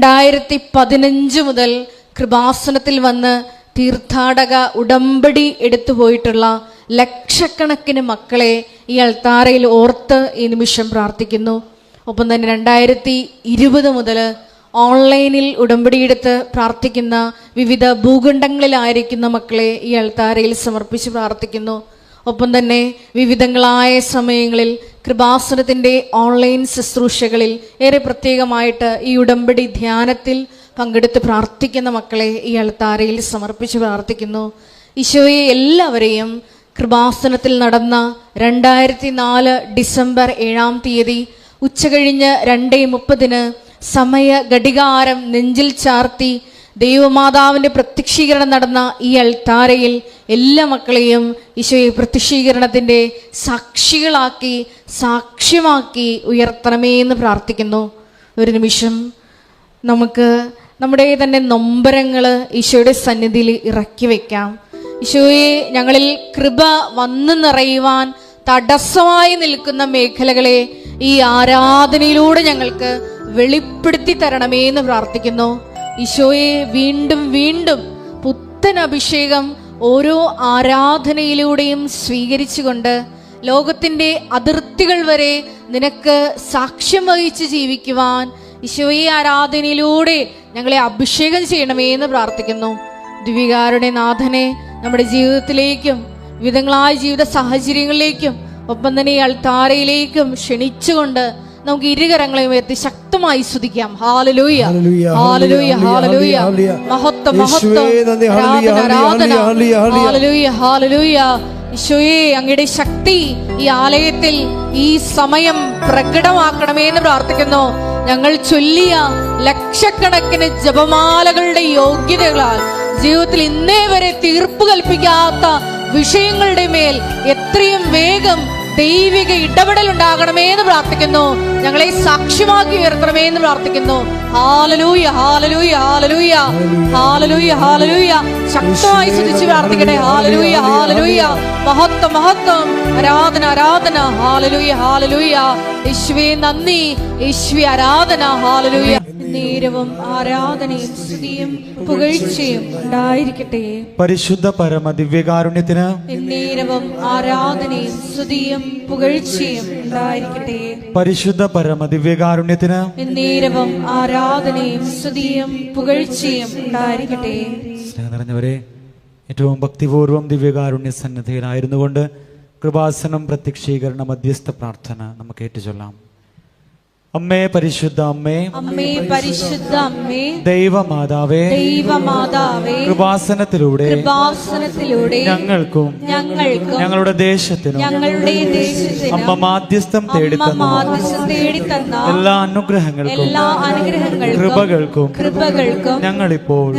2015 മുതൽ കൃപാസനത്തിൽ വന്ന് തീർത്ഥാടക ഉടമ്പടി എടുത്തുപോയിട്ടുള്ള ലക്ഷക്കണക്കിന് മക്കളെ ഈ അൾത്താരയിൽ ഓർത്ത് ഈ നിമിഷം പ്രാർത്ഥിക്കുന്നു. ഒപ്പം തന്നെ 2020 മുതൽ ഓൺലൈനിൽ ഉടമ്പടിയെടുത്ത് പ്രാർത്ഥിക്കുന്ന വിവിധ ഭൂഖണ്ഡങ്ങളിലായിരിക്കുന്ന മക്കളെ ഈ അൾത്താരയിൽ സമർപ്പിച്ച് പ്രാർത്ഥിക്കുന്നു. ഒപ്പം തന്നെ വിവിധങ്ങളായ സമയങ്ങളിൽ കൃപാസനത്തിൻ്റെ ഓൺലൈൻ ശുശ്രൂഷകളിൽ ഏറെ പ്രത്യേകമായിട്ട് ഈ ഉടമ്പടി ധ്യാനത്തിൽ പങ്കെടുത്ത് പ്രാർത്ഥിക്കുന്ന മക്കളെ ഈ അൾത്താരയിൽ സമർപ്പിച്ച് പ്രാർത്ഥിക്കുന്നു. ഈശോയെ, എല്ലാവരെയും കൃപാസനത്തിൽ നടന്ന 2004 ഡിസംബർ 7-ാം തീയതി ഉച്ചകഴിഞ്ഞ് 2:30 സമയ ഘടികാരം നെഞ്ചിൽ ചാർത്തി ദൈവമാതാവിൻ്റെ പ്രത്യക്ഷീകരണം നടന്ന ഈ അൾത്താരയിൽ എല്ലാ മക്കളെയും ഈശോയെ പ്രത്യക്ഷീകരണത്തിൻ്റെ സാക്ഷികളാക്കി സാക്ഷ്യമാക്കി ഉയർത്തണമേ എന്ന് പ്രാർത്ഥിക്കുന്നു. ഒരു നിമിഷം നമുക്ക് നമ്മുടെ തന്നെ നൊമ്പരങ്ങൾ ഈശോയുടെ സന്നിധിയിൽ ഇറക്കി വയ്ക്കാം. ഈശോയെ, ഞങ്ങളിൽ കൃപ വന്നു നിറയുവാൻ തടസ്സമായി നിൽക്കുന്ന മേഖലകളെ ഈ ആരാധനയിലൂടെ ഞങ്ങൾക്ക് വെളിപ്പെടുത്തി തരണമേ എന്ന് പ്രാർത്ഥിക്കുന്നു. ഈശോയെ, വീണ്ടും വീണ്ടും പുത്തൻ അഭിഷേകം ഓരോ ആരാധനയിലൂടെയും സ്വീകരിച്ചുകൊണ്ട് ലോകത്തിൻ്റെ അതിർത്തികൾ വരെ നിനക്ക് സാക്ഷ്യം വഹിച്ച് ജീവിക്കുവാൻ ഈശോയെ ആരാധനയിലൂടെ ഞങ്ങളെ അഭിഷേകം ചെയ്യണമേ എന്ന് പ്രാർത്ഥിക്കുന്നു. ദിവ്യകാരുടെ നാഥനെ നമ്മുടെ ജീവിതത്തിലേക്കും വിവിധങ്ങളായ ജീവിത സാഹചര്യങ്ങളിലേക്കും ഒപ്പം തന്നെ ഈ അൾത്താരയിലേക്കും ക്ഷണിച്ചുകൊണ്ട് നമുക്ക് ഇരുകരങ്ങളെ ഉയർത്തി ശക്തമായി സ്തുതിക്കാം. ഹല്ലേലൂയ, ഹല്ലേലൂയ, ഹല്ലേലൂയ. മഹത്വം, മഹത്വം, ആരാധന, ഹല്ലേലൂയ, ഹല്ലേലൂയ. ഈശോയെ, അങ്ങയുടെ ശക്തി ഈ ആലയത്തിൽ ഈ സമയം പ്രകടമാക്കണമേ എന്ന് പ്രാർത്ഥിക്കുന്നു. ഞങ്ങൾ ചൊല്ലിയ ലക്ഷക്കണക്കിന് ജപമാലകളുടെ യോഗ്യതകളാൽ ജീവിതത്തിൽ ഇന്നേ വരെ തീർപ്പ് കൽപ്പിക്കാത്ത വിഷയങ്ങളുടെ മേൽ എത്രയും വേഗം ദൈവിക ഇടപെടൽ ഉണ്ടാകണമേ എന്ന് പ്രാർത്ഥിക്കുന്നു. ഞങ്ങളെ സാക്ഷ്യമാക്കി ഉയർത്തണമേ എന്ന് പ്രാർത്ഥിക്കുന്നു. ഹല്ലേലൂയ, ഹല്ലേലൂയ, ഹല്ലേലൂയ, ഹല്ലേലൂയ, ഹല്ലേലൂയ. ശക്തമായി സ്തുതിച്ച് പ്രാർത്ഥിക്കട്ടെ. ഹല്ലേലൂയ, ഹല്ലേലൂയ. മഹത്വം, മഹത്വം, ആരാധന, ആരാധന. ഹല്ലേലൂയ, ഹല്ലേലൂയ. യേശുവേ നന്ദി, യേശുവേ ആരാധന. ഹല്ലേലൂയ. നേരവും ആരാധനയും സ്തുതിയും പുകഴ്ചയും ഉണ്ടായിരിക്കട്ടെ. പരിശുദ്ധ പരമ ദിവ്യകാരുണ്യത്തിന് നേരവും ആരാധനയും സ്തുതിയും പുകഴ്ചയും ഉണ്ടായിരിക്കട്ടെ. പരിശുദ്ധ പരമ ദിവ്യകാരുണ്യത്തിന് നേരവും ആരാധനയും സ്തുതിയും പുകഴ്ചയും ഉണ്ടായിരിക്കട്ടെ. സ്നേഹം നിറഞ്ഞവരെ, ഏറ്റവും ഭക്തിപൂർവ്വം ദിവ്യകാരുണ്യ സന്നിധിയിലായിരുന്നു കൊണ്ട് കൃപാസനം പ്രത്യക്ഷീകരണ മധ്യസ്ഥ പ്രാർത്ഥന നമുക്ക് ഏറ്റുചൊല്ലാം. അമ്മേ, പരിശുദ്ധ അമ്മേ, അമ്മേ, പരിശുദ്ധ അമ്മേ, ദൈവമാതാവേ, ദൈവമാതാവേ, കൃപാസനത്തിലൂടെ ഞങ്ങൾക്കും ഞങ്ങളുടെ ദേശത്തിനും അമ്മ മാധ്യസ്ഥം തേടിത്തന്ന എല്ലാ അനുഗ്രഹങ്ങൾക്കും കൃപകൾക്കും ഞങ്ങളിപ്പോൾ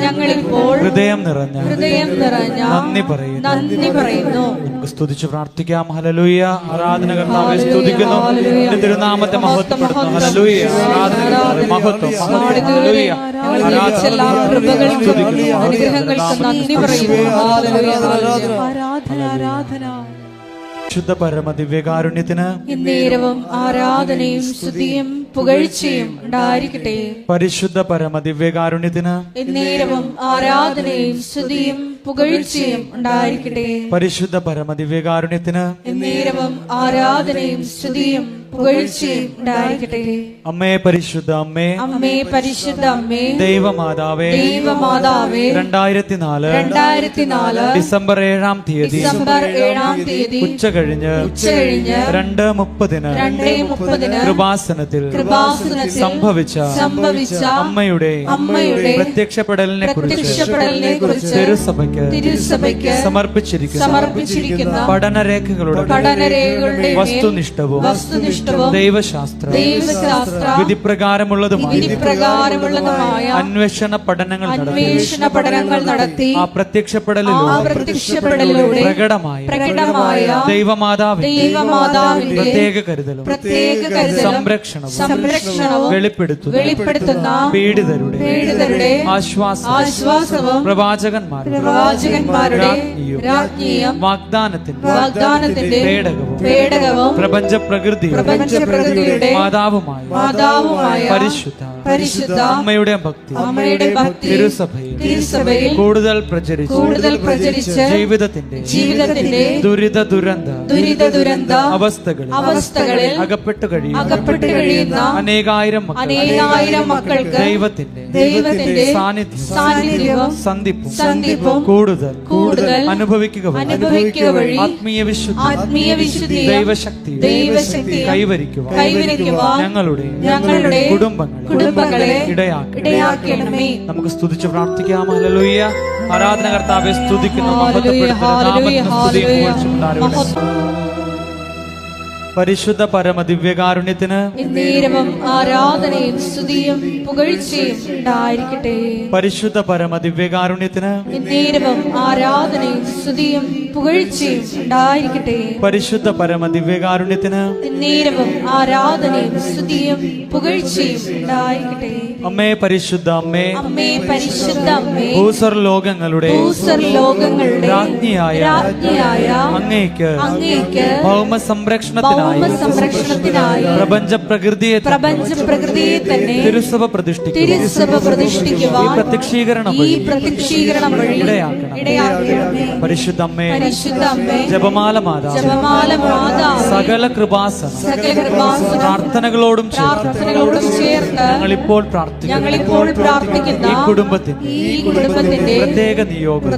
ഹൃദയം നിറഞ്ഞ നന്ദി പറയുന്നു. നമുക്ക് സ്തുതിച്ച് പ്രാർത്ഥിക്കാം. ഹല്ലേലൂയ. ആരാധന കർത്താവേ സ്തുതിക്കുന്നു. തിരുനാമത്തെ മഹത്വപ്പെടുത്തുന്നു. ഹല്ലേലൂയ. ആരാധന മഹത്വം. ഹല്ലേലൂയ. ശുദ്ധ പരമ ദിവ്യകാരുണ്യത്തിന് നേരവും ആരാധനയും സ്തുതിയും പുകഴ്ചയും ഉണ്ടായിരിക്കട്ടെ. പരിശുദ്ധ പരമ ദിവ്യകാരുണ്യത്തിന് നേരവും ആരാധനയും സ്തുതിയും പുകഴ്ചയും ഉണ്ടായിരിക്കട്ടെ. പരിശുദ്ധ പരമ ദിവ്യകാരുണ്യത്തിന് നേരവും ആരാധനയും സ്തുതിയും പുകഴ്ചയും ഉണ്ടായിരിക്കട്ടെ. അമ്മേ, പരിശുദ്ധ അമ്മേ, അമ്മേ, പരിശുദ്ധ അമ്മേ, ദൈവമാതാവേ, ദൈവമാതാവേ, 2004 ഡിസംബർ 7-ാം തീയതി ഉച്ചകഴിഞ്ഞ് 2:30 കൃപാസനത്തിൽ സംഭവിച്ച അമ്മയുടെ പ്രത്യക്ഷപ്പെടലിനെ കുറിച്ച് തിരുസഭയ്ക്ക് സമർപ്പിച്ചിരിക്കുന്ന പഠനരേഖകളുടെ വസ്തുനിഷ്ഠവും ദൈവശാസ്ത്ര വിധിപ്രകാരമുള്ളതുമായ അന്വേഷണ പഠനങ്ങൾ നടത്തി ആ പ്രത്യക്ഷപ്പെടലിലൂടെ പ്രകടമായ ദൈവമാതാവിന്റെ പ്രത്യേക കരുതലും സംരക്ഷണവും വെളിപ്പെടുത്തുന്ന പീഡിതരുടെ ആശ്വാസവും പ്രവാചകന്മാരുടെ രാജ്ഞിയും വാഗ്ദാനത്തിന്റെ പേടകവും പ്രപഞ്ച പ്രകൃതിയുടെ പ്രപഞ്ചപ്രകൃതിയുടെ മാതാവുമായ പരിശുദ്ധ അമ്മയുടെ ഭക്തി തിരുസഭയിൽ കൂടുതൽ പ്രചരിച്ച് ജീവിതത്തിന്റെ ദുരിത ദുരന്ത അവസ്ഥകളിൽ അകപ്പെട്ടു കഴിയുന്ന അനേകായിരം മക്കൾക്ക് ദൈവത്തിന്റെ സാന്നിധ്യവും സന്ധിപ്പും കൂടുതൽ അനുഭവിക്കുക വഴി ആത്മീയ വിശുദ്ധി ദൈവശക്തി കൈവരിക്കുവാൻ ഞങ്ങളുടെ കുടുംബങ്ങളെ ഇടയാക്കണമേ. നമുക്ക് സ്തുതിച്ച് പ്രാർത്ഥിക്കാം. ഹല്ലേലൂയ. ആരാധന കർത്താവെ സ്തുതിക്കുന്നു, മഹത്വപ്പെടുത്തുന്നു. നാമത്തിന് സ്തുതിയും പുകഴ്ചയും ഉണ്ടാകട്ടെ. പരിശുദ്ധ പരമ ദിവ്യകാരുണ്യത്തിന് എന്നേരവും ആരാധനയും സ്തുതിയും പുകഴ്ചയും ഉണ്ടായിരിക്കട്ടെ. പരിശുദ്ധ പരമ ദിവ്യകാരുണ്യത്തിന് എന്നേരവും ആരാധനയും സ്തുതിയും പുകഴ്ചയും ഉണ്ടായിരിക്കട്ടെ. പരിശുദ്ധ പരമ ദിവ്യകാരുണ്യത്തിന് എന്നേരവും ആരാധനയും സ്തുതിയും പുകഴ്ചയും ഉണ്ടായിരിക്കട്ടെ. അമ്മേ പരിശുദ്ധ അമ്മേ, അമ്മേ പരിശുദ്ധ അമ്മേ, ഭൂസ്വർലോകങ്ങളുടെ രാജ്ഞിയായ അങ്ങേക്ക് ഭൗമ സംരക്ഷണത്തിനായി പ്രപഞ്ച പ്രകൃതിയെ തന്നെ തിരുസഭ പ്രതിഷ്ഠിക്കുവാൻ ഈ പ്രത്യക്ഷീകരണം വഴി ഇടയാക്കണമേ. പരിശുദ്ധ അമ്മേ, ജപമാല മാതാവ്, സകല കൃപാസനം പ്രാർത്ഥനകളോടും ചേർത്ത് ഞങ്ങളിപ്പോൾ പ്രാർത്ഥിക്കുന്ന ഈ കുടുംബത്തിന്റെ പ്രത്യേക നിയോഗവും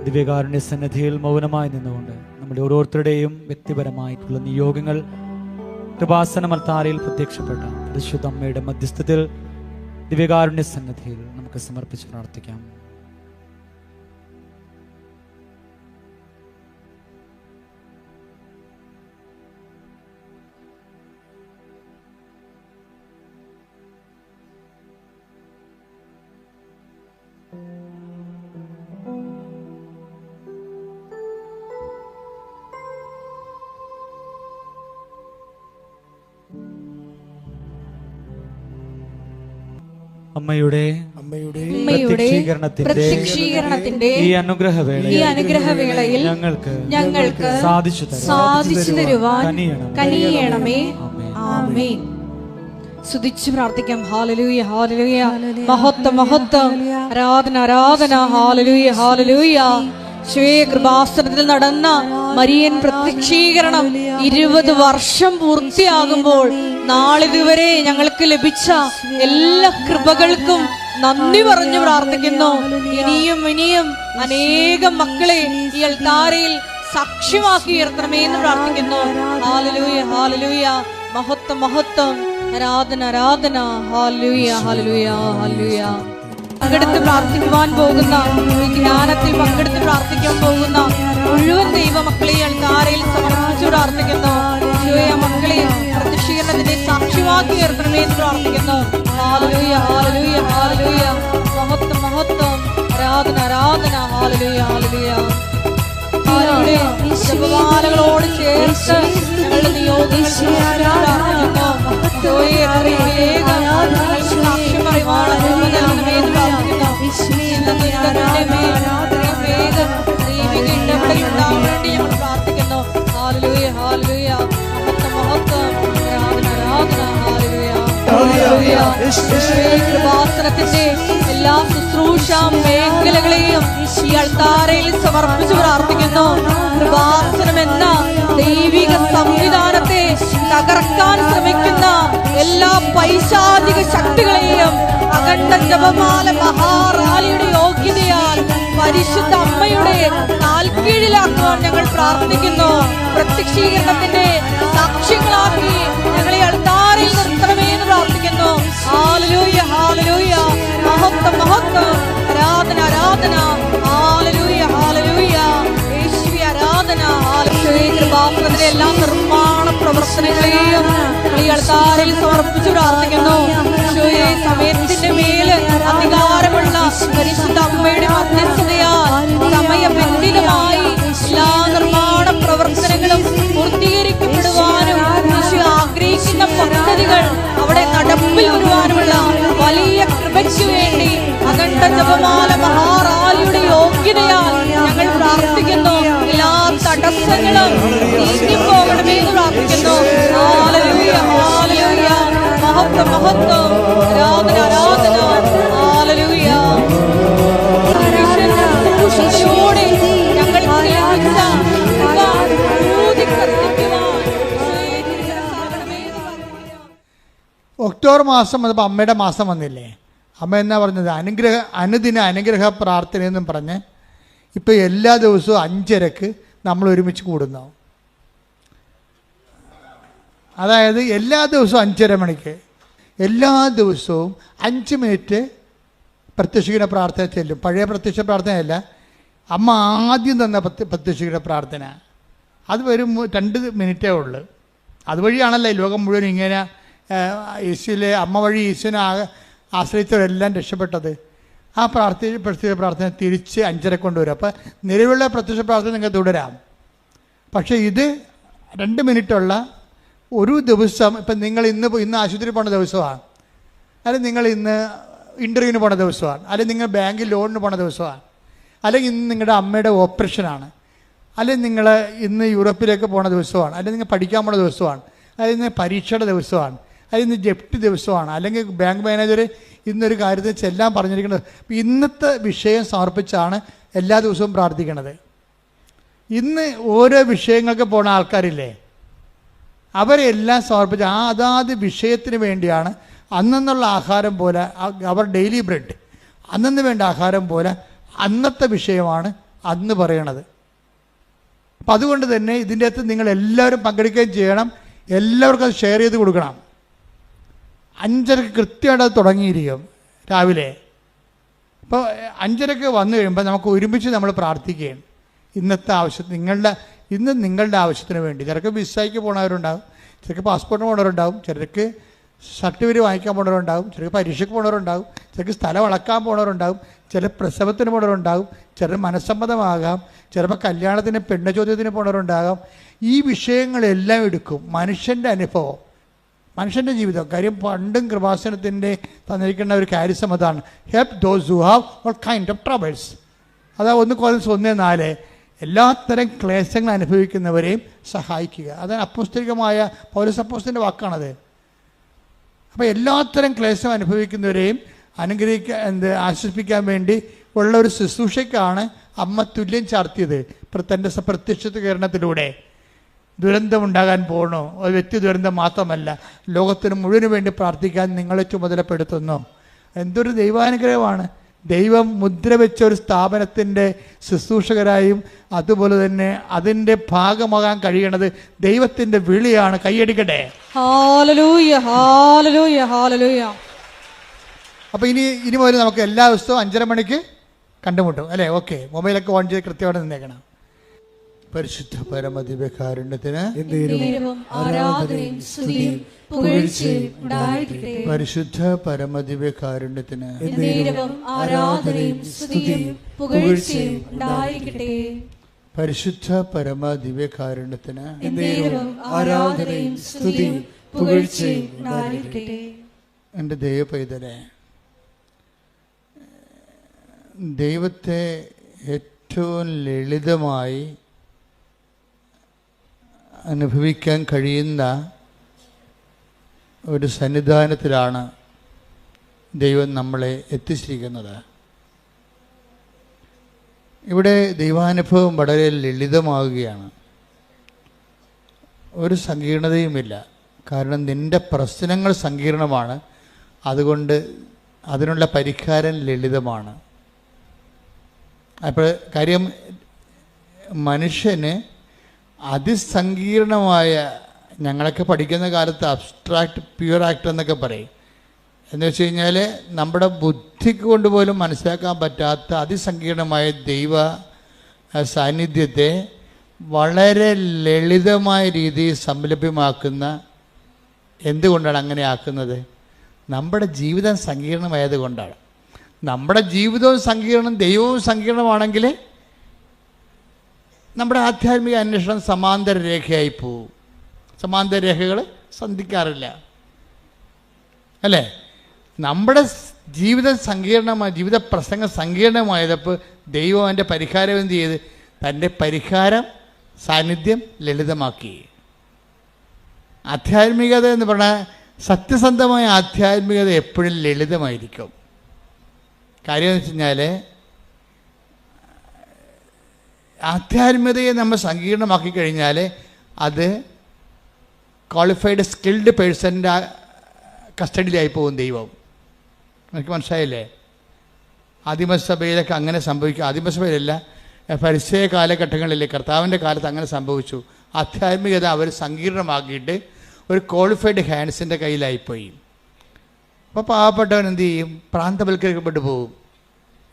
ദിവ്യകാരുണ്യ സന്നിധിയിൽ മൗനമായി നിന്നുകൊണ്ട് നമ്മുടെ ഓരോരുത്തരുടെയും വ്യക്തിപരമായിട്ടുള്ള നിയോഗങ്ങൾ കൃപാസന മൽത്താരയിൽ പ്രത്യക്ഷപ്പെട്ട പരിശുദ്ധ അമ്മയുടെ മധ്യസ്ഥത്തിൽ ദിവ്യകാരുണ്യ സന്നിധിയിൽ നമുക്ക് സമർപ്പിച്ച് പ്രാർത്ഥിക്കാം. അമ്മയുടെ പ്രത്യക്ഷീകരണത്തിന്റെ ഈ അനുഗ്രഹവേളയിൽ ഞങ്ങൾക്ക് സാധിച്ചു തരുവാൻ കനിയണമേ. ആമേൻ. സ്തുതിച്ച് പ്രാർത്ഥിക്കാം. ഹല്ലേലൂയ, ഹല്ലേലൂയ. മഹത്വം, മഹത്വം. ആരാധന, ആരാധന. ഹല്ലേലൂയ, ഹല്ലേലൂയ. കൃപാസനത്തിൽ നടന്ന മരിയൻ പ്രത്യക്ഷീകരണം 20 വർഷം പൂർത്തിയാകുമ്പോൾ നാളിതുവരെ ഞങ്ങൾക്ക് ലഭിച്ച എല്ലാ കൃപകൾക്കും നന്ദി പറഞ്ഞു പ്രാർത്ഥിക്കുന്നു. ഇനിയും അനേകം മക്കളെ ഈ അൾത്താരയിൽ സാക്ഷ്യമാക്കി ഉയർത്തണമേ എന്ന് പ്രാർത്ഥിക്കുന്നു. ഹല്ലേലൂയ, ഹല്ലേലൂയ. മഹത്വം, മഹത്വം. ആരാധന, ആരാധന. ഹല്ലേലൂയ, ഹല്ലേലൂയ, ഹല്ലേലൂയ. പങ്കെടുത്ത് പ്രാർത്ഥിക്കുവാൻ പോകുന്ന ഈ ജ്ഞാനത്തിൽ പങ്കെടുത്ത് പ്രാർത്ഥിക്കാൻ പോകുന്ന മുഴുവൻ ദൈവമക്കളെ അൾത്താരയിൽ സമർപ്പിച്ചു പ്രാർത്ഥിക്കുന്നു. മക്കളെ പ്രത്യക്ഷീകരണത്തിന്റെ സാക്ഷ്യമാക്കി ഉയർത്തണമേ എന്ന് പ്രാർത്ഥിക്കുന്നു. ഹല്ലേലൂയ, ഹല്ലേലൂയ, ഹല്ലേലൂയ. മഹത്വം, മഹത്വം. ആരാധന, ആരാധന. ഹല്ലേലൂയ, ഹല്ലേലൂയ. ജപമാലകളോട് ചേർത്ത് ഞങ്ങളുടെ നിയോഗങ്ങൾ സാക്ഷ്യം പറയുവാണ് ഞങ്ങൾ പ്രാർത്ഥിക്കുന്നു. ഹല്ലേലൂയ, ഹല്ലേലൂയ. മഹത്വം, ആരാധന, ആരാധന. ഹല്ലേലൂയ. കൃപാസനത്തിന്റെ എല്ലാ ശുശ്രൂഷ മേഖലകളെയും ഈ അൾത്താരയിൽ സമർപ്പിച്ചു പ്രാർത്ഥിക്കുന്നു. കൃപാസനം എന്ന ദൈവിക സംവിധാനത്തെ തകർക്കാൻ ശ്രമിക്കുന്ന എല്ലാ പൈശാചിക ശക്തികളെയും അഖണ്ഡ ജപമാല മഹാറാലിയുടെ യോഗ്യതയാൽ പരിശുദ്ധ അമ്മയുടെ കാൽക്കീഴിലാക്കുവാൻ ഞങ്ങൾ പ്രാർത്ഥിക്കുന്നു. പ്രത്യക്ഷീകരണത്തിന്റെ സാക്ഷ്യങ്ങളാക്കി ഞങ്ങളെ അൾത്താരയിൽ നിർത്തണമേ എന്ന് പ്രാർത്ഥിക്കുന്നു. ഹല്ലേലൂയ, ഹല്ലേലൂയ. മഹത്വം, മഹത്വം. ആരാധന, ആരാധന. ഹല്ലേലൂയ, ഹല്ലേലൂയ. യേശുവേ ആരാധന. കൃപാസനത്തിലെ എല്ലാ നിർമ്മാണ പ്രവർത്തനങ്ങളെയും ഈ അൾത്താരയിൽ സമർപ്പിച്ചു പ്രാർത്ഥിക്കുന്നു. സമയത്തിന്റെ മേല് അധികാരമുള്ള പരിശുദ്ധ അമ്മയുടെ മധ്യസ്ഥതയാൽ സമയബന്ധിതമായി എല്ലാ നിർമ്മാണ പ്രവർത്തനങ്ങളും പൂർത്തീകരിക്കപ്പെടുവാനും ആഗ്രഹിക്കുന്ന പദ്ധതികൾ അവിടെ നടപ്പിൽ വരുവാനുമുള്ള വലിയ കൃപയ്ക്ക് വേണ്ടി അഖണ്ഡ ജപമാല മഹാറാലിയുടെ യോഗ്യതയാൽ ഞങ്ങൾ പ്രാർത്ഥിക്കുന്നു. എല്ലാ തടസ്സങ്ങളും നീങ്ങിപ്പോകണമേ എന്ന് പ്രാർത്ഥിക്കുന്നു. ഹല്ലേലൂയ, ഹല്ലേലൂയ. മഹത്വം, മഹത്വം, ആരാധന, ആരാധന. ഹല്ലേലൂയ. ശുശ്രൂഷയോടെ ഞങ്ങൾക്ക് ലഭിച്ച കൃപ ഊതിക്കത്തിക്കുവാൻ സാകണമേ എന്ന് പ്രാർത്ഥിക്കുന്നു. ഒക്ടോബർ മാസം വന്നപ്പോൾ അമ്മയുടെ മാസം വന്നില്ലേ? അമ്മ എന്നാ പറഞ്ഞത്? അനുദിന അനുഗ്രഹ പ്രാർത്ഥനയെന്നും പറഞ്ഞ് ഇപ്പോൾ എല്ലാ ദിവസവും 5:30 നമ്മൾ ഒരുമിച്ച് കൂടുന്നു. അതായത് എല്ലാ ദിവസവും 5:30 മണിക്ക് എല്ലാ ദിവസവും 5 മിനിറ്റ് പ്രത്യക്ഷീകരണ പ്രാർത്ഥന ചെല്ലും. പഴയ പ്രത്യക്ഷ പ്രാർത്ഥനയല്ല, അമ്മ ആദ്യം തന്ന പ്രത്യക്ഷീകരണ പ്രാർത്ഥന. അത് വെറും 2 മിനിറ്റേ ഉള്ളൂ. അതുവഴിയാണല്ലോ ലോകം മുഴുവൻ ഇങ്ങനെ യേശുവിലെ അമ്മ വഴി യേശുവിനെ ആശ്രയിച്ചവരെല്ലാം രക്ഷപ്പെട്ടത്. ആ പ്രത്യക്ഷ പ്രാർത്ഥന തിരിച്ച് 5:30 കൊണ്ടുവരും. അപ്പം നിലവിലുള്ള പ്രത്യക്ഷ പ്രാർത്ഥന നിങ്ങൾക്ക് തുടരാം. പക്ഷേ ഇത് 2 മിനിറ്റുള്ള ഒരു ദിവസം. ഇപ്പം നിങ്ങൾ ഇന്ന് ആശുപത്രിയിൽ പോണ ദിവസമാണ്, അല്ലെങ്കിൽ നിങ്ങൾ ഇന്ന് ഇൻ്റർവ്യൂവിന് പോണ ദിവസമാണ്, അല്ലെങ്കിൽ നിങ്ങൾ ബാങ്കിൽ ലോണിന് പോണ ദിവസമാണ്, അല്ലെങ്കിൽ ഇന്ന് നിങ്ങളുടെ അമ്മയുടെ ഓപ്പറേഷനാണ്, അല്ലെങ്കിൽ നിങ്ങൾ ഇന്ന് യൂറോപ്പിലേക്ക് പോണ ദിവസമാണ്, അല്ലെങ്കിൽ നിങ്ങൾ പഠിക്കാൻ പോണ ദിവസമാണ്, അല്ലെങ്കിൽ ഇന്ന് പരീക്ഷയുടെ ദിവസമാണ്, അല്ലെങ്കിൽ ഇന്ന് ജപ്തി ദിവസമാണ്, അല്ലെങ്കിൽ ബാങ്ക് മാനേജർ ഇന്നൊരു കാര്യത്തിൽ ചെല്ലാൻ പറഞ്ഞിരിക്കുന്നത്. ഇന്നത്തെ വിഷയം സമർപ്പിച്ചാണ് എല്ലാ ദിവസവും പ്രാർത്ഥിക്കുന്നത്. ഇന്ന് ഓരോ വിഷയങ്ങൾക്ക് പോണ ആൾക്കാരില്ലേ, അവരെല്ലാം സമർപ്പിച്ച് അതാത് വിഷയത്തിന് വേണ്ടിയാണ് അന്നുള്ള ആഹാരം പോലെ അവർ ഡെയിലി ബ്രെഡ് അന്നു വേണ്ട ആഹാരം പോലെ അന്നത്തെ വിഷയമാണ് അന്ന് പറയണത്. അപ്പം അതുകൊണ്ട് തന്നെ ഇതിൻ്റെ അകത്ത് നിങ്ങൾ എല്ലാവരും പങ്കെടുക്കുകയും ചെയ്യണം. എല്ലാവർക്കും അത് ഷെയർ ചെയ്ത് കൊടുക്കണം. 5:30 കൃത്യമായിട്ട് അത് തുടങ്ങിയിരിക്കും രാവിലെ. അപ്പോൾ 5:30 വന്നു കഴിയുമ്പോൾ നമുക്ക് ഒരുമിച്ച് നമ്മൾ പ്രാർത്ഥിക്കുകയാണ്. ഇന്നത്തെ ആവശ്യം നിങ്ങളുടെ ആവശ്യത്തിന് വേണ്ടി. ചിലർക്ക് വിസയ്ക്ക് പോണവരുണ്ടാകും, ചിലർക്ക് പാസ്പോർട്ടിന് പോണവരുണ്ടാകും, ചിലർക്ക് സർട്ടിഫിക്കറ്റ് വാങ്ങിക്കാൻ പോണവരുണ്ടാകും, ചിലർക്ക് പരീക്ഷയ്ക്ക് പോണവരുണ്ടാകും, ചിലർക്ക് സ്ഥലം അളക്കാൻ പോണവരുണ്ടാകും, ചില പ്രസവത്തിന് പോണവരുണ്ടാകും, ചിലർ മനസ്സമ്മതമാകാം, ചിലപ്പോൾ കല്യാണത്തിന് പെണ്ണ് ചോദ്യത്തിന് പോണവരുണ്ടാകാം. ഈ വിഷയങ്ങളെല്ലാം എടുക്കും. മനുഷ്യൻ്റെ അനുഭവം, മനുഷ്യൻ്റെ ജീവിതം. കാര്യം പണ്ടും കൃപാസനത്തിൻ്റെ തന്നിരിക്കുന്ന ഒരു കാര്യം അതാണ്, help those who have all kind of troubles. അതാ 1 Corinthians 1:4 എല്ലാത്തരം ക്ലേശങ്ങൾ അനുഭവിക്കുന്നവരെയും സഹായിക്കുക. അതാണ് അപ്പോസ്തലികമായ പൗലോസ് അപ്പോസ്തലൻ്റെ വാക്കാണത്. അപ്പോൾ എല്ലാത്തരം ക്ലേശം അനുഭവിക്കുന്നവരെയും ആശ്വസിപ്പിക്കാൻ വേണ്ടി ഉള്ള ഒരു ശുശ്രൂഷയ്ക്കാണ് അമ്മ തുല്യം ചാർത്തിയത്. തൻ്റെ പ്രത്യക്ഷീകരണത്തിലൂടെ ദുരന്തമുണ്ടാകാൻ പോകണോ, ഒരു വ്യക്തി ദുരന്തം മാത്രമല്ല, ലോകത്തിന് മുഴുവന് വേണ്ടി പ്രാർത്ഥിക്കാൻ നിങ്ങളെ ചുമതലപ്പെടുത്തുന്നു. എന്തൊരു ദൈവാനുഗ്രഹമാണ്. ദൈവം മുദ്ര വെച്ച ഒരു സ്ഥാപനത്തിൻ്റെ ശുശ്രൂഷകരായും അതുപോലെ തന്നെ അതിൻ്റെ ഭാഗമാകാൻ കഴിയണത് ദൈവത്തിൻ്റെ വിളിയാണ്. കൈയടിക്കട്ടെ. ഹല്ലേലൂയ, ഹല്ലേലൂയ, ഹല്ലേലൂയ. അപ്പോൾ ഇനി മുതൽ നമുക്ക് എല്ലാ ദിവസവും 5:30 മണിക്ക് കണ്ടുമുട്ടും അല്ലേ? ഓക്കെ, മൊബൈലൊക്കെ ഓൺ ചെയ്ത് കൃത്യമായിട്ട് നിന്നേക്കണം. പരിശുദ്ധ പരമദിവ്യകാരുണ്യത്തിന് പരിശുദ്ധ പരമദിവ്യകാരുണ്യത്തിന് പരിശുദ്ധ പരമദിവ്യകാരുണ്യത്തിന് എൻ്റെ ദൈവപൈതലേ, ദൈവത്തെ ഏറ്റവും ലളിതമായി അനുഭവിക്കാൻ കഴിയുന്ന ഒരു സന്നിധാനത്തിലാണ് ദൈവം നമ്മളെ എത്തിച്ചിരിക്കുന്നത്. ഇവിടെ ദൈവാനുഭവം വളരെ ലളിതമാവുകയാണ്. ഒരു സങ്കീർണതയുമില്ല. കാരണം നിൻ്റെ പ്രശ്നങ്ങൾ സങ്കീർണമാണ്, അതുകൊണ്ട് അതിനുള്ള പരിഹാരം ലളിതമാണ്. അപ്പോൾ കാര്യം മനുഷ്യന് അതിസങ്കീർണമായ, ഞങ്ങളൊക്കെ പഠിക്കുന്ന കാലത്ത് അബ്സ്ട്രാക്റ്റ് പ്യുവർ ആക്ട് എന്നൊക്കെ പറയും. എന്ന് വെച്ച് കഴിഞ്ഞാൽ നമ്മുടെ ബുദ്ധിക്ക് കൊണ്ടുപോലും മനസ്സിലാക്കാൻ പറ്റാത്ത അതിസങ്കീർണമായ ദൈവ സാന്നിധ്യത്തെ വളരെ ലളിതമായ രീതിയിൽ സംലഭ്യമാക്കുന്ന. എന്തുകൊണ്ടാണ് അങ്ങനെ ആക്കുന്നത്? നമ്മുടെ ജീവിതം സങ്കീർണമായത് കൊണ്ടാണ്. നമ്മുടെ ജീവിതവും സങ്കീർണം, ദൈവവും സങ്കീർണമാണെങ്കിൽ നമ്മുടെ ആധ്യാത്മിക അന്വേഷണം സമാന്തര രേഖയായി പോവും. സമാന്തര രേഖകൾ സന്ധിക്കാറില്ല അല്ലേ? നമ്മുടെ ജീവിതം സങ്കീർണമായി, ജീവിത പ്രസംഗം സങ്കീർണമായതപ്പോൾ ദൈവം അതിൻ്റെ പരിഹാരം എന്ത് ചെയ്ത്? തൻ്റെ പരിഹാരം സാന്നിധ്യം ലളിതമാക്കി. ആധ്യാത്മികത എന്ന് പറഞ്ഞാൽ സത്യസന്ധമായ ആധ്യാത്മികത എപ്പോഴും ലളിതമായിരിക്കും. കാര്യം എന്ന് വെച്ച് കഴിഞ്ഞാൽ ആധ്യാത്മികതയെ നമ്മൾ സങ്കീർണമാക്കി കഴിഞ്ഞാൽ അത് ക്വാളിഫൈഡ് സ്കിൽഡ് പേഴ്സൻ്റെ കസ്റ്റഡിയിലായി പോകും ദൈവം. എനിക്ക് മനസ്സിലായില്ലേ? ആദിമസഭയിലൊക്കെ അങ്ങനെ സംഭവിക്കും. ആദിമസഭയിലല്ല, ഫരിസേയ കാലഘട്ടങ്ങളിലെ കർത്താവിൻ്റെ കാലത്ത് അങ്ങനെ സംഭവിച്ചു. ആധ്യാത്മികത അവർ സങ്കീർണമാക്കിയിട്ട് ഒരു ക്വാളിഫൈഡ് ഹാൻഡ്സിൻ്റെ കയ്യിലായിപ്പോയി. അപ്പോൾ പാവപ്പെട്ടവൻ എന്ത് ചെയ്യും? പ്രാന്തവൽക്കരിക്കപ്പെട്ടു പോകും.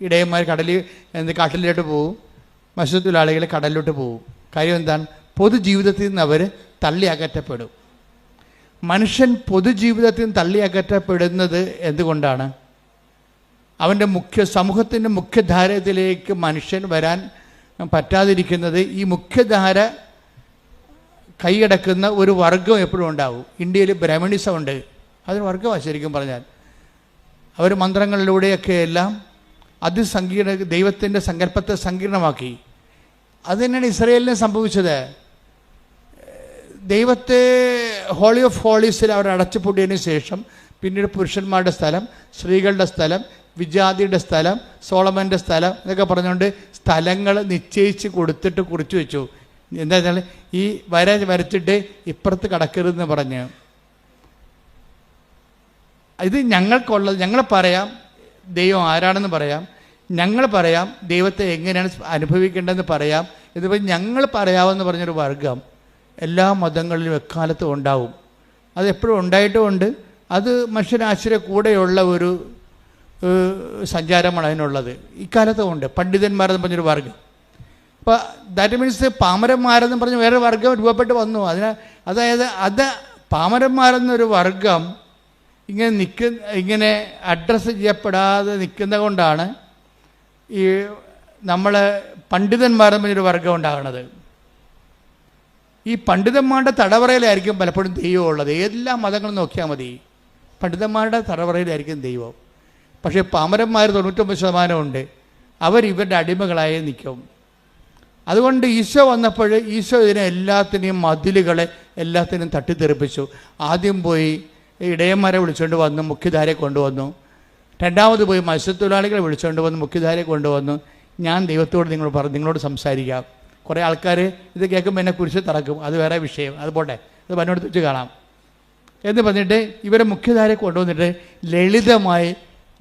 ഇടയന്മാർ കാട്ടിലോട്ട് പോകും, മത്സ്യത്തൊഴിലാളികൾ കടലിലോട്ട് പോകും. കാര്യം എന്താണ്? പൊതുജീവിതത്തിൽ നിന്ന് അവർ തള്ളിയകറ്റപ്പെടും. മനുഷ്യൻ പൊതുജീവിതത്തിൽ നിന്ന് തള്ളിയകറ്റപ്പെടുന്നത് എന്തുകൊണ്ടാണ്? അവൻ്റെ സമൂഹത്തിൻ്റെ മുഖ്യധാരത്തിലേക്ക് മനുഷ്യൻ വരാൻ പറ്റാതിരിക്കുന്നത് ഈ മുഖ്യധാര കൈയടക്കുന്ന ഒരു വർഗം എപ്പോഴും ഉണ്ടാവും. ഇന്ത്യയിൽ ബ്രാഹ്മണിസം ഉണ്ട്, അതൊരു വർഗമാണ് ശരിക്കും പറഞ്ഞാൽ. അവർ മന്ത്രങ്ങളിലൂടെയൊക്കെ എല്ലാം അതിസങ്കീർണ ദൈവത്തിൻ്റെ സങ്കല്പത്തെ സങ്കീർണമാക്കി. അത് തന്നെയാണ് ഇസ്രായേലിനെ സംഭവിച്ചത്. ദൈവത്തെ ഹോളി ഓഫ് ഹോളീസിൽ അവർ അടച്ചുപൂട്ടിയതിന് ശേഷം പിന്നീട് പുരുഷന്മാരുടെ സ്ഥലം, സ്ത്രീകളുടെ സ്ഥലം, വിജാതിയുടെ സ്ഥലം, സോളമൻ്റെ സ്ഥലം എന്നൊക്കെ പറഞ്ഞുകൊണ്ട് സ്ഥലങ്ങൾ നിശ്ചയിച്ച് കൊടുത്തിട്ട് കുറിച്ച് വെച്ചു. എന്താ വെച്ചാൽ ഈ വരച്ചിട്ട് ഇപ്പുറത്ത് കടക്കരുതെന്ന് പറഞ്ഞ്. ഇത് ഞങ്ങൾക്കുള്ളത്. ഞങ്ങൾ പറയാം ദൈവം ആരാണെന്ന് പറയാം, ഞങ്ങൾ പറയാം ദൈവത്തെ എങ്ങനെയാണ് അനുഭവിക്കേണ്ടതെന്ന് പറയാം. ഇതിപ്പോൾ ഞങ്ങൾ പറയാമെന്ന് പറഞ്ഞൊരു വർഗം എല്ലാ മതങ്ങളിലും എക്കാലത്തും ഉണ്ടാവും. അത് എപ്പോഴും ഉണ്ടായിട്ടുമുണ്ട്. അത് മനുഷ്യരാശിയുടെ കൂടെയുള്ള ഒരു സഞ്ചാരമാണ് അതിനുള്ളത്. ഇക്കാലത്തും ഉണ്ട്. പണ്ഡിതന്മാരെന്ന് പറഞ്ഞൊരു വർഗം. അപ്പോൾ ദാറ്റ് മീൻസ് പാമരന്മാരെന്ന് പറഞ്ഞ് വേറെ വർഗം രൂപപ്പെട്ട് വന്നു. അതായത് പാമരന്മാരെന്നൊരു വർഗം ഇങ്ങനെ അഡ്രസ്സ് ചെയ്യപ്പെടാതെ നിൽക്കുന്നത് കൊണ്ടാണ് ഈ നമ്മൾ പണ്ഡിതന്മാരെന്ന് പറഞ്ഞൊരു വർഗം ഉണ്ടാകുന്നത്. ഈ പണ്ഡിതന്മാരുടെ തടവറയിലായിരിക്കും പലപ്പോഴും ദൈവം ഉള്ളത്. എല്ലാ മതങ്ങളും നോക്കിയാൽ മതി, പണ്ഡിതന്മാരുടെ തടവറയിലായിരിക്കും ദൈവം. പക്ഷേ പാമരന്മാർ 99% ഉണ്ട്. ഇവരുടെ അടിമകളായി നിൽക്കും. അതുകൊണ്ട് ഈശോ വന്നപ്പോൾ ഈശോ ഇതിനെ എല്ലാത്തിനെയും മതിലുകളെ എല്ലാത്തിനും തട്ടിത്തെറിപ്പിച്ചു. ആദ്യം പോയി ഇടയന്മാരെ വിളിച്ചുകൊണ്ട് വന്നു, മുഖ്യധാരയെ കൊണ്ടുവന്നു. രണ്ടാമത് പോയി മത്സ്യത്തൊഴിലാളികളെ വിളിച്ചുകൊണ്ട് വന്ന് മുഖ്യധാരയെ കൊണ്ടുവന്നു. ഞാൻ ദൈവത്തോട് നിങ്ങളോട് സംസാരിക്കാം. കുറേ ആൾക്കാർ ഇത് കേൾക്കുമ്പോൾ എന്നെ കുറിച്ച് തറക്കും, അത് വേറെ വിഷയം, അത് പോട്ടെ, അത് പന്നോട് വെച്ച് കാണാം എന്ന് പറഞ്ഞിട്ട് ഇവരെ മുഖ്യധാരയെ കൊണ്ടുവന്നിട്ട് ലളിതമായി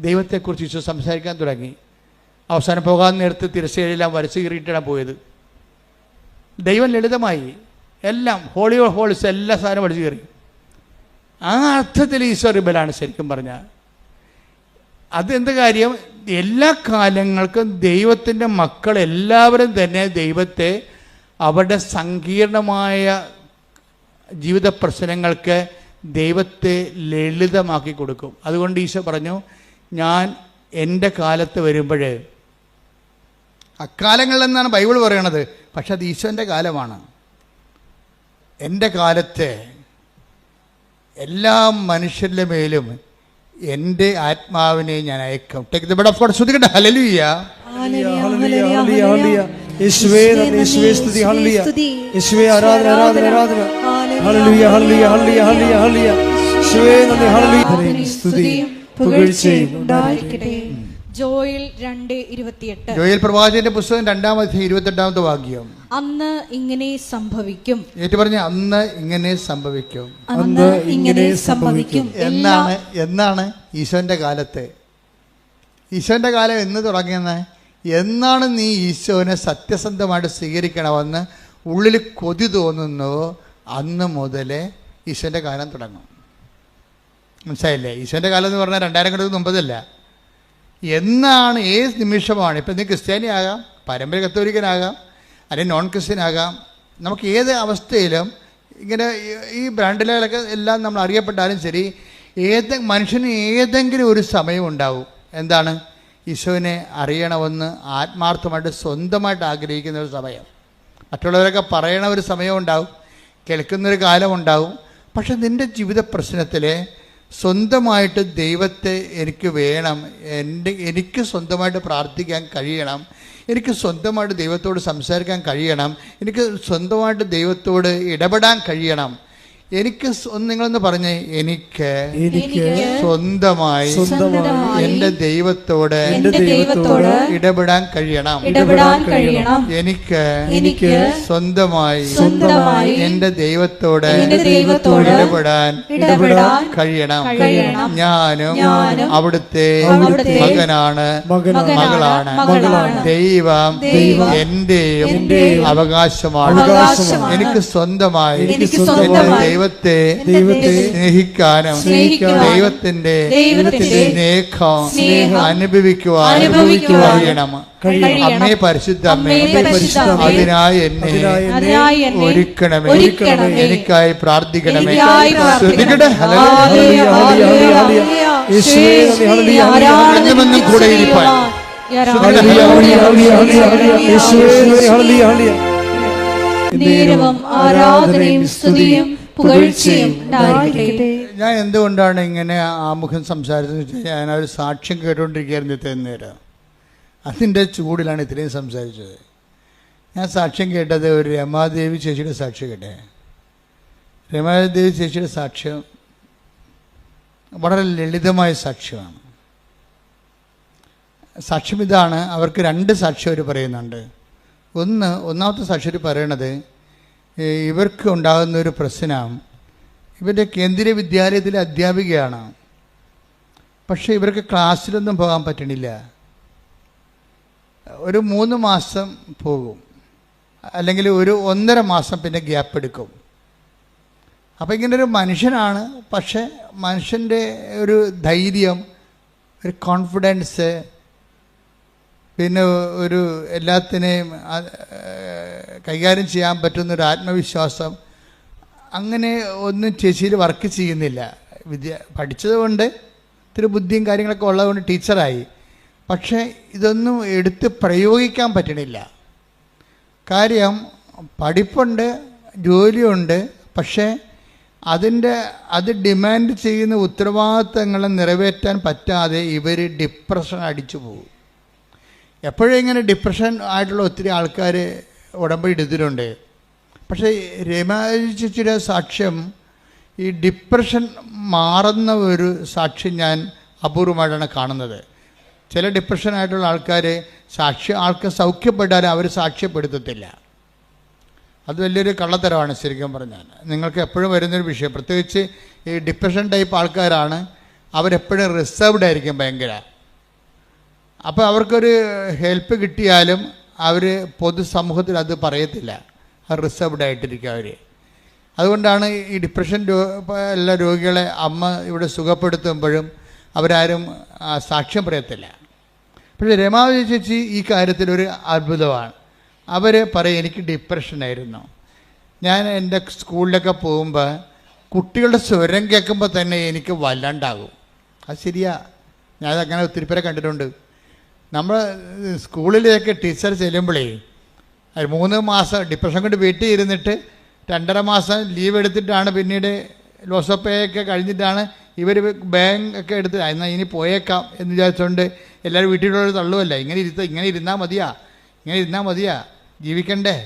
ദൈവത്തെക്കുറിച്ച് ഈശോ സംസാരിക്കാൻ തുടങ്ങി. അവസാനം പോകാൻ നേരത്ത് തിരശ്ശേരിയെല്ലാം വരച്ച് കീറിയിട്ടാണ് പോയത്. ദൈവം ലളിതമായി എല്ലാം ഹോളി ഓഫ് ഹോളീസ് എല്ലാ സാധനവും വരച്ച് കീറി. ആ അർത്ഥത്തിൽ ഈശോ റിബലാണ് ശരിക്കും പറഞ്ഞാൽ. അതെന്ത് കാര്യം? എല്ലാ കാലങ്ങൾക്കും ദൈവത്തിൻ്റെ മക്കൾ എല്ലാവരും തന്നെ ദൈവത്തെ അവരുടെ സങ്കീർണമായ ജീവിത പ്രശ്നങ്ങൾക്ക് ദൈവത്തെ ലളിതമാക്കി കൊടുക്കും. അതുകൊണ്ട് ഈശോ പറഞ്ഞു, ഞാൻ എൻ്റെ കാലത്ത് വരുമ്പോൾ, അക്കാലങ്ങളിലെന്നാണ് ബൈബിൾ പറയണത്, പക്ഷെ അത് ഈശോൻ്റെ കാലമാണ്. എൻ്റെ കാലത്ത് എല്ലാ മനുഷ്യരുടെ മേലും എൻ്റെ ആത്മാവിനെ ഞാൻ അയക്കും. Take the bread of God. ശ്രുതികട്ടെ. ഹല്ലേലൂയ, ഹല്ലേലൂയ, ഹല്ലേലൂയ. യേശുവേ നന്ദി, യേശുവേ സ്തുതി, ഹല്ലേലൂയ. യേശുവേ ആരാധന, ആരാധന, ആരാധന. ഹല്ലേലൂയ, ഹല്ലേലൂയ, ഹല്ലേലൂയ, ഹല്ലേലൂയ, ഹല്ലേലൂയ. യേശുവേ നന്ദി, ഹല്ലേലൂയ. സ്തുതിയും പുകഴ്ചയും ഉണ്ടായിരിക്കട്ടെ. ജോയൽ 2:28. ജോയൽ പ്രവാചകന്റെ പുസ്തകം 2:28 വാക്യം. അന്ന് ഇങ്ങനെ സംഭവിക്കും. ഏറ്റു പറഞ്ഞ അന്ന് ഇങ്ങനെ സംഭവിക്കും. അന്ന് ഇങ്ങനെ സംഭവിക്കും. എന്നാണ് ഈശോന്റെ കാലത്ത്. ഈശോന്റെ കാലം എന്ന് തുടങ്ങിയെന്ന്, എന്നാണ് നീ ഈശോനെ സത്യസന്ധമായിട്ട് സ്വീകരിക്കണമെന്ന് ഉള്ളിൽ കൊതി തോന്നുന്നുവോ അന്ന് മുതലേ ഈശോന്റെ കാലം തുടങ്ങും. മനസ്സിലായില്ലേ? ഈശോന്റെ കാലം എന്ന് പറഞ്ഞാൽ 2000 കൊല്ലത്തിന് മുമ്പതല്ല. എന്നാണ്, ഏത് നിമിഷമാണ്. ഇപ്പം നീ ക്രിസ്ത്യാനിയാകാം, പാരമ്പര്യ കത്തോലിക്കനാകാം, അല്ലെങ്കിൽ നോൺ ക്രിസ്ത്യൻ ആകാം. നമുക്ക് ഏത് അവസ്ഥയിലും ഇങ്ങനെ ഈ ബ്രാൻഡിലൊക്കെ എല്ലാം നമ്മൾ അറിയപ്പെട്ടാലും ശരി, മനുഷ്യന് ഏതെങ്കിലും ഒരു സമയം ഉണ്ടാവും. എന്താണ്? ഈശോനെ അറിയണമെന്ന് ആത്മാർത്ഥമായിട്ട് സ്വന്തമായിട്ട് ആഗ്രഹിക്കുന്ന ഒരു സമയം. മറ്റുള്ളവരൊക്കെ പറയണ ഒരു സമയം ഉണ്ടാവും, കേൾക്കുന്നൊരു കാലം ഉണ്ടാവും. പക്ഷെ നിൻ്റെ ജീവിത പ്രശ്നത്തിൽ സ്വന്തമായിട്ട് ദൈവത്തെ എനിക്ക് വേണം, എനിക്ക് സ്വന്തമായിട്ട് പ്രാർത്ഥിക്കാൻ കഴിയണം, എനിക്ക് സ്വന്തമായിട്ട് ദൈവത്തോട് സംസാരിക്കാൻ കഴിയണം, എനിക്ക് സ്വന്തമായിട്ട് ദൈവത്തോട് ഇടപെടാൻ കഴിയണം. എനിക്ക് നിങ്ങളൊന്ന് പറഞ്ഞേ, എനിക്ക് സ്വന്തമായി എൻ്റെ ദൈവത്തോട് ഇടപെടാൻ കഴിയണം. എനിക്ക് സ്വന്തമായി എൻ്റെ ദൈവത്തോട് ഇടപെടാൻ കഴിയണം. ഞാനും അവിടുത്തെ മകനാണ്, മകളാണ്. ദൈവം എന്റെയും അവകാശമാണ്. എനിക്ക് സ്വന്തമായി ദൈവത്തെ സ്നേഹിക്കാനും ദൈവത്തിന്റെ സ്നേഹം അനുഭവിക്കുവാൻ കഴിയണം. അമ്മേ, പരിശുദ്ധ അമ്മേ, അതിനായി എന്നെ ഒരുക്കണമേ, എനിക്കായി പ്രാർത്ഥിക്കണമേ. എന്നുമെന്നും കൂടെ ഇരിപ്പാൻ ഞാൻ എന്തുകൊണ്ടാണ് ഇങ്ങനെ ആമുഖം സംസാരിച്ചതെന്ന് വെച്ചാൽ, ഞാനൊരു സാക്ഷ്യം കേട്ടുകൊണ്ടിരിക്കുകയായിരുന്നു ഇത്രയും നേരം. അതിൻ്റെ ചൂടിലാണ് ഇത്രയും സംസാരിച്ചത്. ഞാൻ സാക്ഷ്യം കേട്ടത് ഒരു രമാദേവി ചേച്ചിയുടെ സാക്ഷ്യം കേട്ടേ. രമാദേവി ചേച്ചിയുടെ സാക്ഷ്യം വളരെ ലളിതമായ സാക്ഷ്യമാണ്. സാക്ഷ്യം ഇതാണ്. അവർക്ക് 2 സാക്ഷ്യം അവർ പറയുന്നുണ്ട്. ഒന്നാമത്തെ സാക്ഷ്യം പറയണത്, ഇവർക്ക് ഉണ്ടാകുന്ന ഒരു പ്രശ്നം, ഇവരുടെ കേന്ദ്രീയ വിദ്യാലയത്തിലെ അധ്യാപികയാണ്. പക്ഷേ ഇവർക്ക് ക്ലാസ്സിലൊന്നും പോകാൻ പറ്റണില്ല. ഒരു 3 മാസം പോകും, അല്ലെങ്കിൽ ഒരു 1.5 മാസം പിന്നെ ഗ്യാപ്പ് എടുക്കും. അപ്പോൾ ഇങ്ങനൊരു മനുഷ്യനാണ്. പക്ഷേ മനുഷ്യൻ്റെ ഒരു ധൈര്യം, ഒരു കോൺഫിഡൻസ്, പിന്നെ ഒരു എല്ലാത്തിനെയും കൈകാര്യം ചെയ്യാൻ പറ്റുന്നൊരു ആത്മവിശ്വാസം, അങ്ങനെ ഒന്നും ചേച്ചിയിൽ വർക്ക് ചെയ്യുന്നില്ല. പഠിച്ചതുകൊണ്ട് ഇത്തിരി ബുദ്ധിയും കാര്യങ്ങളൊക്കെ ഉള്ളതുകൊണ്ട് ടീച്ചറായി. പക്ഷേ ഇതൊന്നും എടുത്ത് പ്രയോഗിക്കാൻ പറ്റണില്ല. കാര്യം പഠിപ്പുണ്ട്, ജോലിയുണ്ട്, പക്ഷേ അത് ഡിമാൻഡ് ചെയ്യുന്ന ഉത്തരവാദിത്തങ്ങളെ നിറവേറ്റാൻ പറ്റാതെ ഇവർ ഡിപ്രഷൻ അടിച്ചു പോകും. എപ്പോഴും ഇങ്ങനെ ഡിപ്രഷൻ ആയിട്ടുള്ള ഒത്തിരി ആൾക്കാർ ഉടമ്പടി എടുത്തിട്ടുണ്ട്. പക്ഷേ രമാചേച്ചിയുടെ സാക്ഷ്യം ഈ ഡിപ്രഷൻ മാറുന്ന ഒരു സാക്ഷ്യം ഞാൻ അപൂർവമായിട്ടാണ് കാണുന്നത്. ചില ഡിപ്രഷനായിട്ടുള്ള ആൾക്കാർ ആൾക്ക് സൗഖ്യപ്പെട്ടാലും അവർ സാക്ഷ്യപ്പെടുത്തത്തില്ല. അത് വലിയൊരു കള്ളത്തരമാണ് ശരിക്കും പറഞ്ഞാൽ. നിങ്ങൾക്ക് എപ്പോഴും വരുന്നൊരു വിഷയം, പ്രത്യേകിച്ച് ഈ ഡിപ്രഷൻ ടൈപ്പ് ആൾക്കാരാണ്. അവരെപ്പോഴും റിസർവ്ഡ് ആയിരിക്കും ഭയങ്കര. അപ്പോൾ അവർക്കൊരു ഹെൽപ്പ് കിട്ടിയാലും അവർ പൊതുസമൂഹത്തിൽ അത് പറയത്തില്ല. റിസർവ്ഡ് ആയിട്ടിരിക്കും അവർ. അതുകൊണ്ടാണ് ഈ ഡിപ്രഷൻ എല്ലാ രോഗികളെ അമ്മ ഇവിടെ സുഖപ്പെടുത്തുമ്പോഴും അവരാരും സാക്ഷ്യം പറയത്തില്ല. പക്ഷേ രമാവതി ചേച്ചി ഈ കാര്യത്തിലൊരു അത്ഭുതമാണ്. അവർ പറയും, എനിക്ക് ഡിപ്രഷനായിരുന്നു. ഞാൻ എൻ്റെ സ്കൂളിലൊക്കെ പോകുമ്പോൾ കുട്ടികളുടെ സ്വരം കേൾക്കുമ്പോൾ തന്നെ എനിക്ക് വല്ലാണ്ടാകും. അത് ശരിയാ, ഞാനതങ്ങനെ ഒത്തിരി പേരെ കണ്ടിട്ടുണ്ട്. നമ്മൾ സ്കൂളിലേക്ക് ടീച്ചർ ചെല്ലുമ്പോഴേ 3 മാസം ഡിപ്രഷൻ കൊണ്ട് വീട്ടിൽ ഇരുന്നിട്ട് 2.5 മാസം ലീവ് എടുത്തിട്ടാണ് പിന്നീട് ലോസപ്പയൊക്കെ കഴിഞ്ഞിട്ടാണ് ഇവർ ബാങ്ക് ഒക്കെ എടുത്ത് എന്നാൽ ഇനി പോയേക്കാം എന്ന് വിചാരിച്ചുകൊണ്ട് എല്ലാവരും വീട്ടിലുള്ള തള്ളുമല്ല. ഇങ്ങനെ ഇരുന്നാൽ മതിയാ, ജീവിക്കണ്ടേ,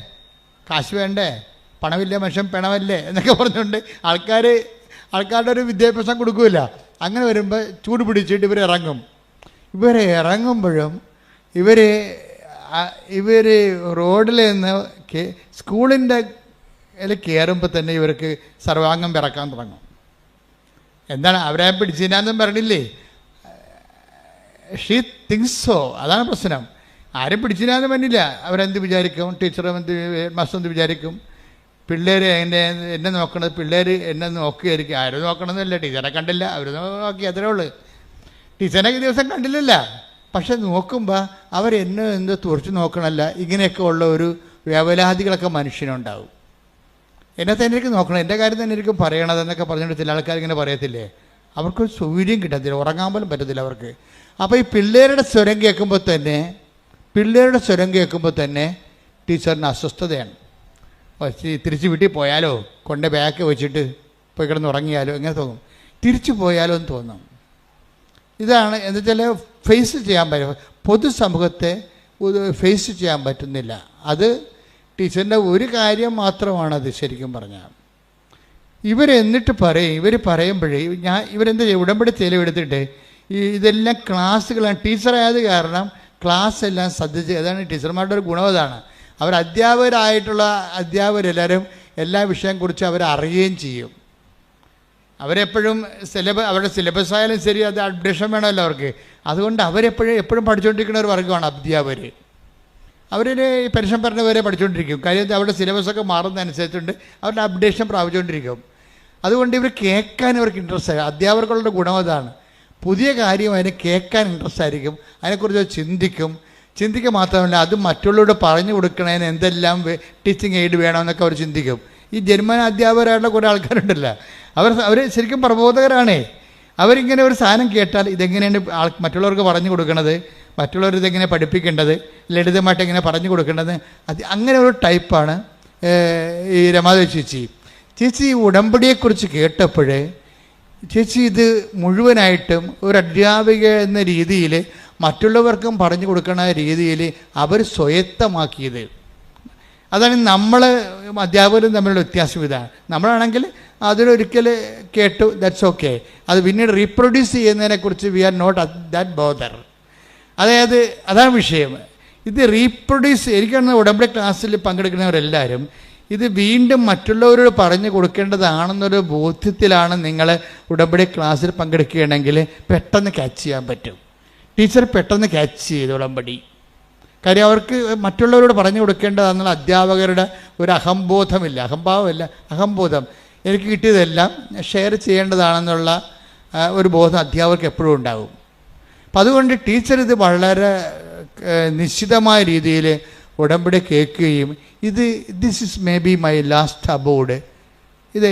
കാശ് വേണ്ടേ, പണമില്ലേ മനുഷ്യൻ പിണമല്ലേ എന്നൊക്കെ പറഞ്ഞുകൊണ്ട് ആൾക്കാരുടെ ഒരു വിദ്യാഭ്യാസം കൊടുക്കില്ല. അങ്ങനെ വരുമ്പോൾ ചൂട് പിടിച്ചിട്ട് ഇവരിറങ്ങുമ്പോഴും ഇവർ റോഡിൽ നിന്ന് സ്കൂളിൻ്റെ കയറുമ്പോൾ തന്നെ ഇവർക്ക് സർവാംഗം പിറക്കാൻ തുടങ്ങും. എന്താണ്, അവരെ പിടിച്ചില്ലാന്നും പറഞ്ഞില്ലേ, ഷീ തിങ്സ് സോ. അതാണ് പ്രശ്നം. ആരും പിടിച്ചില്ലാന്ന് പറഞ്ഞില്ല. അവരെന്ത് വിചാരിക്കും, ടീച്ചർ മാസ്റ്റർ എന്ത് വിചാരിക്കും, പിള്ളേർ എന്നെ നോക്കണത്, പിള്ളേർ എന്നെ നോക്കിയായിരിക്കും. ആരും നോക്കണമെന്നില്ല, ടീച്ചറെ കണ്ടില്ല, അവർ നോക്കി, അത്രേ ഉള്ളൂ. ടീച്ചറെ ദിവസം കണ്ടില്ലല്ല, പക്ഷെ നോക്കുമ്പോൾ അവരെന്നെ എന്തോ തുറച്ച് നോക്കണമല്ല. ഇങ്ങനെയൊക്കെ ഉള്ള ഒരു വ്യവലാദികളൊക്കെ മനുഷ്യനുണ്ടാവും. എന്നെ തന്നെ എനിക്ക് നോക്കണം, എൻ്റെ കാര്യം തന്നെ എനിക്ക് പറയണതെന്നൊക്കെ പറഞ്ഞിട്ട് ചില ആൾക്കാർ ഇങ്ങനെ പറയത്തില്ലേ, അവർക്ക് സൗകര്യം കിട്ടത്തില്ല, ഉറങ്ങാൻ പോലും പറ്റത്തില്ല അവർക്ക്. അപ്പോൾ ഈ പിള്ളേരുടെ സ്വരം കേൾക്കുമ്പോൾ തന്നെ ടീച്ചറിന് അസ്വസ്ഥതയാണ്. തിരിച്ച് വീട്ടിൽ പോയാലോ, കൊണ്ട് ബാഗ് വെച്ചിട്ട് പോയി കിടന്ന് ഉറങ്ങിയാലോ, എങ്ങനെ തോന്നും. തിരിച്ചു പോയാലോ എന്ന് തോന്നും. ഇതാണ് എന്താ വെച്ചാൽ ഫേസ് ചെയ്യാൻ പറ്റും, പൊതുസമൂഹത്തെ ഫേസ് ചെയ്യാൻ പറ്റുന്നില്ല. അത് ടീച്ചറിൻ്റെ ഒരു കാര്യം മാത്രമാണത്. ശരിക്കും പറഞ്ഞാൽ ഇവരെന്നിട്ട് ഇവർ പറയുമ്പോഴേ ഇവരെന്താ ചെയ്യുക, ഉടമ്പടി ചെലവെടുത്തിട്ട് ഇതെല്ലാം ക്ലാസ്സുകളാണ്. ടീച്ചറായത് കാരണം ക്ലാസ് എല്ലാം ശ്രദ്ധിച്ച്, അതാണ് ടീച്ചർമാരുടെ ഒരു ഗുണം. അതാണ് അവർ അധ്യാപകരായിട്ടുള്ള അധ്യാപകരെല്ലാവരും എല്ലാ വിഷയം കുറിച്ച് അവരറിയുകയും ചെയ്യും. അവരെപ്പോഴും അവരുടെ സിലബസ് ആയാലും ശരി, അത് അപ്ഡേഷൻ വേണമല്ലോ അവർക്ക്. അതുകൊണ്ട് എപ്പോഴും പഠിച്ചുകൊണ്ടിരിക്കുന്ന ഒരു വർഗ്ഗമാണ് അധ്യാപകർ. അവരിൽ പെൻഷൻ പറഞ്ഞവരെ പഠിച്ചുകൊണ്ടിരിക്കും. കാര്യം അവരുടെ സിലബസൊക്കെ മാറുന്നതനുസരിച്ചുകൊണ്ട് അവരുടെ അപ്ഡേഷൻ പ്രാപിച്ചുകൊണ്ടിരിക്കും. അതുകൊണ്ട് ഇവർ കേൾക്കാൻ അവർക്ക് ഇൻട്രസ്റ്റ് ആയി. അധ്യാപകരുടെ ഗുണം അതാണ്. പുതിയ കാര്യം അതിന് കേൾക്കാൻ ഇൻട്രസ്റ്റ് ആയിരിക്കും, അതിനെക്കുറിച്ച് ചിന്തിക്കുക മാത്രമല്ല അത് മറ്റുള്ളവരോട് പറഞ്ഞു കൊടുക്കണതിന് എന്തെല്ലാം ടീച്ചിങ് എയ്ഡ് വേണമെന്നൊക്കെ അവർ ചിന്തിക്കും. ഈ ജന്മന അധ്യാപകരായിട്ടുള്ള കുറേ ആൾക്കാരുണ്ടല്ലോ, അവർ ശരിക്കും പ്രബോധകരാണേ. അവരിങ്ങനെ ഒരു സാധനം കേട്ടാൽ ഇതെങ്ങനെയാണ് മറ്റുള്ളവർക്ക് പറഞ്ഞു കൊടുക്കണത്, മറ്റുള്ളവർ ഇതെങ്ങനെ പഠിപ്പിക്കേണ്ടത്, ലളിതമായിട്ട് എങ്ങനെ പറഞ്ഞു കൊടുക്കേണ്ടത്, അങ്ങനെ ഒരു ടൈപ്പാണ് ഈ രമാദേവി ചേച്ചി ഈ ഉടമ്പടിയെക്കുറിച്ച് കേട്ടപ്പോഴേ ചേച്ചി ഇത് മുഴുവനായിട്ടും ഒരു അധ്യാപിക എന്ന രീതിയിൽ മറ്റുള്ളവർക്കും പറഞ്ഞു കൊടുക്കുന്ന രീതിയിൽ അവർ സ്വയത്തമാക്കിയത്. അതാണ് നമ്മൾ അധ്യാപകരും തമ്മിലുള്ള വ്യത്യാസം. ഇതാണ് നമ്മളാണെങ്കിൽ അതിലൊരിക്കൽ കേട്ടു, ദാറ്റ്സ് ഓക്കെ. അത് പിന്നീട് റീപ്രൊഡ്യൂസ് ചെയ്യുന്നതിനെക്കുറിച്ച് we are not that bother. അതായത് അതാണ് വിഷയം. ഇത് റീപ്രൊഡ്യൂസ് എനിക്കാണ് ഉടമ്പടി ക്ലാസ്സിൽ പങ്കെടുക്കുന്നവരെല്ലാവരും ഇത് വീണ്ടും മറ്റുള്ളവരോട് പറഞ്ഞു കൊടുക്കേണ്ടതാണെന്നൊരു ബോധ്യത്തിലാണ് നിങ്ങൾ ഉടമ്പടി ക്ലാസ്സിൽ പങ്കെടുക്കുകയാണെങ്കിൽ പെട്ടെന്ന് ക്യാച്ച് ചെയ്യാൻ പറ്റും. ടീച്ചർ പെട്ടെന്ന് ക്യാച്ച് ചെയ്തു ഉടമ്പടി. കാര്യം അവർക്ക് മറ്റുള്ളവരോട് പറഞ്ഞു കൊടുക്കേണ്ടതാണെന്നുള്ള അധ്യാപകരുടെ ഒരു അഹംബോധമില്ല, അഹംബോധം. എനിക്ക് കിട്ടിയതെല്ലാം ഷെയർ ചെയ്യേണ്ടതാണെന്നുള്ള ഒരു ബോധം അധ്യാപകർക്ക് എപ്പോഴും ഉണ്ടാകും. അപ്പം അതുകൊണ്ട് ടീച്ചർ ഇത് വളരെ നിശ്ചിതമായ രീതിയിൽ ഉടമ്പടി കേൾക്കുകയും this is may be my last aboard. ഇത്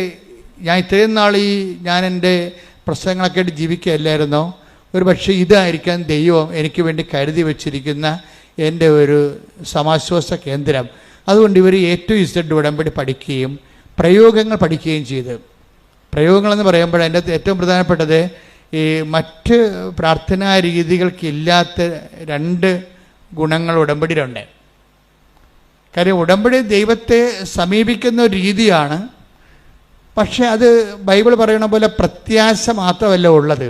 ഞാൻ ഇത്രയും നാൾ ഞാൻ എൻ്റെ പ്രശ്നങ്ങളൊക്കെ ആയിട്ട് ജീവിക്കുകയല്ലായിരുന്നോ, ഒരു പക്ഷേ ഇതായിരിക്കാം ദൈവം എനിക്ക് വേണ്ടി കരുതി വച്ചിരിക്കുന്ന എൻ്റെ ഒരു സമാശ്വാസ കേന്ദ്രം. അതുകൊണ്ട് ഇവർ ഏറ്റവും ഇസഡ് ഉടമ്പടി പഠിക്കുകയും പ്രയോഗങ്ങൾ പഠിക്കുകയും ചെയ്ത്. പ്രയോഗങ്ങളെന്ന് പറയുമ്പോൾ അതിൻ്റെ ഏറ്റവും പ്രധാനപ്പെട്ടത് ഈ മറ്റ് പ്രാർത്ഥനാ രീതികൾക്കില്ലാത്ത 2 ഗുണങ്ങൾ ഉടമ്പടിയിലുണ്ട്. കാര്യം ഉടമ്പടി ദൈവത്തെ സമീപിക്കുന്ന ഒരു രീതിയാണ്. പക്ഷെ അത് ബൈബിൾ പറയണ പോലെ പ്രത്യാശ മാത്രമല്ല ഉള്ളത്,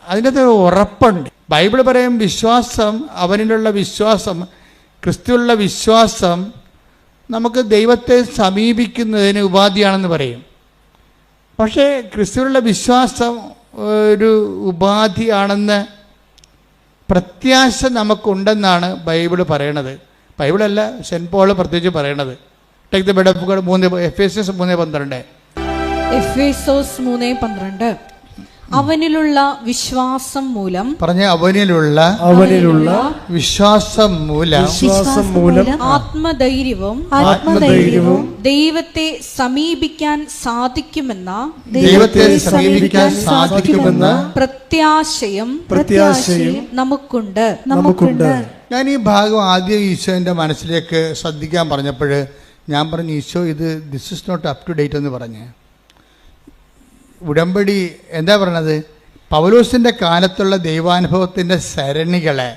അതിനകത്ത് ഉറപ്പുണ്ട്. ബൈബിൾ പറയും വിശ്വാസം, അവനിലുള്ള വിശ്വാസം, ക്രിസ്തുവിലുള്ള വിശ്വാസം നമുക്ക് ദൈവത്തെ സമീപിക്കുന്നതിന് ഉപാധിയാണെന്ന് പറയും. പക്ഷേ ക്രിസ്തുവിലുള്ള വിശ്വാസം ഒരു ഉപാധിയാണെന്ന് പ്രത്യാശ നമുക്കുണ്ടെന്നാണ് ബൈബിൾ പറയണത്. ബൈബിളല്ല, സെൻറ്റ് പോൾ പ്രത്യേകിച്ച് പറയണത്. Take the bread of God, എഫേസ്യോസ് 3:12. എഫേസോസ് 3:12 അവനിലുള്ള വിശ്വാസം മൂലം പറഞ്ഞ അവനിലുള്ള വിശ്വാസം മൂലം ആത്മധൈര്യവും ദൈവത്തെ സമീപിക്കാൻ സാധിക്കുമെന്ന പ്രത്യാശയും നമുക്കുണ്ട്. ഞാൻ ഈ ഭാഗം ആദ്യം ഈശോൻ്റെ മനസ്സിലേക്ക് ശ്രദ്ധിക്കാൻ പറഞ്ഞപ്പോൾ ഞാൻ പറഞ്ഞു, Eesho this is not up to date എന്ന് പറഞ്ഞ്. ഉടമ്പടി എന്താ പറയണത്? പൗലോസിൻ്റെ കാലത്തുള്ള ദൈവാനുഭവത്തിൻ്റെ സരണികളെ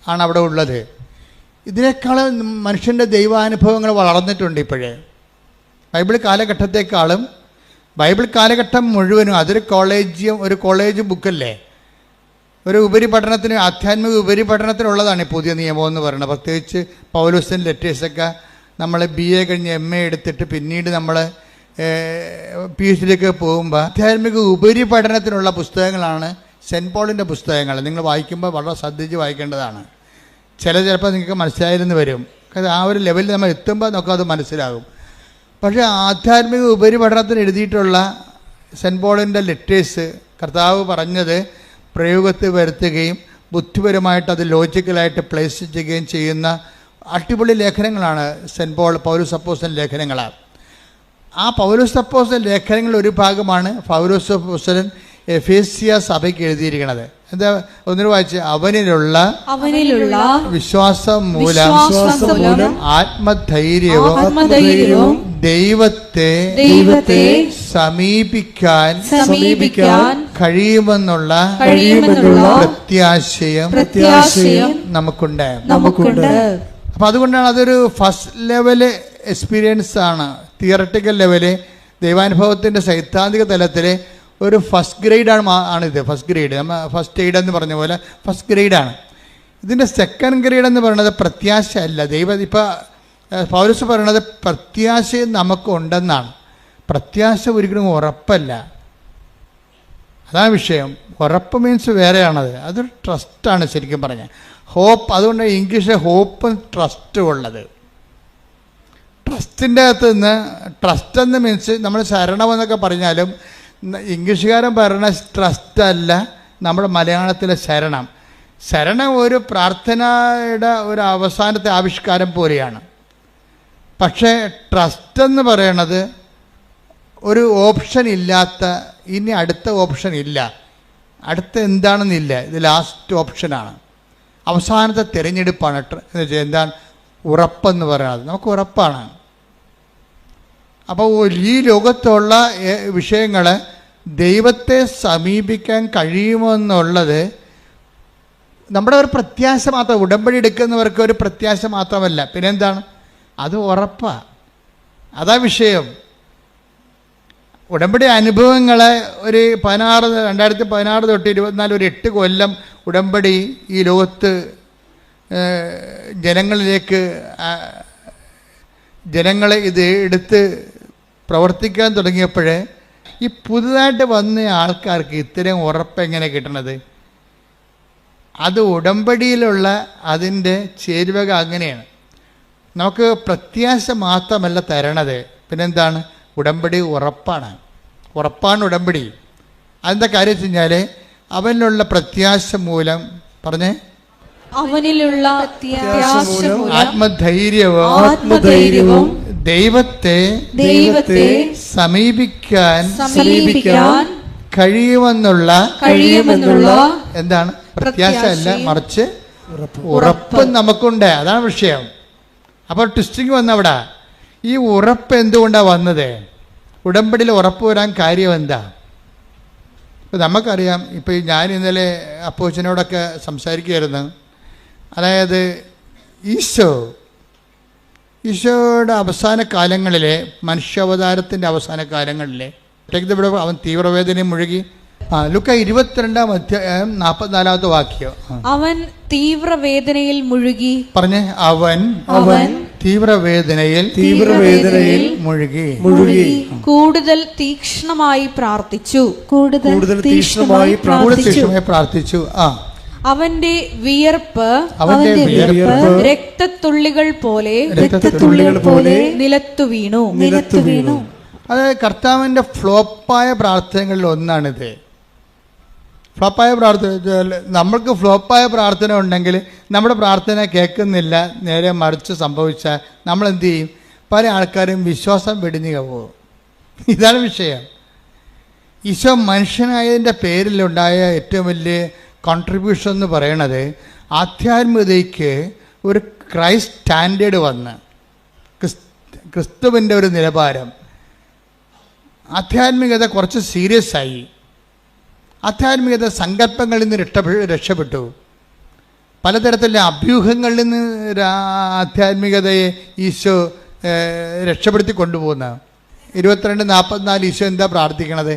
ആണ് അവിടെ ഉള്ളത്. ഇതിനേക്കാളും മനുഷ്യൻ്റെ ദൈവാനുഭവങ്ങൾ വളർന്നിട്ടുണ്ട് ഇപ്പോഴേ. ബൈബിൾ കാലഘട്ടത്തെക്കാളും ബൈബിൾ കാലഘട്ടം മുഴുവനും അതൊരു കോളേജ് ബുക്കല്ലേ, ഒരു ഉപരിപഠനത്തിന്, ആധ്യാത്മിക ഉപരിപഠനത്തിനുള്ളതാണ് ഈ പുതിയ നിയമം എന്ന് പറയുന്നത്. പ്രത്യേകിച്ച് പൗലോസിൻ്റെ ലെറ്റേഴ്സൊക്കെ നമ്മൾ BA കഴിഞ്ഞ് MA എടുത്തിട്ട് പിന്നീട് നമ്മൾ PhDയിലേക്ക് പോകുമ്പോൾ ആധ്യാത്മിക ഉപരിപഠനത്തിനുള്ള പുസ്തകങ്ങളാണ് സെൻറ്റ് പോളിൻ്റെ പുസ്തകങ്ങൾ. നിങ്ങൾ വായിക്കുമ്പോൾ വളരെ ശ്രദ്ധിച്ച് വായിക്കേണ്ടതാണ്. ചിലപ്പോൾ നിങ്ങൾക്ക് മനസ്സിലായിരുന്നു വരും. ആ ഒരു ലെവലിൽ നമ്മൾ എത്തുമ്പോൾ നമുക്കത് മനസ്സിലാകും. പക്ഷേ ആധ്യാത്മിക ഉപരിപഠനത്തിന് എഴുതിയിട്ടുള്ള സെൻറ്റ് പോളിൻ്റെ ലെറ്റേഴ്സ് കർത്താവ് പറഞ്ഞത് പ്രയോഗത്തിൽ വരുത്തുകയും ബുദ്ധിപരമായിട്ട് അത് ലോജിക്കലായിട്ട് പ്ലേസ് ചെയ്യുകയും ചെയ്യുന്ന അടിപൊളി ലേഖനങ്ങളാണ് സെൻറ്റ് പൗലോസ് അപ്പോസ്തലൻ ലേഖനങ്ങളാണ്. ആ പൗലോസ് അപ്പോസ്തലൻ ലേഖനങ്ങളിൽ ഒരു ഭാഗമാണ് പൗലോസ് അപ്പോസ്തലൻ എഫേസ്യ സഭയ്ക്ക് എഴുതിയിരിക്കുന്നത്. എന്താ ഒന്നിനു വായിച്ച്? അവനിലുള്ള വിശ്വാസം മൂലം ആത്മധൈര്യവും ദൈവത്തെ സമീപിക്കാൻ കഴിയുമെന്നുള്ള പ്രത്യാശയും നമുക്കുണ്ട്. അപ്പം അതുകൊണ്ടാണ് അതൊരു ഫസ്റ്റ് ലെവല് എക്സ്പീരിയൻസ് ആണ്. തിയറട്ടിക്കൽ ലെവല്, ദൈവാനുഭവത്തിൻ്റെ സൈദ്ധാന്തിക തലത്തിൽ ഒരു ഫസ്റ്റ് ഗ്രേഡാണിത്. ഫസ്റ്റ് ഗ്രേഡ്, നമ്മൾ ഫസ്റ്റ് എയ്ഡ് എന്ന് പറഞ്ഞ പോലെ ഫസ്റ്റ് ഗ്രേഡാണ്. ഇതിൻ്റെ സെക്കൻഡ് ഗ്രേഡ് എന്ന് പറയുന്നത് പ്രത്യാശ അല്ല. ഇപ്പോൾ പൗലോസ് പറയുന്നത് പ്രത്യാശയും നമുക്കുണ്ടെന്നാണ്. പ്രത്യാശ ഒരിക്കലും ഉറപ്പല്ല, അതാണ് വിഷയം. ഉറപ്പ് മീൻസ് വേറെയാണത്, അതൊരു ട്രസ്റ്റാണ് ശരിക്കും പറഞ്ഞാൽ. ഹോപ്പ്, അതുകൊണ്ട് ഇംഗ്ലീഷിൽ ഹോപ്പും ട്രസ്റ്റും ഉള്ളത്. ട്രസ്റ്റിൻ്റെ അകത്ത് നിന്ന്, ട്രസ്റ്റ് എന്ന് മീൻസ് നമ്മൾ ശരണമെന്നൊക്കെ പറഞ്ഞാലും ഇംഗ്ലീഷുകാരൻ പറയുന്ന ട്രസ്റ്റ് അല്ല നമ്മുടെ മലയാളത്തിലെ ശരണം. ശരണം ഒരു പ്രാർത്ഥനയുടെ ഒരു അവസാനത്തെ ആവിഷ്കാരം പോലെയാണ്. പക്ഷേ ട്രസ്റ്റ് എന്ന് പറയണത് ഒരു ഓപ്ഷൻ ഇല്ലാത്ത, ഇനി അടുത്ത ഓപ്ഷൻ ഇല്ല, അടുത്ത എന്താണെന്നില്ല, ഇത് ലാസ്റ്റ് ഓപ്ഷനാണ്, അവസാനത്തെ തിരഞ്ഞെടുപ്പാണ്. എന്ന് വെച്ചാൽ എന്താണ് ഉറപ്പെന്ന് പറയുന്നത്? നമുക്ക് ഉറപ്പാണ്. അപ്പോൾ ഈ ലോകത്തുള്ള വിഷയങ്ങൾ ദൈവത്തെ സമീപിക്കാൻ കഴിയുമെന്നുള്ളത് നമ്മുടെ ഒരു പ്രത്യാശ മാത്രം. ഉടമ്പടി എടുക്കുന്നവർക്ക് ഒരു പ്രത്യാശ മാത്രമല്ല, പിന്നെന്താണ്, അത് ഉറപ്പാണ്. അതാ വിഷയം. ഉടമ്പടി അനുഭവങ്ങളെ ഒരു 2016 തൊട്ട് 24 ഒരു 8 കൊല്ലം ഉടമ്പടി ഈ ലോകത്ത് ജനങ്ങളെ ഇത് എടുത്ത് പ്രവർത്തിക്കാൻ തുടങ്ങിയപ്പോൾ ഈ പുതുതായിട്ട് വന്ന ആൾക്കാർക്ക് ഇത്രയും ഉറപ്പ് എങ്ങനെ കിട്ടണത്? അത് ഉടമ്പടിയിലുള്ള അതിൻ്റെ ചേരുവക അങ്ങനെയാണ്. നമുക്ക് പ്രത്യാശ മാത്രമല്ല തരണത്, പിന്നെന്താണ്, ഉടമ്പടി ഉറപ്പാണ്. ഉടമ്പടി. അതെന്താ കാര്യം വെച്ച് കഴിഞ്ഞാൽ അവനിലുള്ള പ്രത്യാശ മൂലം, പറഞ്ഞേ, അവനിലുള്ള ആത്മധൈര്യവും ദൈവത്തെ സമീപിക്കാൻ കഴിയുമെന്നുള്ള എന്താണ്, പ്രത്യാശ അല്ല, മറിച്ച് ഉറപ്പ് നമുക്കുണ്ട്. അതാണ് വിഷയം. അപ്പോൾ ട്വിസ്റ്റിങ് വന്നവിടെ ഈ ഉറപ്പ് എന്തുകൊണ്ടാണ് വന്നത്? ഉടമ്പടിയിൽ ഉറപ്പ് വരാൻ കാര്യം എന്താ? ഇപ്പം നമുക്കറിയാം. ഇപ്പോൾ ഞാൻ ഇന്നലെ അപ്പോച്ചനോടൊക്കെ സംസാരിക്കുകയായിരുന്നു. അതായത് ഈശോയുടെ അവസാന കാലങ്ങളിലെ, മനുഷ്യാവതാരത്തിൻ്റെ അവസാന കാലങ്ങളിലെ ഇവിടെ അവൻ തീവ്രവേദനയും മുഴുകി. ലുക്ക 22-ാം അധ്യായം 44-ാമത്തെ വാക്യം. അവൻ തീവ്രവേദനയിൽ മുഴുകി. പറഞ്ഞേ, അവൻ തീവ്രവേദനയിൽ മുഴുകി. കൂടുതൽ തീക്ഷ്ണമായി പ്രാർത്ഥിച്ചു. അവന്റെ വിയർപ്പ് രക്തത്തുള്ളികൾ പോലെ നിലത്തു വീണു. അത് കർത്താവിൻ്റെ ഫ്ലോപ്പായ പ്രാർത്ഥനകളിൽ ഒന്നാണിത്. ഫ്ലോപ്പായ പ്രാർത്ഥന, നമ്മൾക്ക് ഫ്ലോപ്പായ പ്രാർത്ഥന ഉണ്ടെങ്കിൽ നമ്മുടെ പ്രാർത്ഥന കേൾക്കുന്നില്ല, നേരെ മറിച്ച് സംഭവിച്ചാൽ നമ്മൾ എന്ത് ചെയ്യും? പല ആൾക്കാരും വിശ്വാസം വെടിഞ്ഞു പോകും. ഇതാണ് വിഷയം. ഈശോ മനുഷ്യനായതിൻ്റെ പേരിലുണ്ടായ ഏറ്റവും വലിയ കോൺട്രിബ്യൂഷൻ എന്ന് പറയണത് ആധ്യാത്മികതയ്ക്ക് ഒരു ക്രൈസ്റ്റ് സ്റ്റാൻഡേർഡ് വന്ന്, ക്രിസ്തുവിൻ്റെ ഒരു നിലവാരം. ആധ്യാത്മികത കുറച്ച് സീരിയസ് ആയി. ആധ്യാത്മികത സങ്കല്പങ്ങളിൽ നിന്ന് രക്ഷപ്പെട്ടു. പലതരത്തിലുള്ള അഭ്യൂഹങ്ങളിൽ നിന്ന് ആധ്യാത്മികതയെ ഈശോ രക്ഷപ്പെടുത്തി കൊണ്ടുപോകുന്ന 22:44 ഈശോ എന്താ പ്രാർത്ഥിക്കണത്?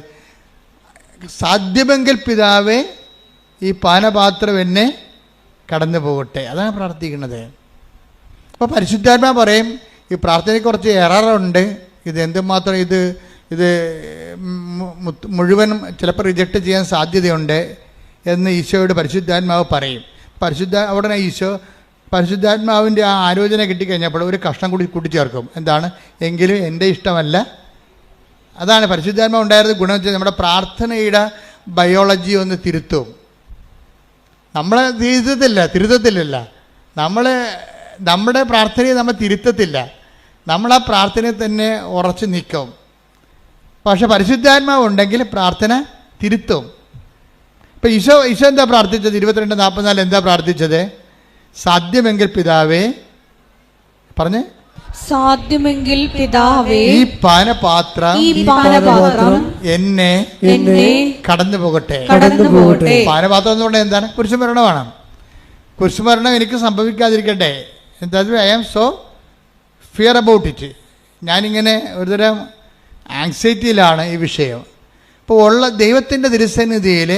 സാധ്യമെങ്കിൽ പിതാവേ, ഈ പാനപാത്രം എന്നെ കടന്നു പോകട്ടെ. അതാണ് പ്രാർത്ഥിക്കുന്നത്. അപ്പോൾ പരിശുദ്ധാത്മാ പറയും, ഈ പ്രാർത്ഥനയ്ക്ക് കുറച്ച് എററുണ്ട്, ഇത് എന്തുമാത്രം ഇത് മുഴുവനും ചിലപ്പോൾ റിജക്റ്റ് ചെയ്യാൻ സാധ്യതയുണ്ട് എന്ന് ഈശോയോട് പരിശുദ്ധാത്മാവ് പറയും. ഉടനെ ഈശോ പരിശുദ്ധാത്മാവിൻ്റെ ആ ആലോചന കിട്ടിക്കഴിഞ്ഞപ്പോൾ ഒരു കഷ്ണം കൂടി കൂട്ടിച്ചേർക്കും. എന്താണ്? എങ്കിലും എൻ്റെ ഇഷ്ടമല്ല. അതാണ് പരിശുദ്ധാത്മാവ് ഉണ്ടായിരുന്ന ഗുണം വെച്ചാൽ നമ്മുടെ പ്രാർത്ഥനയുടെ ബയോളജി ഒന്ന് തിരുത്തും. നമ്മളെ തിരുത്തത്തില്ല. നമ്മുടെ പ്രാർത്ഥനയെ നമ്മൾ തിരുത്തത്തില്ല. നമ്മളാ പ്രാർത്ഥനയിൽ തന്നെ ഉറച്ചു നിൽക്കും. പക്ഷെ പരിശുദ്ധാത്മാവ് ഉണ്ടെങ്കിൽ പ്രാർത്ഥന തിരുത്തും. ഇപ്പം ഈശോ എന്താ പ്രാർത്ഥിച്ചത്? 22:44 എന്താ പ്രാർത്ഥിച്ചത്? സാധ്യമെങ്കിൽ പിതാവേ, പറഞ്ഞേ, സാധ്യമെങ്കിൽ പിതാവേ, ഈ പാനപാത്രം എന്നെ കടന്നു പോകട്ടെ. പാനപാത്രം എന്ന് പറഞ്ഞാൽ എന്താണ്? കുരിശുമരണമാണ്. കുരിശുമരണം എനിക്ക് സംഭവിക്കാതിരിക്കട്ടെ. എന്താ, I am so fear about it. ഞാനിങ്ങനെ ഒരുതരം ആങ്സൈറ്റിയിലാണ് ഈ വിഷയം. ഇപ്പോൾ ദൈവത്തിൻ്റെ തിരുസന്നിധിയിൽ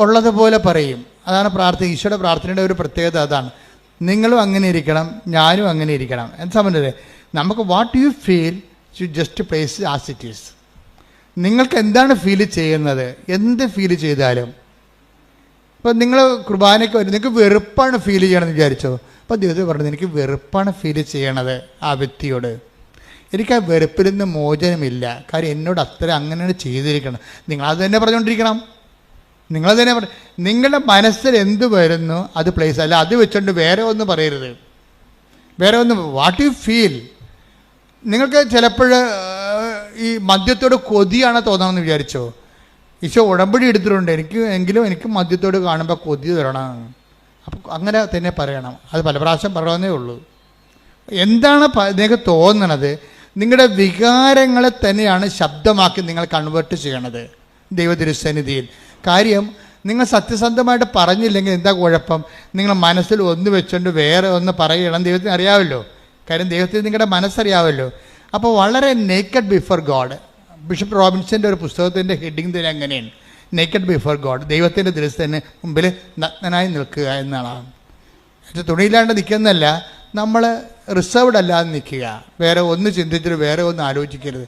ഉള്ളതുപോലെ പറയും. അതാണ് പ്രാർത്ഥന. ഈശോയുടെ പ്രാർത്ഥനയുടെ ഒരു പ്രത്യേകത അതാണ്. നിങ്ങളും അങ്ങനെ ഇരിക്കണം, ഞാനും അങ്ങനെ ഇരിക്കണം. എന്താ സംബന്ധിച്ചത്, നമുക്ക് what you feel you just place as it is. നിങ്ങൾക്ക് എന്താണ് ഫീൽ ചെയ്യുന്നത്, എന്ത് ഫീൽ ചെയ്താലും. ഇപ്പം നിങ്ങൾ കുർബാനയ്ക്ക് വരും, നിങ്ങൾക്ക് വെറുപ്പാണ് ഫീൽ ചെയ്യണമെന്ന് വിചാരിച്ചോ. അപ്പോൾ ദൈവം പറഞ്ഞത്, എനിക്ക് വെറുപ്പാണ് ഫീൽ ചെയ്യണത് ആ വ്യക്തിയോട്. എനിക്ക് ആ വെറുപ്പിൽ നിന്ന് മോചനമില്ല. കാര്യം എന്നോട് അത്ര അങ്ങനെയാണ് ചെയ്തിരിക്കണം. നിങ്ങളത് തന്നെ പറഞ്ഞുകൊണ്ടിരിക്കണം. നിങ്ങളത് തന്നെ നിങ്ങളുടെ മനസ്സിൽ എന്ത് വരുന്നു അത് പ്ലേസ്. അല്ല അത് വെച്ചുകൊണ്ട് വേറെ ഒന്നും പറയരുത്. വേറെ ഒന്നും, വാട്ട് യു ഫീൽ. നിങ്ങൾക്ക് ചിലപ്പോൾ ഈ മദ്യത്തോട് കൊതിയാണ് തോന്നണമെന്ന് വിചാരിച്ചോ. ഈശോ ഉടമ്പടി എടുത്തിട്ടുണ്ട്, എനിക്ക് മദ്യത്തോട് കാണുമ്പോൾ കൊതി തരണം. അപ്പം അങ്ങനെ തന്നെ പറയണം. അത് പല പ്രാവശ്യം പറയാവുന്നേ ഉള്ളൂ. എന്താണ് നിങ്ങൾക്ക് തോന്നണത്, നിങ്ങളുടെ വികാരങ്ങളെ തന്നെയാണ് ശബ്ദമാക്കി നിങ്ങൾ കൺവേർട്ട് ചെയ്യണത് ദൈവതിരുസന്നിധിയിൽ. കാര്യം നിങ്ങൾ സത്യസന്ധമായിട്ട് പറഞ്ഞില്ലെങ്കിൽ എന്താ കുഴപ്പം? നിങ്ങൾ മനസ്സിൽ ഒന്ന് വെച്ചുകൊണ്ട് വേറെ ഒന്ന് പറയണം. ദൈവത്തിന് അറിയാമല്ലോ. കാര്യം ദൈവത്തിന് നിങ്ങളുടെ മനസ്സറിയാമല്ലോ. അപ്പോൾ വളരെ നേക്കഡ് ബിഫോർ ഗോഡ്. ബിഷപ്പ് റോബിൻസൻ്റെ ഒരു പുസ്തകത്തിൻ്റെ ഹെഡിങ് തന്നെ അങ്ങനെയാണ്, നേക്കഡ് ബിഫോർ ഗോഡ്. ദൈവത്തിൻ്റെ ദിവസത്തിന് മുമ്പിൽ നഗ്നനായി നിൽക്കുക എന്നാണ്. തുണിയില്ലാണ്ട് നിൽക്കുന്നതല്ല, നമ്മൾ റിസർവ്ഡ് അല്ലാതെ നിൽക്കുക. വേറെ ഒന്ന് ചിന്തിച്ചിട്ട് വേറെ ഒന്ന് ആലോചിക്കരുത്.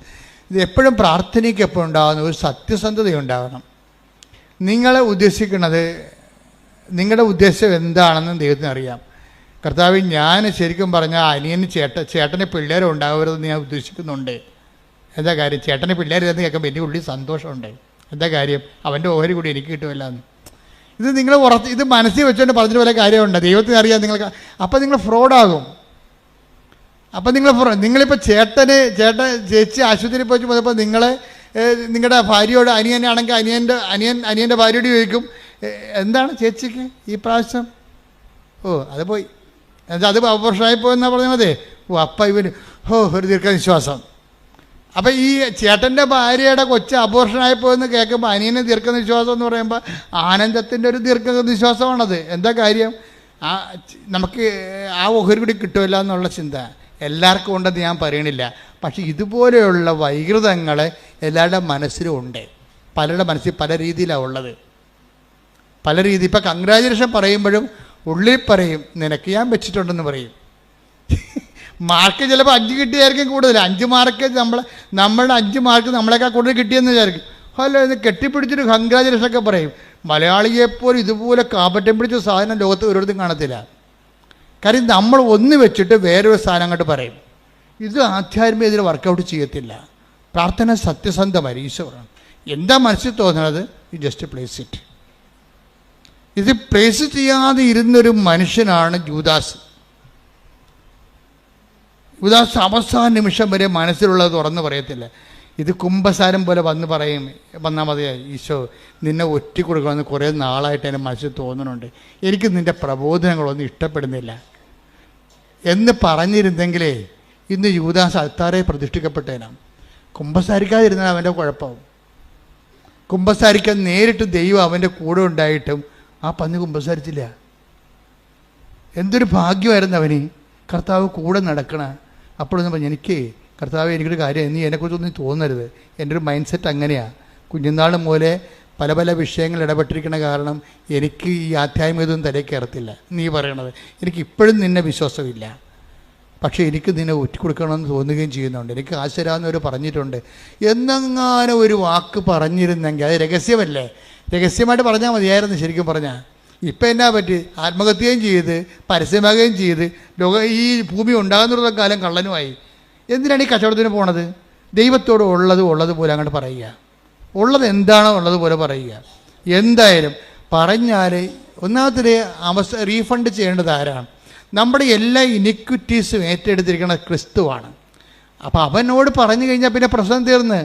ഇത് എപ്പോഴും പ്രാർത്ഥനയ്ക്ക് എപ്പോഴും ഉണ്ടാകുന്ന ഒരു സത്യസന്ധതയുണ്ടാകണം. നിങ്ങൾ ഉദ്ദേശിക്കുന്നത്, നിങ്ങളുടെ ഉദ്ദേശം എന്താണെന്ന് ദൈവത്തിന് അറിയാം. കർത്താവ്, ഞാൻ ശരിക്കും പറഞ്ഞാൽ അനിയന് ചേട്ടന് പിള്ളേരും ഉണ്ടാകരുതെന്ന് ഞാൻ ഉദ്ദേശിക്കുന്നുണ്ട്. എന്താ കാര്യം? ചേട്ടന് പിള്ളേരെന്ന് കേൾക്കുമ്പോൾ എൻ്റെ ഉള്ളിൽ സന്തോഷമുണ്ട്. എന്താ കാര്യം? അവൻ്റെ ഓഹരി കൂടി എനിക്ക് കിട്ടുമല്ലോ എന്ന്. ഇത് നിങ്ങൾ ഇത് മനസ്സിൽ വെച്ചുകൊണ്ട് പറഞ്ഞ പോലെ കാര്യമുണ്ട്. ദൈവത്തിന് അറിയാം നിങ്ങൾക്ക്. അപ്പം നിങ്ങൾ ഫ്രോഡാകും. അപ്പം നിങ്ങളിപ്പോൾ ചേച്ചി ആശുപത്രിയിൽ പോയി പോയപ്പോൾ നിങ്ങളുടെ ഭാര്യയോട്, അനിയനാണെങ്കിൽ അനിയൻ്റെ ഭാര്യയോട് ചോദിക്കും, എന്താണ് ചേച്ചിക്ക് ഈ പ്രാവശ്യം? അത് പോയി, അത് അപോർഷനായി പോയെന്നാണ് പറഞ്ഞാൽ മതി. അപ്പം ഇവന് ഒരു ദീർഘനിശ്വാസം. അപ്പം ഈ ചേട്ടൻ്റെ ഭാര്യയുടെ കൊച്ച് അപോർഷനായി പോയെന്ന് കേൾക്കുമ്പോൾ അനിയന് ദീർഘനിശ്വാസം എന്ന് പറയുമ്പോൾ ആനന്ദത്തിൻ്റെ ഒരു ദീർഘനിശ്വാസമാണത്. എന്താ കാര്യം? നമുക്ക് ആ ഓഹരി കൂടി കിട്ടുമല്ല എന്നുള്ള ചിന്ത എല്ലാവർക്കും ഉണ്ടെന്ന് ഞാൻ പറയണില്ല. പക്ഷേ ഇതുപോലെയുള്ള വൈകൃതങ്ങൾ എല്ലാവരുടെ മനസ്സിലും ഉണ്ട്. പലരുടെ മനസ്സിൽ പല രീതിയിലാണ് ഉള്ളത്. പല രീതി. ഇപ്പം കൺഗ്രാജുലേഷൻ പറയുമ്പോഴും ഉള്ളിൽ പറയും, നിനക്ക് ഞാൻ വെച്ചിട്ടുണ്ടെന്ന് പറയും. മാർക്ക് ചിലപ്പോൾ 5 കിട്ടിയായിരിക്കും കൂടുതൽ. 5 മാർക്ക് നമ്മളുടെ 5 മാർക്ക് നമ്മളെക്കാൾ കൂടുതൽ കിട്ടിയെന്ന് വിചാരിക്കും. അല്ല, ഇത് കെട്ടിപ്പിടിച്ചിട്ട് കൺഗ്രാജുലേഷനൊക്കെ പറയും. മലയാളിയെപ്പോലും ഇതുപോലെ കാപട്യം പിടിച്ച സാധനം ലോകത്ത് ഒരിടത്തും കാണത്തില്ല. കാര്യം നമ്മൾ ഒന്ന് വെച്ചിട്ട് വേറൊരു സാധനം അങ്ങോട്ട് പറയും. ഇത് ആധ്യാത്മിക ഇതിൽ വർക്കൗട്ട് ചെയ്യത്തില്ല. പ്രാർത്ഥന സത്യസന്ധമായി ഈശോ പറയണം. എന്താ മനസ്സിൽ തോന്നുന്നത്, യു ജസ്റ്റ് പ്ലേസ് ഇറ്റ്. ഇത് പ്ലേസ് ചെയ്യാതെ ഇരുന്നൊരു മനുഷ്യനാണ് യൂദാസ്. യൂദാസ് അവസാന നിമിഷം വരെ മനസ്സിലുള്ളത് തുറന്ന് പറയത്തില്ല. ഇത് കുംഭസാരം പോലെ വന്നാൽ മതിയായി, ഈശോ നിന്നെ ഒറ്റ കൊടുക്കണമെന്ന് കുറേ നാളായിട്ട് എൻ്റെ മനസ്സിൽ തോന്നുന്നുണ്ട്, എനിക്ക് നിൻ്റെ പ്രബോധനങ്ങളൊന്നും ഇഷ്ടപ്പെടുന്നില്ല എന്ന് പറഞ്ഞിരുന്നെങ്കിലേ ഇന്ന് യൂദാസ് അൽത്താരെ പ്രതിഷ്ഠിക്കപ്പെട്ടേനാണ്. കുംഭസാരിക്കാതിരുന്നാൽ അവൻ്റെ കുഴപ്പമാവും. കുംഭസാരിക്കാൻ നേരിട്ട് ദൈവം അവൻ്റെ കൂടെ ഉണ്ടായിട്ടും ആ പന്നി കുംഭസാരിച്ചില്ല. എന്തൊരു ഭാഗ്യമായിരുന്നു അവന്, കർത്താവ് കൂടെ നടക്കണ. അപ്പോഴൊന്നും പറഞ്ഞു, എനിക്ക് കർത്താവ് എനിക്കൊരു കാര്യം, നീ എന്നെക്കുറിച്ചൊന്നും തോന്നരുത്, എൻ്റെ ഒരു മൈൻഡ് സെറ്റ് അങ്ങനെയാണ്. കുഞ്ഞുനാൾ മൂലെ പല പല വിഷയങ്ങൾ ഇടപെട്ടിരിക്കണ കാരണം എനിക്ക് ഈ ആധ്യാത്മികതൊന്നും തലയിൽ കയറത്തില്ല. നീ പറയണത് എനിക്ക് ഇപ്പോഴും നിന്നെ വിശ്വാസമില്ല, പക്ഷേ എനിക്ക് നിന്നെ ഒറ്റിക്കൊടുക്കണമെന്ന് തോന്നുകയും ചെയ്യുന്നുണ്ട്. എനിക്ക് ആശരാന്നവർ പറഞ്ഞിട്ടുണ്ട്. എന്നെങ്ങാനും ഒരു വാക്ക് പറഞ്ഞിരുന്നെങ്കിൽ അത് രഹസ്യമല്ലേ, രഹസ്യമായിട്ട് പറഞ്ഞാൽ മതിയായിരുന്നു ശരിക്കും പറഞ്ഞാൽ. ഇപ്പം എന്നാ പറ്റി, ആത്മഹത്യയും ചെയ്ത് പരസ്യമാകുകയും ചെയ്ത് ഈ ഭൂമി ഉണ്ടാകുന്നിടത്ത കാലം കള്ളനുമായി. എന്തിനാണ് ഈ കച്ചവടത്തിന് പോണത്? ദൈവത്തോട് ഉള്ളതുപോലെ അങ്ങോട്ട് പറയുക, ഉള്ളത് എന്താണോ ഉള്ളതുപോലെ പറയുക. എന്തായാലും പറഞ്ഞാൽ ഒന്നാമത്തെ റീഫണ്ട് ചെയ്യേണ്ടത് ആരാണ്? നമ്മുടെ എല്ലാ ഇനിക്വിറ്റീസും ഏറ്റെടുത്തിരിക്കുന്നത് ക്രിസ്തുവാണ്. അപ്പോൾ അവനോട് പറഞ്ഞു കഴിഞ്ഞാൽ പിന്നെ പ്രശ്നം തീർന്ന്.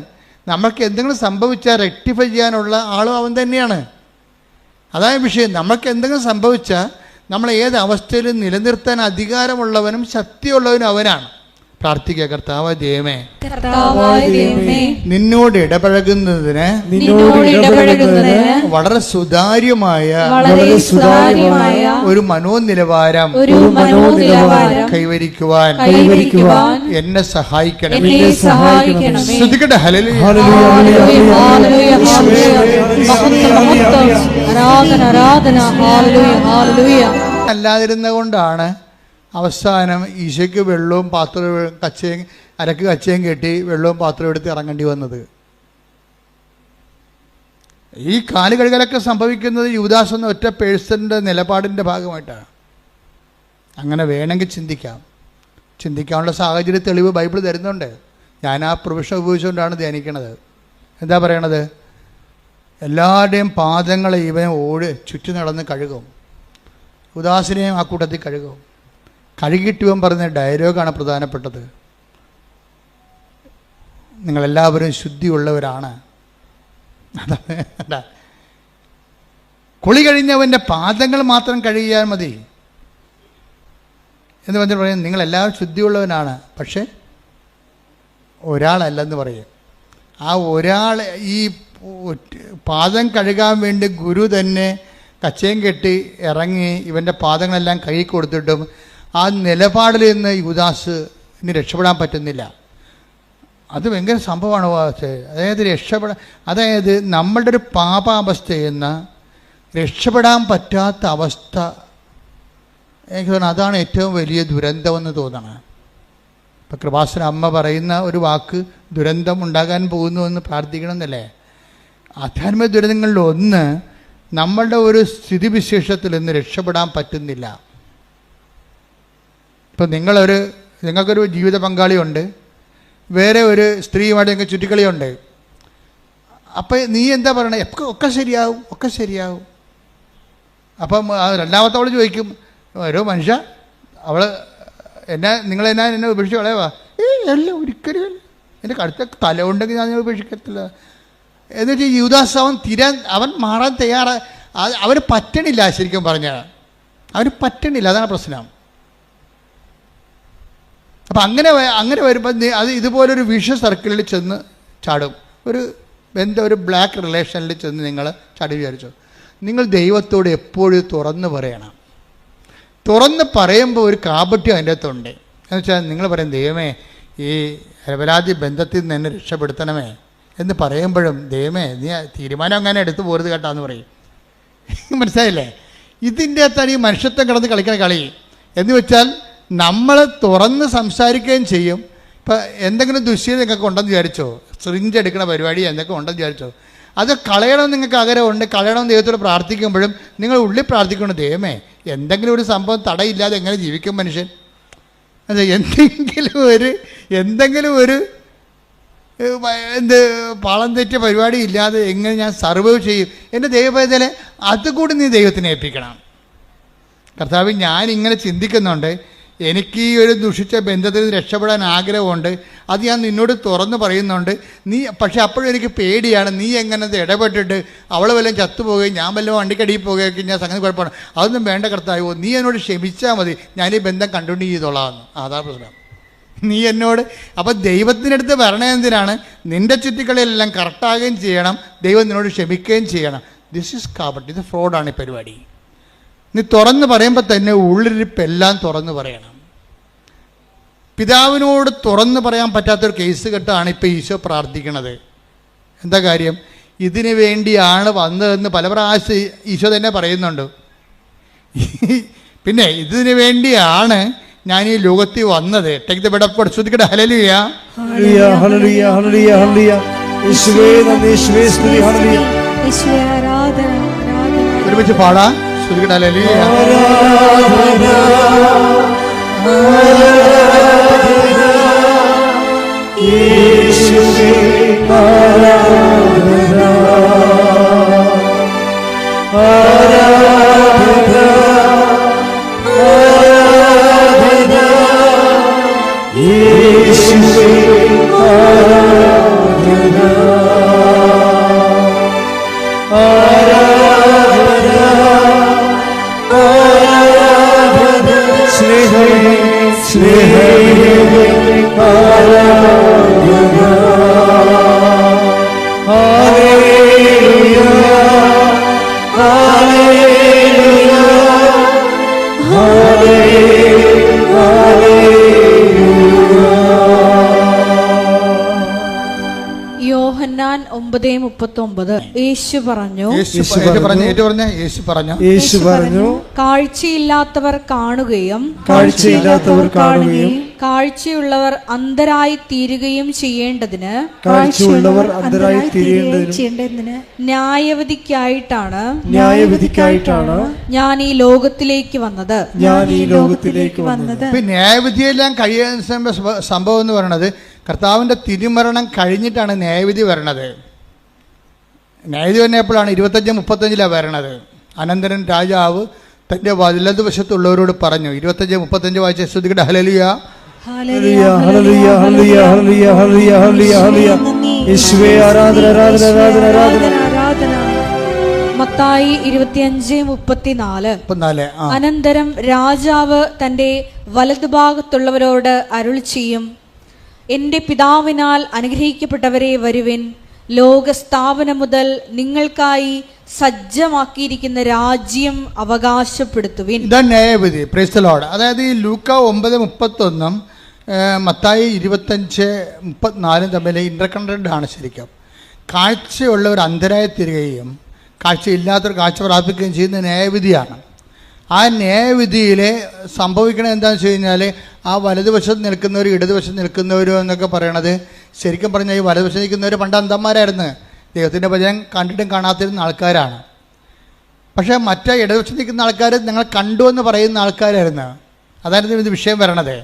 നമ്മൾക്ക് എന്തെങ്കിലും സംഭവിച്ചാൽ റെക്ടിഫൈ ചെയ്യാനുള്ള ആളും അവൻ തന്നെയാണ്. അതായത് വിഷയം. നമ്മൾക്ക് എന്തെങ്കിലും സംഭവിച്ചാൽ നമ്മളെ ഏത് അവസ്ഥയിലും നിലനിർത്താൻ അധികാരമുള്ളവനും ശക്തിയുള്ളവനും അവനാണ്. പ്രാർത്ഥിക്കുക, കർത്താവായ ദൈവമേ, നിന്നോട് ഇടപഴകുന്നതിന് വളരെ സുതാര്യമായ ഒരു മനോനിലവാരം കൈവരിക്കുവാൻ എന്നെ സഹായിക്കണം. ശ്രദ്ധിക്കട്ടെ. അല്ലാതിരുന്ന കൊണ്ടാണ് അവസാനം ഈശോയ്ക്ക് വെള്ളവും പാത്രവും കച്ചയും അരക്ക് കച്ചയും കെട്ടി വെള്ളവും പാത്രവും എടുത്ത് ഇറങ്ങേണ്ടി വന്നത്. ഈ കാല് കഴുകലൊക്കെ സംഭവിക്കുന്നത് യൂദാസ് എന്ന ഒറ്റ പേഴ്സൻ്റെ നിലപാടിൻ്റെ ഭാഗമായിട്ടാണ്. അങ്ങനെ വേണമെങ്കിൽ ചിന്തിക്കാനുള്ള സാഹചര്യ തെളിവ് ബൈബിൾ തരുന്നുണ്ട്. ഞാൻ ആ പ്രൊവിഷൻ ഉപയോഗിച്ചുകൊണ്ടാണ് ധ്യാനിക്കണത്. എന്താ പറയണത്? എല്ലാവരുടെയും പാദങ്ങളെ ഇവൻ ചുറ്റി നടന്ന് കഴുകും. യൂദാസിനെയും ആ കൂട്ടത്തിൽ കഴുകും. കഴുകിയിട്ടുവൻ പറഞ്ഞ ഡയലോഗാണ് പ്രധാനപ്പെട്ടത്. നിങ്ങളെല്ലാവരും ശുദ്ധിയുള്ളവരാണ്. അതാണ്. കുളി കഴിഞ്ഞവൻ്റെ പാദങ്ങൾ മാത്രം കഴുകിയാൽ മതി എന്ന് പറഞ്ഞിട്ട് പറയും നിങ്ങളെല്ലാവരും ശുദ്ധിയുള്ളവനാണ്, പക്ഷേ ഒരാളല്ലെന്ന് പറയും. ആ ഒരാൾ ഈ പാദം കഴുകാൻ വേണ്ടി ഗുരു തന്നെ കച്ചയും കെട്ടി ഇറങ്ങി ഇവൻ്റെ പാദങ്ങളെല്ലാം കഴുകി കൊടുത്തിട്ടും ആ നിലപാടിൽ നിന്ന് യൂദാസിന് രക്ഷപ്പെടാൻ പറ്റുന്നില്ല. അത് ഭയങ്കര സംഭവമാണ്. അതായത് നമ്മളുടെ ഒരു പാപാവസ്ഥയിൽ നിന്ന് രക്ഷപ്പെടാൻ പറ്റാത്ത അവസ്ഥ, എനിക്ക് തോന്നുന്നു അതാണ് ഏറ്റവും വലിയ ദുരന്തമെന്ന് തോന്നണം. ഇപ്പം കൃപാസന അമ്മ പറയുന്ന ഒരു വാക്ക് ദുരന്തം ഉണ്ടാകാൻ പോകുന്നുവെന്ന് പ്രാർത്ഥിക്കണമെന്നല്ലേ. ആധ്യാത്മിക ദുരന്തങ്ങളിൽ ഒന്ന് നമ്മളുടെ ഒരു സ്ഥിതിവിശേഷത്തിൽ നിന്ന് രക്ഷപ്പെടാൻ പറ്റുന്നില്ല. ഇപ്പം നിങ്ങൾക്കൊരു ജീവിത പങ്കാളിയുണ്ട്, വേറെ ഒരു സ്ത്രീയുമായിട്ട് നിങ്ങൾക്ക് ചുറ്റിക്കളിയുണ്ട്. അപ്പം നീ എന്താ പറയണേ? ഒക്കെ ശരിയാവും. അപ്പം രണ്ടാമത്തെ അവൾ ചോദിക്കും, ഓരോ മനുഷ്യ നിങ്ങളെന്നെ ഉപേക്ഷിച്ച് കളയവാ? അല്ല, ഒരിക്കലും എൻ്റെ കടുത്ത തല ഉണ്ടെങ്കിൽ ഞാൻ ഉപേക്ഷിക്കത്തില്ല എന്ന് വെച്ചാൽ യൂദാസ് അവൻ മാറാൻ അവന് പറ്റണില്ല. ശരിക്കും പറഞ്ഞാൽ അവന് പറ്റണില്ല, അതാണ് പ്രശ്നം. അപ്പം അങ്ങനെ വരുമ്പോൾ അത് ഇതുപോലൊരു വിഷ സർക്കിളിൽ ചെന്ന് ചാടും. ഒരു ബ്ലാക്ക് റിലേഷനിൽ ചെന്ന് നിങ്ങൾ ചാടി വിചാരിച്ചു. നിങ്ങൾ ദൈവത്തോട് എപ്പോഴും തുറന്ന് പറയണം. തുറന്ന് പറയുമ്പോൾ ഒരു കാപട്യം അതിൻ്റെ അകത്തുണ്ട്. എന്ന് വെച്ചാൽ നിങ്ങൾ പറയും, ദൈവമേ ഈ അപരാധി ബന്ധത്തിൽ നിന്ന് എന്നെ രക്ഷപ്പെടുത്തണമേ എന്ന് പറയുമ്പോഴും, ദൈവമേ നീ തീരുമാനം അങ്ങനെ എടുത്തു പോരുത് കേട്ടാന്ന് പറയും. മനസ്സിലായില്ലേ? ഇതിൻ്റെ അകത്താണ് ഈ മനുഷ്യത്വം കിടന്ന് കളിക്കണ കളി. എന്ന് വെച്ചാൽ നമ്മൾ തുറന്ന് സംസാരിക്കുകയും ചെയ്യും. ഇപ്പം എന്തെങ്കിലും ദുശ്ശീലം നിങ്ങൾക്ക് ഉണ്ടെന്ന് വിചാരിച്ചോ, സിറിഞ്ച് എടുക്കുന്ന പരിപാടി എന്തൊക്കെ ഉണ്ടെന്ന് വിചാരിച്ചോ, അത് കളയണം നിങ്ങൾക്ക് ആഗ്രഹമുണ്ട്. കളയണം ദൈവത്തോട് പ്രാർത്ഥിക്കുമ്പോഴും നിങ്ങൾ ഉള്ളിൽ പ്രാർത്ഥിക്കണം, ദൈവമേ എന്തെങ്കിലും ഒരു സംഭവം തടയില്ലാതെ എങ്ങനെ ജീവിക്കും മനുഷ്യൻ? അതെ, എന്തെങ്കിലും ഒരു പാളം തെറ്റിയ പരിപാടി ഇല്ലാതെ എങ്ങനെ ഞാൻ സർവൈവ് ചെയ്യും? എൻ്റെ ദൈവപൈതലെ അതുകൂടി നീ ദൈവത്തിനെ ഏൽപ്പിക്കണം. കർത്താവ്, ഞാൻ ഇങ്ങനെ ചിന്തിക്കുന്നുണ്ട്, എനിക്ക് ഈ ഒരു ദുഷിച്ച ബന്ധത്തിൽ നിന്ന് രക്ഷപ്പെടാൻ ആഗ്രഹമുണ്ട്, അത് ഞാൻ നിന്നോട് തുറന്ന് പറയുന്നുണ്ട്. പക്ഷെ അപ്പോഴും എനിക്ക് പേടിയാണ്, നീ എങ്ങനെ ഇടപെട്ടിട്ട് അവൾ വല്ലതും ചത്തുപോവുകയും ഞാൻ വല്ലതും വണ്ടിക്കടിയിൽ പോവുകയൊക്കെ ഞാൻ സംഗതി കുഴപ്പമാണ്. അതൊന്നും വേണ്ട കർത്താവോ, നീ എന്നോട് ക്ഷമിച്ചാൽ മതി, ഞാൻ ഈ ബന്ധം കണ്ടിന്യൂ ചെയ്തോളാമെന്ന്. അതാ പ്രശ്നം. നീ എന്നോട് അപ്പം ദൈവത്തിനടുത്ത് വരണേ എന്തിനാണ്? നിൻ്റെ ചുറ്റിക്കളിയെല്ലാം കറക്റ്റാകുകയും ചെയ്യണം, ദൈവം നിന്നോട് ക്ഷമിക്കുകയും ചെയ്യണം. ദിസ് ഈസ് കാപട്യം, ഇത് ഫ്രോഡാണ് ഈ പരിപാടി. നീ തുറന്ന് പറയുമ്പോൾ തന്നെ ഉള്ളിരിപ്പെല്ലാം തുറന്ന് പറയണം. പിതാവിനോട് തുറന്ന് പറയാൻ പറ്റാത്തൊരു കേസ് കെട്ടാണ് ഇപ്പോൾ ഈശോ പ്രാർത്ഥിക്കണത്. എന്താ കാര്യം? ഇതിനു വേണ്ടിയാണ് വന്നതെന്ന് പല പ്രാവശ്യം ഈശോ തന്നെ പറയുന്നുണ്ട്. പിന്നെ ഇതിനു വേണ്ടിയാണ് ഞാൻ ഈ ലോകത്തിൽ വന്നത്. Take the bread of God. ശ്രദ്ധിക്കട്ടെ. ഹല്ലേലൂയ, ഹല്ലേലൂയ, ഹല്ലേലൂയ, ഹല്ലേലൂയ, ഹല്ലേലൂയ. യേശുവേ നന്ദി, യേശുവേ സ്തുതി, ഹല്ലേലൂയ. യേശുവേ ആരാധന, ആരാധന. ഒരുമിച്ച് പാടാം. ശ്രദ്ധിക്കട്ടെ. ഹല്ലേലൂയ, യേശുവേ ആരാധന, ആരാധന, ആരാധന. യേശുവേ ആരാധന, ആരാധന, ആരാധന. യേശുവേ ഹല്ലേലൂയ ഹല്ലേലൂയ യോഹന്നാൻ 9:39 യേശു പറഞ്ഞു കാഴ്ചയില്ലാത്തവർ കാണുകയും കാഴ്ചയുള്ളവർ അന്ധരായി തീരുകയും ചെയ്യേണ്ടതിന് ന്യായവിധിക്കായിട്ടാണ് ഞാൻ ഈ ലോകത്തിലേക്ക് വന്നത്. ന്യായവിധിയെല്ലാം കഴിയുന്ന സംഭവം എന്ന് പറയുന്നത് കർത്താവിൻ്റെ തിരുമരണം കഴിഞ്ഞിട്ടാണ് ന്യായവിധി വരണത്. ന്യായവിധി തന്നെ എപ്പോഴാണ്? 25-35 വരണത്. അനന്തരൻ രാജാവ് തൻ്റെ വലതുവശത്തുള്ളവരോട് പറഞ്ഞു. 25-35 വായിച്ച ശ്രുതികട ഹല്ലേലൂയ ഹല്ലേലൂയ ഹല്ലേലൂയ ഹല്ലേലൂയ ഹല്ലേലൂയ ഹല്ലേലൂയ യേശുവേ ആരാധന ആരാധന ആരാധന ആരാധന. മത്തായി 25:34 അനന്തരം രാജാവ് തൻ്റെ വലതുഭാഗത്തുള്ളവരോട് അരുളി ചെയ്യും, എൻ്റെ പിതാവിനാൽ അനുഗ്രഹിക്കപ്പെട്ടവരെ വരുവിൻ, ലോകസ്ഥാപനം മുതൽ നിങ്ങൾക്കായി സജ്ജമാക്കിയിരിക്കുന്ന രാജ്യം അവകാശപ്പെടുത്തുവിൻ. ഇതാണ് ന്യായവിധി. Praise the Lord. അതായത് ഈ ലൂക്ക 9:31 മത്തായി 25:34 തമ്മിൽ ഇന്റർകണക്റ്റഡ് ആണ്. ശരിക്കും കാഴ്ചയുള്ളവർ അന്ധരായി തീരുകയും കാഴ്ചയില്ലാത്തവർ കാഴ്ച പ്രാപിക്കുകയും ചെയ്യുന്ന ന്യായവിധിയാണ്. ആ ന്യായവിധിയിൽ സംഭവിക്കണത് എന്താണെന്ന് വെച്ച് കഴിഞ്ഞാൽ ആ വലതുവശത്ത് നിൽക്കുന്നവരും ഇടതുവശത്ത് നിൽക്കുന്നവരും എന്നൊക്കെ പറയണത് ശരിക്കും പറഞ്ഞാൽ ഈ വലതുവശത്ത് നിൽക്കുന്നവർ പണ്ട് അന്ധന്മാരായിരുന്നു. ദൈവത്തിൻ്റെ വചനം കണ്ടിട്ടും കാണാത്തിരുന്ന ആൾക്കാരാണ്. പക്ഷേ മറ്റേ ഇടതുവശത്ത് നിൽക്കുന്ന ആൾക്കാർ ഞങ്ങൾ കണ്ടു എന്ന് പറയുന്ന ആൾക്കാരായിരുന്നു. അതായിരുന്നു ഇത് വിഷയം വരണത്.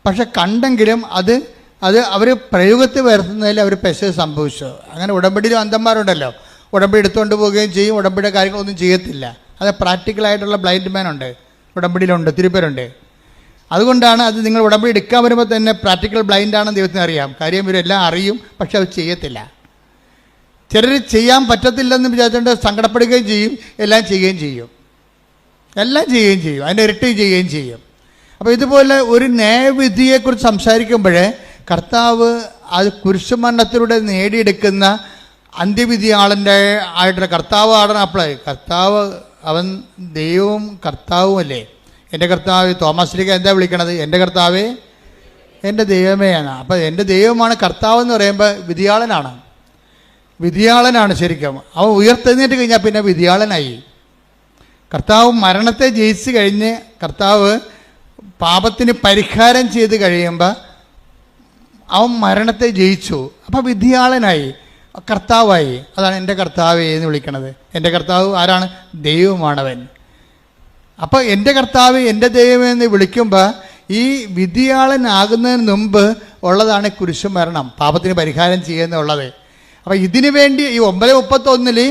പക്ഷെ കണ്ടെങ്കിലും അത് അവർ പ്രയോഗത്തിൽ വരുത്തുന്നതിൽ അവർ പെശക് സംഭവിച്ചു. അങ്ങനെ ഉടമ്പടിയിലും അന്ധന്മാരുണ്ടല്ലോ, ഉടമ്പടി എടുത്തുകൊണ്ട് പോവുകയും ചെയ്യും, ഉടമ്പടിയുടെ കാര്യങ്ങളൊന്നും ചെയ്യത്തില്ല. അത് പ്രാക്ടിക്കലായിട്ടുള്ള ബ്ലൈൻഡ് മാൻ ഉണ്ട്, ഉടമ്പടിയിലുണ്ട്, ഒത്തിരി പേരുണ്ട്. അതുകൊണ്ടാണ് അത് നിങ്ങൾ ഉടമ്പടി എടുക്കാൻ വരുമ്പോൾ തന്നെ പ്രാക്ടിക്കൽ ബ്ലൈൻഡാണെന്ന് ദൈവത്തിന് അറിയാം. കാര്യം ഇവരെല്ലാം അറിയും, പക്ഷെ അത് ചെയ്യത്തില്ല. ചിലർ ചെയ്യാൻ പറ്റത്തില്ലെന്ന് വിചാരിച്ചുകൊണ്ട് സങ്കടപ്പെടുകയും ചെയ്യും, എല്ലാം ചെയ്യുകയും ചെയ്യും, അതിൻ്റെ ഇരട്ടി ചെയ്യുകയും ചെയ്യും. അപ്പോൾ ഇതുപോലെ ഒരു ന്യായവിധിയെക്കുറിച്ച് സംസാരിക്കുമ്പോൾ കർത്താവ് അത് കുരിശുമരണത്തിലൂടെ നേടിയെടുക്കുന്ന അന്ത്യവിധി ആയിട്ടുള്ള കർത്താവ് ആടണം. അപ്പോൾ കർത്താവ് അവൻ ദൈവവും കർത്താവും അല്ലേ. എൻ്റെ കർത്താവ് തോമസിലേക്ക് എന്താ വിളിക്കണത്? എൻ്റെ കർത്താവേ എൻ്റെ ദൈവമേ ആണ്. അപ്പോൾ എൻ്റെ ദൈവമാണ് കർത്താവ് എന്ന് പറയുമ്പോൾ വിധിയാളനാണ് ശരിക്കും. അവൻ ഉയർത്തെഴുന്നേറ്റ് കഴിഞ്ഞാൽ പിന്നെ വിധിയാളനായി. കർത്താവ് മരണത്തെ ജയിച്ച് കഴിഞ്ഞ് കർത്താവ് പാപത്തിന് പരിഹാരം ചെയ്ത് കഴിയുമ്പോൾ അവൻ മരണത്തെ ജയിച്ചു. അപ്പോൾ വിധിയാളനായി, കർത്താവായി. അതാണ് എൻ്റെ കർത്താവേ എന്ന് വിളിക്കണത്. എൻ്റെ കർത്താവ് ആരാണ്? ദൈവമാണവൻ. അപ്പോൾ എൻ്റെ കർത്താവ് എൻ്റെ ദൈവമേ എന്ന് വിളിക്കുമ്പോൾ ഈ വിധിയാളനാകുന്നതിന് മുമ്പ് ഉള്ളതാണ് കുരിശുമരണം, പാപത്തിന് പരിഹാരം ചെയ്യുന്നുള്ളത്. അപ്പോൾ ഇതിനു വേണ്ടി ഈ 9:31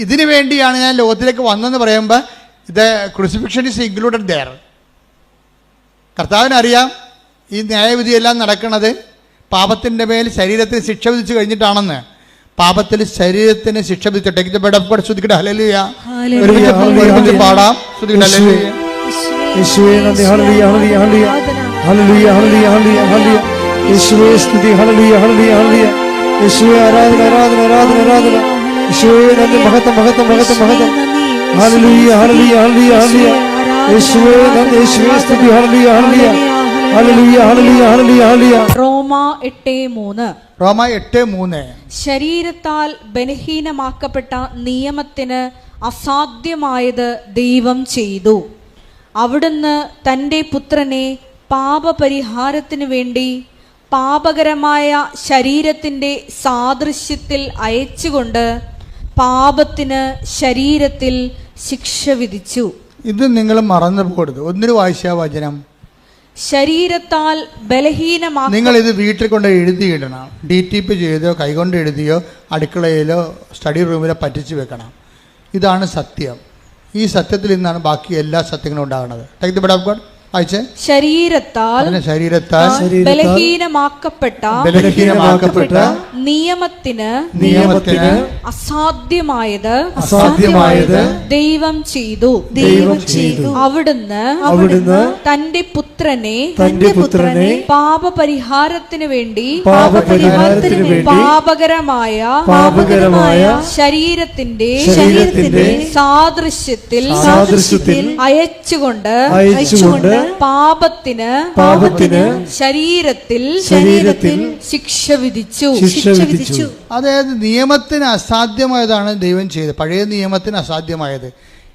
ഇതിനു വേണ്ടിയാണ് ഞാൻ ലോകത്തിലേക്ക് വന്നതെന്ന് പറയുമ്പോൾ ഇത് ക്രൂസിഫിക്ഷൻ ഈസ് ഇൻക്ലൂഡഡ് ദെയർ. കർത്താവിനറിയാം ഈ ന്യായവിധിയെല്ലാം നടക്കുന്നത് പാപത്തിൻ്റെ മേൽ ശരീരത്തിന് ശിക്ഷ വിധിച്ചു കഴിഞ്ഞിട്ടാണെന്ന്. പാപത്തിൽ ശരീരത്തിന് ശിക്ഷ വിധിച്ചിട്ട് ഹല്ലേലൂയ പാടാം. യേശുവേ ആരാധന ആരാധന ആരാധന ആരാധന. യേശുവേ നന്ദി, മഹത്വം മഹത്വം മഹത്വം മഹത്വം. ഹല്ലേലൂയ ഹല്ലേലൂയ ഹല്ലേലൂയ ഹല്ലേലൂയ. യേശുവേ നന്ദി, യേശുവേ സ്തുതി. ഹല്ലേലൂയ ഹല്ലേലൂയ ഹല്ലേലൂയ ഹല്ലേലൂയ ഹല്ലേലൂയ ഹല്ലേലൂയ. റോമ 8:3 ശരീരത്താൽ ബലഹീനമാക്കപ്പെട്ട നിയമത്തിന് അസാധ്യമായത് ദൈവം ചെയ്തു. അവിടുന്ന് തൻ്റെ പുത്രനെ പാപപരിഹാരത്തിനു വേണ്ടി പാപകരമായ ശരീരത്തിൻ്റെ സാദൃശ്യത്തിൽ അയച്ചുകൊണ്ട് പാപത്തിന് ശരീരത്തിൽ ശിക്ഷ വിധിച്ചു. ഇത് നിങ്ങൾ മറന്നു പോകരുത്. ഒന്നിനു വായിച്ച വചനം ശരീരത്താൽ ബലഹീനമാ. നിങ്ങൾ ഇത് വീട്ടിൽ കൊണ്ട് എഴുതിയിടണം. DTP ചെയ്തോ കൈകൊണ്ട് എഴുതിയോ അടുക്കളയിലോ സ്റ്റഡി റൂമിലോ പറ്റിച്ച് വെക്കണം. ഇതാണ് സത്യം. ഈ സത്യത്തിൽ നിന്നാണ് ബാക്കി എല്ലാ സത്യങ്ങളും ഉണ്ടാകുന്നത്. Take the bed of God. വായിച്ചേ. ശരീരത്താൽ ശരീരത്താൽ ബലഹീനമാക്കപ്പെട്ട നിയമത്തിന് അസാധ്യമായത് ദൈവം ചെയ്തു. അവിടുന്ന് തന്റെ പുത്രനെ പാപപരിഹാരത്തിന് വേണ്ടി പാപകരമായ ശരീരത്തിന്റെ സാദൃശ്യത്തിൽ അയച്ചുകൊണ്ട് പാപത്തിന് ശരീരത്തിൽ ശിക്ഷ വിധിച്ചു. അതായത് നിയമത്തിന് അസാധ്യമായതാണ് ദൈവം ചെയ്തത്. പഴയ നിയമത്തിന് അസാധ്യമായത്.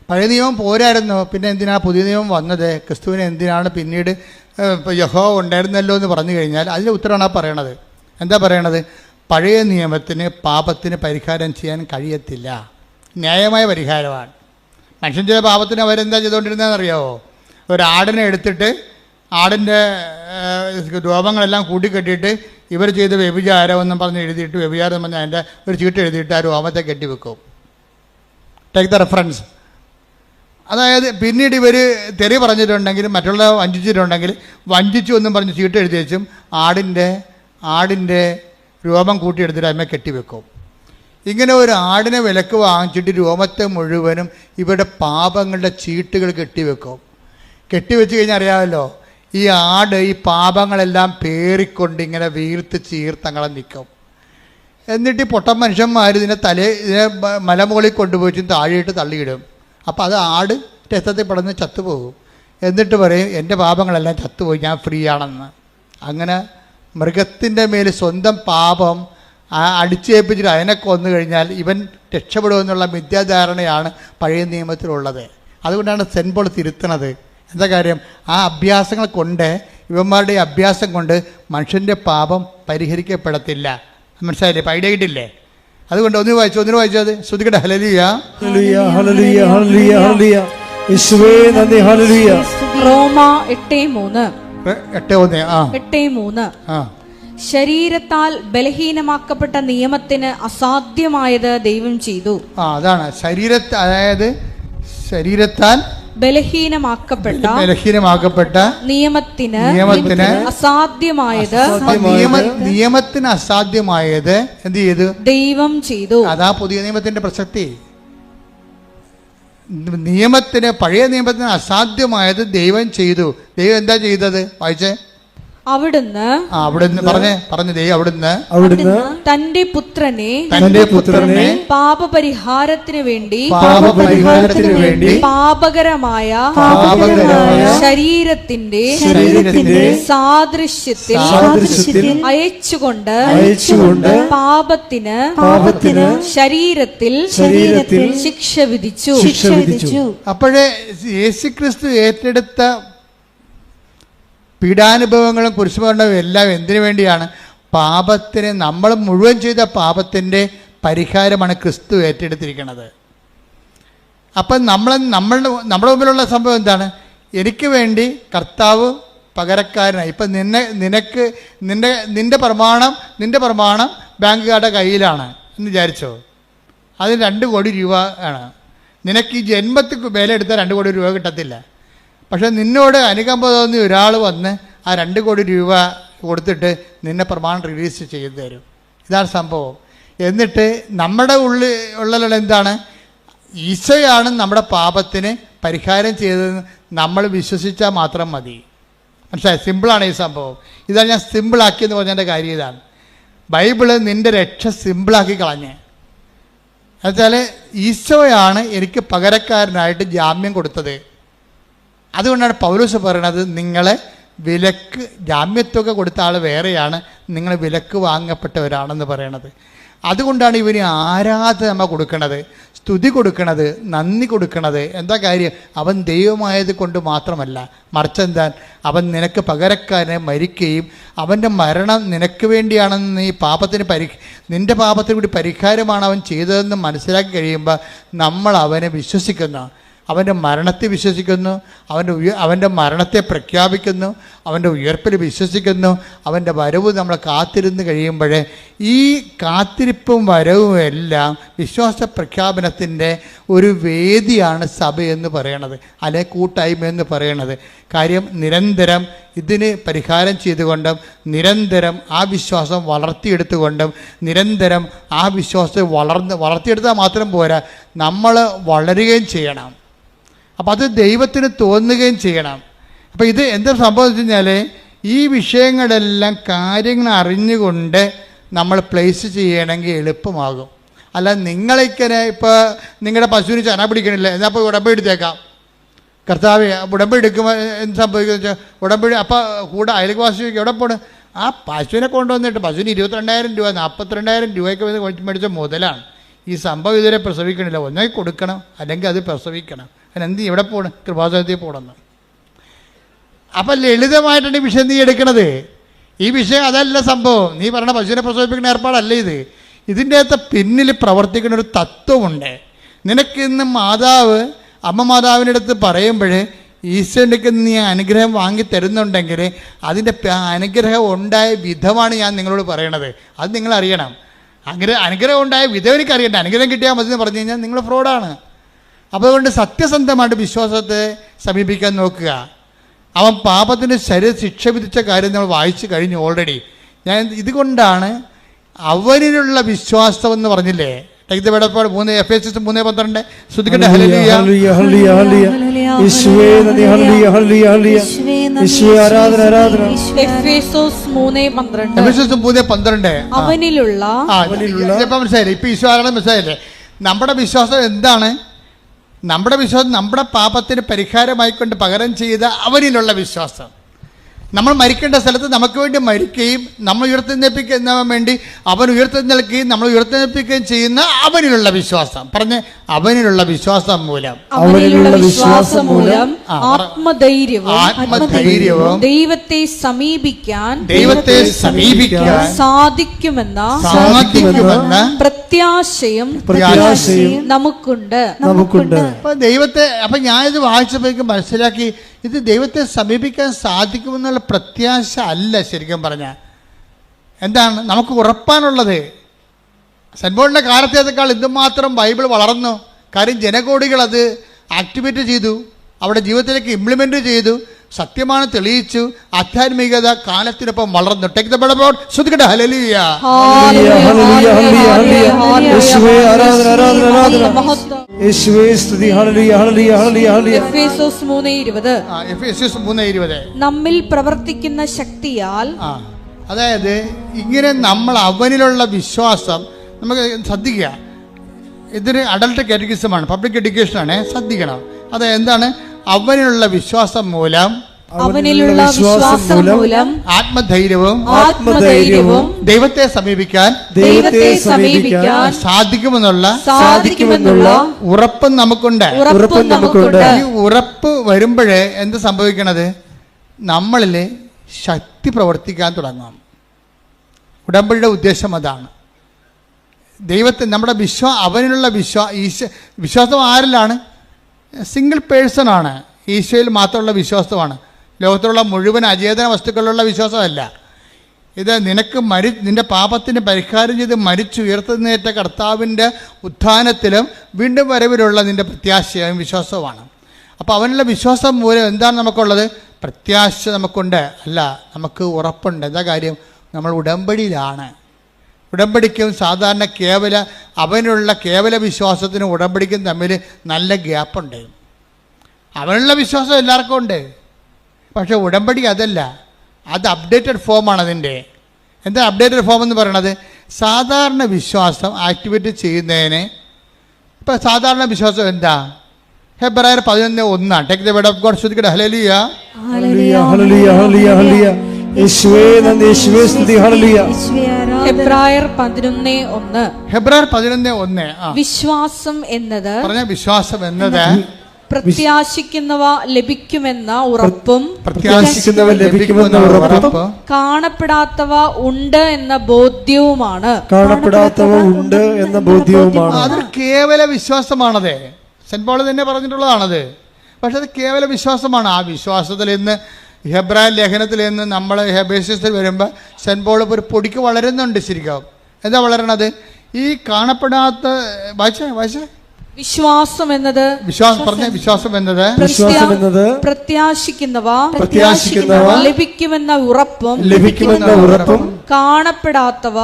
പഴയ നിയമം പോരായിരുന്നു, പിന്നെ എന്തിനാണ് പുതിയ നിയമം വന്നത്? ക്രിസ്തുവിന് എന്തിനാണ് പിന്നീട് യഹോവ ഉണ്ടായിരുന്നല്ലോ എന്ന് പറഞ്ഞു കഴിഞ്ഞാൽ അതിൻ്റെ ഉത്തരമാണ് പറയണത്. എന്താ പറയണത്? പഴയ നിയമത്തിന് പാപത്തിന് പരിഹാരം ചെയ്യാൻ കഴിയത്തില്ല. ന്യായമായ പരിഹാരമാണ്. മനുഷ്യൻ ചില പാപത്തിന് അവരെന്താ ചെയ്തുകൊണ്ടിരുന്നതെന്നറിയാമോ? ഒരാടിനെ എടുത്തിട്ട് ആടിൻ്റെ രോമങ്ങളെല്ലാം കൂട്ടിക്കെട്ടിയിട്ട് ഇവർ ചെയ്ത വ്യഭിചാരമെന്നും പറഞ്ഞ് എഴുതിയിട്ട്, വ്യഭിചാരം എന്ന് പറഞ്ഞാൽ അതിൻ്റെ ഒരു ചീട്ട് എഴുതിയിട്ട് ആ രോമത്തെ കെട്ടിവെക്കും. Take the reference. അതായത് പിന്നീട് ഇവർ തെറി പറഞ്ഞിട്ടുണ്ടെങ്കിലും മറ്റുള്ള വഞ്ചിച്ചിട്ടുണ്ടെങ്കിൽ വഞ്ചിച്ചു എന്നും പറഞ്ഞ് ചീട്ട് എഴുതി വെച്ചും ആടിൻ്റെ രോമം കൂട്ടിയെടുത്തിട്ട് അതിനെ കെട്ടിവെക്കും. ഇങ്ങനെ ഒരു ആടിനെ വിലക്ക് വാങ്ങിച്ചിട്ട് രോമത്തെ മുഴുവനും ഇവരുടെ പാപങ്ങളുടെ ചീട്ടുകൾ കെട്ടിവെക്കും. കെട്ടിവെച്ച് കഴിഞ്ഞാൽ അറിയാമല്ലോ, ഈ ആട് ഈ പാപങ്ങളെല്ലാം പേറിക്കൊണ്ട് ഇങ്ങനെ വീർത്ത് ചീർത്തങ്ങളെ നിൽക്കും. എന്നിട്ട് ഈ പൊട്ടൻ മനുഷ്യന്മാർ ഇതിനെ മലമുകളിൽ കൊണ്ടുപോയി താഴെയിട്ട് തള്ളിയിടും. അപ്പോൾ അത് ആട് രക്തത്തിൽ പെടുന്ന ചത്തുപോകും. എന്നിട്ട് പറയും എൻ്റെ പാപങ്ങളെല്ലാം ചത്തുപോയി, ഞാൻ ഫ്രീ ആണെന്ന്. അങ്ങനെ മൃഗത്തിൻ്റെ മേൽ സ്വന്തം പാപം അടിച്ചേൽപ്പിച്ചിട്ട് അതിനെ കൊന്നു കഴിഞ്ഞാൽ ഇവൻ രക്ഷപ്പെടുമെന്നുള്ള മിഥ്യാധാരണയാണ് പഴയ നിയമത്തിലുള്ളത്. അതുകൊണ്ടാണ് സെൻറ്റ് പോൾ തിരുത്തണത്. എന്താ കാര്യം? ആ അഭ്യാസങ്ങൾ കൊണ്ട്, ഇവന്മാരുടെ അഭ്യാസം കൊണ്ട് മനുഷ്യൻ്റെ പാപം പരിഹരിക്കപ്പെടത്തില്ല. മനസ്സിലായില്ലേ? ഐഡിയ കിട്ടില്ലേ? അതുകൊണ്ട് ഒന്നിനു വായിച്ചത് ശ്രദ്ധിക്കട്ടെ. ഹല്ലേലൂയ ഹല്ലേലൂയ ഹല്ലേലൂയ ഹല്ലേലൂയ ഹല്ലേലൂയ. യേശുവേ നന്ദി. ഹല്ലേലൂയ. റോമ 8:3. ശരീരത്താൽ ബലഹീനമാക്കപ്പെട്ട നിയമത്തിന് അസാധ്യമായത് ദൈവം ചെയ്തു. അതാണ് അതായത് ശരീരത്താൽ ബലഹീനമാക്കപ്പെട്ട നിയമത്തിന് അസാധ്യമായത് എന്ത് ചെയ്തു? ദൈവം ചെയ്തു. അതാ പുതിയ നിയമത്തിന്റെ പ്രസക്തി. പഴയ നിയമത്തിന് അസാധ്യമായത് ദൈവം ചെയ്തു. ദൈവം എന്താ ചെയ്തത്? വായിച്ചേ. അവിടുന്ന് തന്റെ പുത്രനെ പാപപരിഹാരത്തിന് വേണ്ടി പാപകരമായ ശരീരത്തിന്റെ സാദൃശ്യത്തിൽ അയച്ചുകൊണ്ട് പാപത്തിന് ശരീരത്തിൽ ശിക്ഷ വിധിച്ചു. അപ്പോഴേ യേശുക്രിസ്തു ഏറ്റെടുത്ത പീഡാനുഭവങ്ങളും കുരിശുമരണവും എല്ലാം എന്തിനു വേണ്ടിയാണ്? പാപത്തിന്, നമ്മൾ മുഴുവൻ ചെയ്ത പാപത്തിൻ്റെ പരിഹാരമാണ് ക്രിസ്തു ഏറ്റെടുത്തിരിക്കുന്നത്. അപ്പം നമ്മുടെ മുമ്പിലുള്ള സംഭവം എന്താണ്? എനിക്ക് വേണ്ടി കർത്താവ് പകരക്കാരനായി. ഇപ്പം നിന്റെ പ്രമാണം ബാങ്കുകാരുടെ കയ്യിലാണ് എന്ന് വിചാരിച്ചോ? അതിന് 2 കോടി രൂപ ആണ്. നിനക്ക് ഈ ജന്മത്തിൽ വില എടുത്താൽ 2 കോടി രൂപ കിട്ടത്തില്ല. പക്ഷെ നിന്നോട് അനുകമ്പ തോന്നി ഒരാൾ വന്ന് ആ 2 കോടി രൂപ കൊടുത്തിട്ട് നിന്നെ പ്രമാണം റിലീസ് ചെയ്തു തരും. ഇതാണ് സംഭവം. എന്നിട്ട് നമ്മുടെ ഉള്ളിലുള്ള എന്താണ്? ഈശോയാണ് നമ്മുടെ പാപത്തിന് പരിഹാരം ചെയ്തതെന്ന് നമ്മൾ വിശ്വസിച്ചാൽ മാത്രം മതി. മനസ്സിലായി? സിമ്പിളാണ് ഈ സംഭവം. ഇതാണ് ഞാൻ സിമ്പിളാക്കിയെന്ന് പറഞ്ഞതിൻ്റെ കാര്യം. ഇതാണ് ബൈബിള് നിൻ്റെ രക്ഷ സിമ്പിളാക്കി കളഞ്ഞ്. എന്നുവെച്ചാൽ ഈശോയാണ് എനിക്ക് പകരക്കാരനായിട്ട് ജാമ്യം കൊടുത്തത്. അതുകൊണ്ടാണ് പൗലോസ് പറയണത്, നിങ്ങളെ വിലക്ക് ജാമ്യത്തുക കൊടുത്ത ആൾ വേറെയാണ്, നിങ്ങൾ വിലക്ക് വാങ്ങപ്പെട്ടവരാണെന്ന് പറയണത്. അതുകൊണ്ടാണ് ഇവന് ആരാധന നമ്മ കൊടുക്കണത്, സ്തുതി കൊടുക്കണത്, നന്ദി കൊടുക്കണത്. എന്താ കാര്യം? അവൻ ദൈവമായത് കൊണ്ട് മാത്രമല്ല, മറിച്ചെന്താ, അവൻ നിനക്ക് പകരക്കാരനെ മരിക്കുകയും അവൻ്റെ മരണം നിനക്ക് വേണ്ടിയാണെന്ന് നിൻ്റെ പാപത്തിന് കൂടി പരിഹാരമാണ് അവൻ ചെയ്തതെന്ന് മനസ്സിലാക്കി കഴിയുമ്പോൾ നമ്മൾ അവനെ വിശ്വസിക്കുന്ന. അവൻ്റെ മരണത്തെ വിശ്വസിക്കുന്നു, അവൻ്റെ മരണത്തെ പ്രഖ്യാപിക്കുന്നു, അവൻ്റെ ഉയർപ്പിൽ വിശ്വസിക്കുന്നു. അവൻ്റെ വരവ് നമ്മൾ കാത്തിരുന്ന് കഴിയുമ്പോൾ ഈ കാത്തിരിപ്പും വരവും എല്ലാം വിശ്വാസ പ്രഖ്യാപനത്തിൻ്റെ ഒരു വേദിയാണ് സഭ എന്ന് പറയണത്, അല്ലെ കൂട്ടായ്മ എന്ന് പറയണത്. കാര്യം നിരന്തരം ഇതിന് പരിഹാരം ചെയ്തുകൊണ്ടും നിരന്തരം ആ വിശ്വാസം വളർത്തിയെടുത്തുകൊണ്ടും നിരന്തരം ആ വിശ്വാസത്തെ വളർത്തിയെടുത്താൽ മാത്രം പോരാ, നമ്മൾ വളരുകയും ചെയ്യണം. അപ്പോൾ അത് ദൈവത്തിന് തോന്നുകയും ചെയ്യണം. അപ്പോൾ ഇത് എന്താ സംഭവിച്ചു കഴിഞ്ഞാൽ ഈ വിഷയങ്ങളെല്ലാം കാര്യങ്ങൾ അറിഞ്ഞുകൊണ്ട് നമ്മൾ പ്ലേസ് ചെയ്യണമെങ്കിൽ എളുപ്പമാകും. അല്ല നിങ്ങളിങ്ങനെ ഇപ്പോൾ നിങ്ങളുടെ പശുവിന് ചന പിടിക്കണില്ല, എന്നാൽ അപ്പോൾ ഉടമ്പടി എടുത്തേക്കാം. കർത്താവ് ഉടമ്പടി എടുക്കുമ്പോൾ എന്ത് സംഭവിക്കുന്നത് വെച്ചാൽ ഉടമ്പടി അപ്പോൾ കൂടെ അയൽവാസിക്ക് എവിടെ പോണ്, ആ പശുവിനെ കൊണ്ടുവന്നിട്ട് പശുവിന് 22,000 രൂപ 42,000 രൂപയ്ക്ക് മേടിച്ച മുതലാണ്. ഈ സംഭവം ഇതുവരെ പ്രസവിക്കണില്ല, ഒന്നേ കൊടുക്കണം അല്ലെങ്കിൽ അത് പ്രസവിക്കണം. അതിനെന്ത് എവിടെ പോണ്, കൃപാസനത്തിൽ പോകണമെന്ന്. അപ്പം ലളിതമായിട്ടാണ് ഈ വിഷയം നീ എടുക്കണത്. ഈ വിഷയം അതല്ല സംഭവം. നീ പറഞ്ഞ പശുവിനെ പ്രസവിപ്പിക്കുന്ന ഏർപ്പാടല്ല ഇത്. ഇതിൻ്റെ അകത്ത് പിന്നിൽ പ്രവർത്തിക്കുന്ന ഒരു തത്വമുണ്ട്. നിനക്കിന്ന് അമ്മ മാതാവിൻ്റെ അടുത്ത് പറയുമ്പോൾ ഈശോയ്ക്ക് നീ അനുഗ്രഹം വാങ്ങി തരുന്നുണ്ടെങ്കിൽ അതിൻ്റെ അനുഗ്രഹം ഉണ്ടായ വിധമാണ് ഞാൻ നിങ്ങളോട് പറയണത്. അത് നിങ്ങൾ അറിയണം. അനുഗ്രഹം ഉണ്ടായ വിധം എനിക്കറിയണ്ട. അനുഗ്രഹം കിട്ടിയാൽ മതി എന്ന് പറഞ്ഞു കഴിഞ്ഞാൽ നിങ്ങൾ ഫ്രോഡാണ്. അപ്പോൾ അതുകൊണ്ട് സത്യസന്ധമായിട്ട് വിശ്വാസത്തെ സമീപിക്കാൻ നോക്കുക. അവൻ പാപത്തിന് ശിക്ഷ വിധിച്ച കാര്യം നമ്മൾ വായിച്ചു കഴിഞ്ഞു ഓൾറെഡി. ഞാൻ ഇതുകൊണ്ടാണ് അവനിലുള്ള വിശ്വാസം എന്ന് പറഞ്ഞില്ലേ, എഫേസ്യസ് 3:12 ശ്രദ്ധിക്കട്ടെ. ഹല്ലേലൂയ ഹല്ലേലൂയ ഹല്ലേലൂയ യേശുവേ നന്ദി, ഹല്ലേലൂയ ഹല്ലേലൂയ ഹല്ലേലൂയ യേശുവേ ആരാധന ആരാധന. എഫേസോസ് 3:12 അവനിലുള്ള ഇപ്പം മനസ്സിലായില്ലേ? ഇപ്പം ഈശോ ആരാണെന്ന് മനസ്സിലായില്ലേ? നമ്മുടെ വിശ്വാസം എന്താണ്? നമ്മുടെ വിശ്വാസം നമ്മുടെ പാപത്തിന് പരിഹാരമായിക്കൊണ്ട് പകരം ചെയ്ത അവനിലുള്ള വിശ്വാസം. നമ്മൾ മരിക്കേണ്ട സ്ഥലത്ത് നമുക്ക് വേണ്ടി മരിക്കുകയും നമ്മൾ ഉയർത്തെഴുന്നേൽപ്പിക്കാൻ വേണ്ടി അവൻ ഉയർത്തെഴുന്നേൽക്കുകയും നമ്മൾ ഉയർത്തെഴുന്നേൽപ്പിക്കുകയും ചെയ്യുന്ന അവനിലുള്ള വിശ്വാസം. പറഞ്ഞ് അവനിലുള്ള വിശ്വാസം മൂലം ആത്മധൈര്യവും ദൈവത്തെ സമീപിക്കാൻ സാധിക്കുമെന്ന പ്രത്യാശയും നമുക്കുണ്ട്. അപ്പൊ ദൈവത്തെ ഞാനിത് വായിച്ചപ്പോഴേക്കും മനസ്സിലാക്കി, ഇത് ദൈവത്തെ സമീപിക്കാൻ സാധിക്കുമെന്നുള്ള പ്രത്യാശ അല്ല. ശരിക്കും പറഞ്ഞാൽ എന്താണ് നമുക്ക് ഉറപ്പാനുള്ളത്? സെന്റ് പോളിൻ്റെ കാലത്തേക്കാൾ എന്തുമാത്രം ബൈബിൾ വളർന്നു. കാര്യം ജനകോടികൾ അത് ആക്ടിവേറ്റ് ചെയ്തു, അവിടെ ജീവിതത്തിലേക്ക് ഇംപ്ലിമെൻ്റ് ചെയ്തു, സത്യമാണ് തെളിയിച്ചു, ആധ്യാത്മികത കാലത്തിനൊപ്പം വളർന്നു. ടേക്ക് ദ ബെഡ് അബൌട്ട് ശ്രദ്ധിക്കട്ടെ. ഹല്ലേലൂയ യേശുവേ ആരാധന ആരാധന ആരാധന യേശുവേ സ്തുതി. ഹല്ലേലൂയ ഹല്ലേലൂയ ഹല്ലേലൂയ. എഫേസോസ് 3:20 നമ്മിൽ പ്രവർത്തിക്കുന്ന ശക്തിയാൽ. അതായത് ഇങ്ങനെ നമ്മൾ അവനിലുള്ള വിശ്വാസം നമുക്ക് ശ്രദ്ധിക്കുക. ഇതൊരു അഡൽട്ട് കാറ്റഗിസമാണ്, പബ്ലിക് എഡ്യൂക്കേഷനാണ്, ശ്രദ്ധിക്കണം. അത് എന്താണ്? അവനിലുള്ള വിശ്വാസം മൂലം ആത്മധൈര്യവും ദൈവത്തെ സമീപിക്കാൻ സാധിക്കുമെന്നുള്ള ഉറപ്പും നമുക്കുണ്ട്. ഈ ഉറപ്പ് വരുമ്പോഴേ എന്ത് സംഭവിക്കണത്? നമ്മളിൽ ശക്തി പ്രവർത്തിക്കാൻ തുടങ്ങും. ഉടമ്പടിയുടെ ഉദ്ദേശം അതാണ്. ദൈവത്തെ നമ്മുടെ അവനിലുള്ള വിശ്വാസം ആരിലാണ്? സിംഗിൾ പേഴ്സണാണ്. ഈശോയിൽ മാത്രമുള്ള വിശ്വാസമാണ്. ലോകത്തിലുള്ള മുഴുവൻ അചേതന വസ്തുക്കളിലുള്ള വിശ്വാസമല്ല ഇത്. നിന്റെ പാപത്തിന് പരിഹാരം ചെയ്ത് മരിച്ചുയർത്തുന്നേറ്റ കർത്താവിൻ്റെ ഉത്ഥാനത്തിലും വീണ്ടും വരവിലുള്ള നിന്റെ പ്രത്യാശയും വിശ്വാസവുമാണ്. അപ്പോൾ അവനുള്ള വിശ്വാസം മൂലം എന്താണ് നമുക്കുള്ളത്? പ്രത്യാശ നമുക്കുണ്ട്. അല്ല, നമുക്ക് ഉറപ്പുണ്ട്. എന്താ കാര്യം? നമ്മൾ ഉടമ്പടിയിലാണ്. ഉടമ്പടിക്കും സാധാരണ അവനുള്ള കേവല വിശ്വാസത്തിനും ഉടമ്പടിക്കും തമ്മിൽ നല്ല ഗ്യാപ്പുണ്ട്. അവനുള്ള വിശ്വാസം എല്ലാവർക്കും ഉണ്ട്, പക്ഷെ ഉടമ്പടി അതല്ല. അത് അപ്ഡേറ്റഡ് ഫോമാണ് അതിൻ്റെ. എന്താ അപ്ഡേറ്റഡ് ഫോം എന്ന് പറയണത്? സാധാരണ വിശ്വാസം ആക്ടിവേറ്റ് ചെയ്യുന്നതിന് ഇപ്പം സാധാരണ വിശ്വാസം എന്താ? ഹെബ്രായർ 11:1 take the word of God ശ്രദ്ധിക്കട്ടെ. ഹല്ലേലൂയ ഹല്ലേലൂയ ഹല്ലേലൂയ ഹല്ലേലൂയ യേശുവേ നന്ദി, യേശുവേ സ്തുതി. ഹല്ലേലൂയ. ഹെബ്രായർ 11:1 വിശ്വാസം എന്നത് പ്രത്യാശിക്കുന്നവ ലഭിക്കുമെന്ന ഉറപ്പും കാണപ്പെടാത്തവ ഉണ്ട് എന്ന ബോധ്യവുമാണ്. അതൊരു കേവല വിശ്വാസമാണത്. സെൻറ്റ് പോൾ തന്നെ പറഞ്ഞിട്ടുള്ളതാണത്. പക്ഷെ അത് കേവല വിശ്വാസമാണ്. ആ വിശ്വാസത്തിൽ നിന്ന് ഹെബ്രായ ലേഖനത്തിൽ നിന്ന് നമ്മൾ ഹെബേസ്യസിൽ വരുമ്പോൾ സെൻറ്റ് പോൾ ഒരു പൊടിക്ക് വളരുന്നുണ്ട്. ശരിക്കും എന്താ വളരണത്? ഈ കാണപ്പെടാത്ത വായിച്ചേ വിശ്വാസം എന്നത് വിശ്വാസം എന്നത് പ്രത്യാശിക്കുന്നവ ലഭിക്കുമെന്ന ഉറപ്പും കാണപ്പെടാത്തവ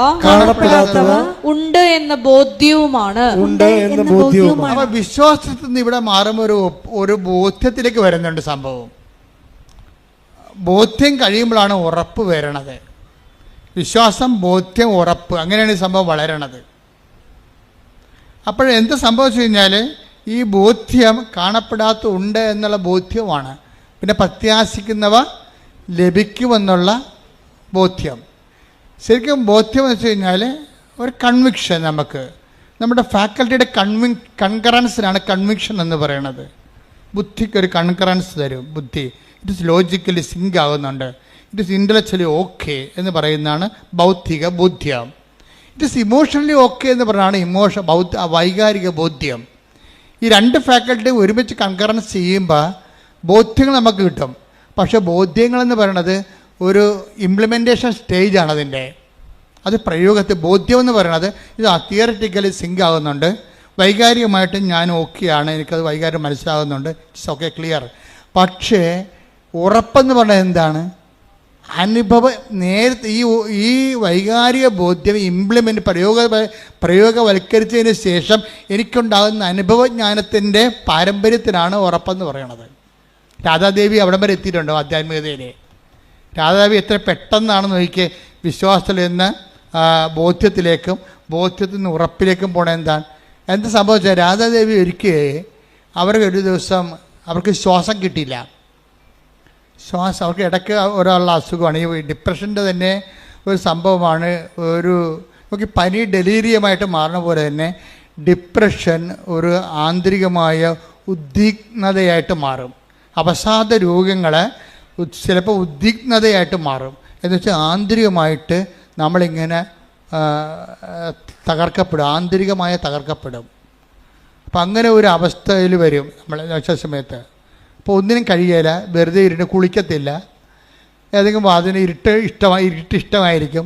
ഉണ്ട് എന്ന ബോധ്യവുമാണ്. അപ്പൊ വിശ്വാസത്തിൽ നിന്ന് ഇവിടെ മാറുമ്പോൾ ഒരു ബോധ്യത്തിലേക്ക് വരുന്നുണ്ട് സംഭവം. ബോധ്യം കഴിയുമ്പോഴാണ് ഉറപ്പ് വരണത്. വിശ്വാസം, ബോധ്യം, ഉറപ്പ്, അങ്ങനെയാണ് ഈ സംഭവം വളരണത്. അപ്പോഴെന്ത് സംഭവിച്ചു കഴിഞ്ഞാൽ ഈ ബോധ്യം കാണപ്പെടാത്ത ഉണ്ട് എന്നുള്ള ബോധ്യമാണ്. പിന്നെ പ്രത്യാശിക്കുന്നവ ലഭിക്കുമെന്നുള്ള ബോധ്യം. ശരിക്കും ബോധ്യം എന്ന് വെച്ച് കഴിഞ്ഞാൽ ഒരു കൺവിക്ഷൻ. നമ്മുടെ ഫാക്കൽറ്റിയുടെ കൺകറൻസിനാണ് കൺവിക്ഷൻ എന്ന് പറയുന്നത്. ബുദ്ധിക്കൊരു കൺകറൻസ് തരും. ബുദ്ധി ഇറ്റ് ഇസ് ലോജിക്കലി സിങ്ക് ആകുന്നുണ്ട്, ഇറ്റ് ഇസ് ഇൻ്റലക്ച്വലി ഓക്കെ എന്ന് പറയുന്നതാണ് ബൗദ്ധിക ബോധ്യം. ഇറ്റ് ഇസ് ഇമോഷണലി ഓക്കെ എന്ന് പറയുന്നതാണ് വൈകാരിക ബോധ്യം. ഈ രണ്ട് ഫാക്കൽറ്റിയും ഒരുമിച്ച് കൺകറൻസ് ചെയ്യുമ്പോൾ ബോധ്യങ്ങൾ നമുക്ക് കിട്ടും. പക്ഷേ ബോധ്യങ്ങളെന്ന് പറയുന്നത് ഒരു ഇംപ്ലിമെൻറ്റേഷൻ സ്റ്റേജാണ് അതിൻ്റെ. അത് പ്രയോഗത്തിൽ ബോധ്യം എന്ന് പറയുന്നത് ഇത് തിയററ്റിക്കലി സിങ്ക് ആകുന്നുണ്ട്, വൈകാരികമായിട്ട് ഞാൻ ഓക്കെയാണ്, എനിക്കത് വൈകാര്യം മനസ്സിലാകുന്നുണ്ട്, ഇറ്റ്സ് ഓക്കെ, ക്ലിയർ. പക്ഷേ ഉറപ്പെന്ന് പറഞ്ഞാൽ എന്താണ്? നേരത്തെ ഈ വൈകാരിക ബോധ്യം പ്രയോഗവൽക്കരിച്ചതിന് ശേഷം എനിക്കുണ്ടാകുന്ന അനുഭവജ്ഞാനത്തിൻ്റെ പാരമ്പര്യത്തിനാണ് ഉറപ്പെന്ന് പറയുന്നത്. രാധാദേവി അവിടം വരെ എത്തിയിട്ടുണ്ടോ ആധ്യാത്മികതയിൽ? രാധാദേവി എത്ര പെട്ടെന്നാണ് നോക്കിയേ വിശ്വാസത്തിൽ നിന്ന് ബോധ്യത്തിലേക്കും ബോധ്യത്തിൽ നിന്ന് ഉറപ്പിലേക്കും പോണ എന്ത് സംഭവിച്ചാൽ രാധാദേവി ഒരിക്കൽ അവർക്ക് ഒരു ദിവസം അവർക്ക് ശ്വാസം കിട്ടിയില്ല. അവർക്ക് ഇടയ്ക്ക് ഒരാളുടെ അസുഖമാണ്. ഈ ഡിപ്രഷൻ്റെ തന്നെ ഒരു സംഭവമാണ്. നമുക്ക് പനി ഡെലീരിയമായിട്ട് മാറുന്ന പോലെ തന്നെ ഡിപ്രഷൻ ഒരു ആന്തരികമായ ഉദ്വിഗ്നതയായിട്ട് മാറും. അവസാദ രോഗങ്ങൾ ചിലപ്പോൾ ഉദ്വിഗ്നതയായിട്ട് മാറും. എന്ന് വെച്ചാൽ ആന്തരികമായിട്ട് നമ്മളിങ്ങനെ ആന്തരികമായ തകർക്കപ്പെടും. അപ്പം അങ്ങനെ ഒരു അവസ്ഥയിൽ വരും നമ്മൾ സമയത്ത്. അപ്പോൾ ഒന്നിനും കഴിയില്ല, വെറുതെ കുളിക്കത്തില്ല. ഏതെങ്കിലും അതിന് ഇരുട്ട് ഇഷ്ടമായിരിക്കും,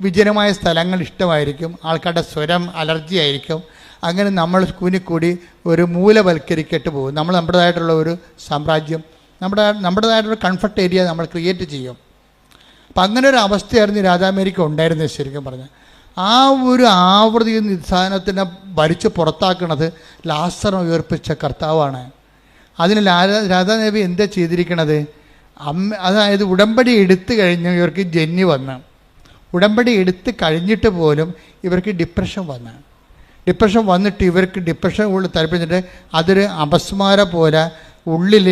വിജനമായ സ്ഥലങ്ങൾ ഇഷ്ടമായിരിക്കും, ആൾക്കാരുടെ സ്വരം അലർജി ആയിരിക്കും. അങ്ങനെ നമ്മൾ കൂടി ഒരു മൂലവൽക്കരിക്കട്ട് പോകും. നമ്മുടേതായിട്ടുള്ള ഒരു സാമ്രാജ്യം, നമ്മുടേതായിട്ടുള്ള കംഫർട്ട് ഏരിയ നമ്മൾ ക്രിയേറ്റ് ചെയ്യും. അപ്പം അങ്ങനെ ഒരു അവസ്ഥയായിരുന്നു രാജാമേരിക്ക ഉണ്ടായിരുന്നത്. ശരിക്കും പറഞ്ഞാൽ ആ ഒരു ആവൃത്തി നിസാനത്തിനെ ഭരിച്ച് പുറത്താക്കുന്നത് ലാസർ ഉയർപ്പിച്ച കർത്താവാണ്. അതിന് രാധാദേവി എന്താ ചെയ്തിരിക്കണത്? അതായത് ഉടമ്പടി എടുത്തു കഴിഞ്ഞ് ഇവർക്ക് ജന്നി വന്ന്, ഉടമ്പടി എടുത്ത് കഴിഞ്ഞിട്ട് പോലും ഇവർക്ക് ഡിപ്രഷൻ വന്നിട്ട് ഇവർക്ക് ഡിപ്രഷൻ ഉള്ളിൽ താല്പര്യത്തിട്ട് അതൊരു അപസ്മാരം പോലെ ഉള്ളിൽ,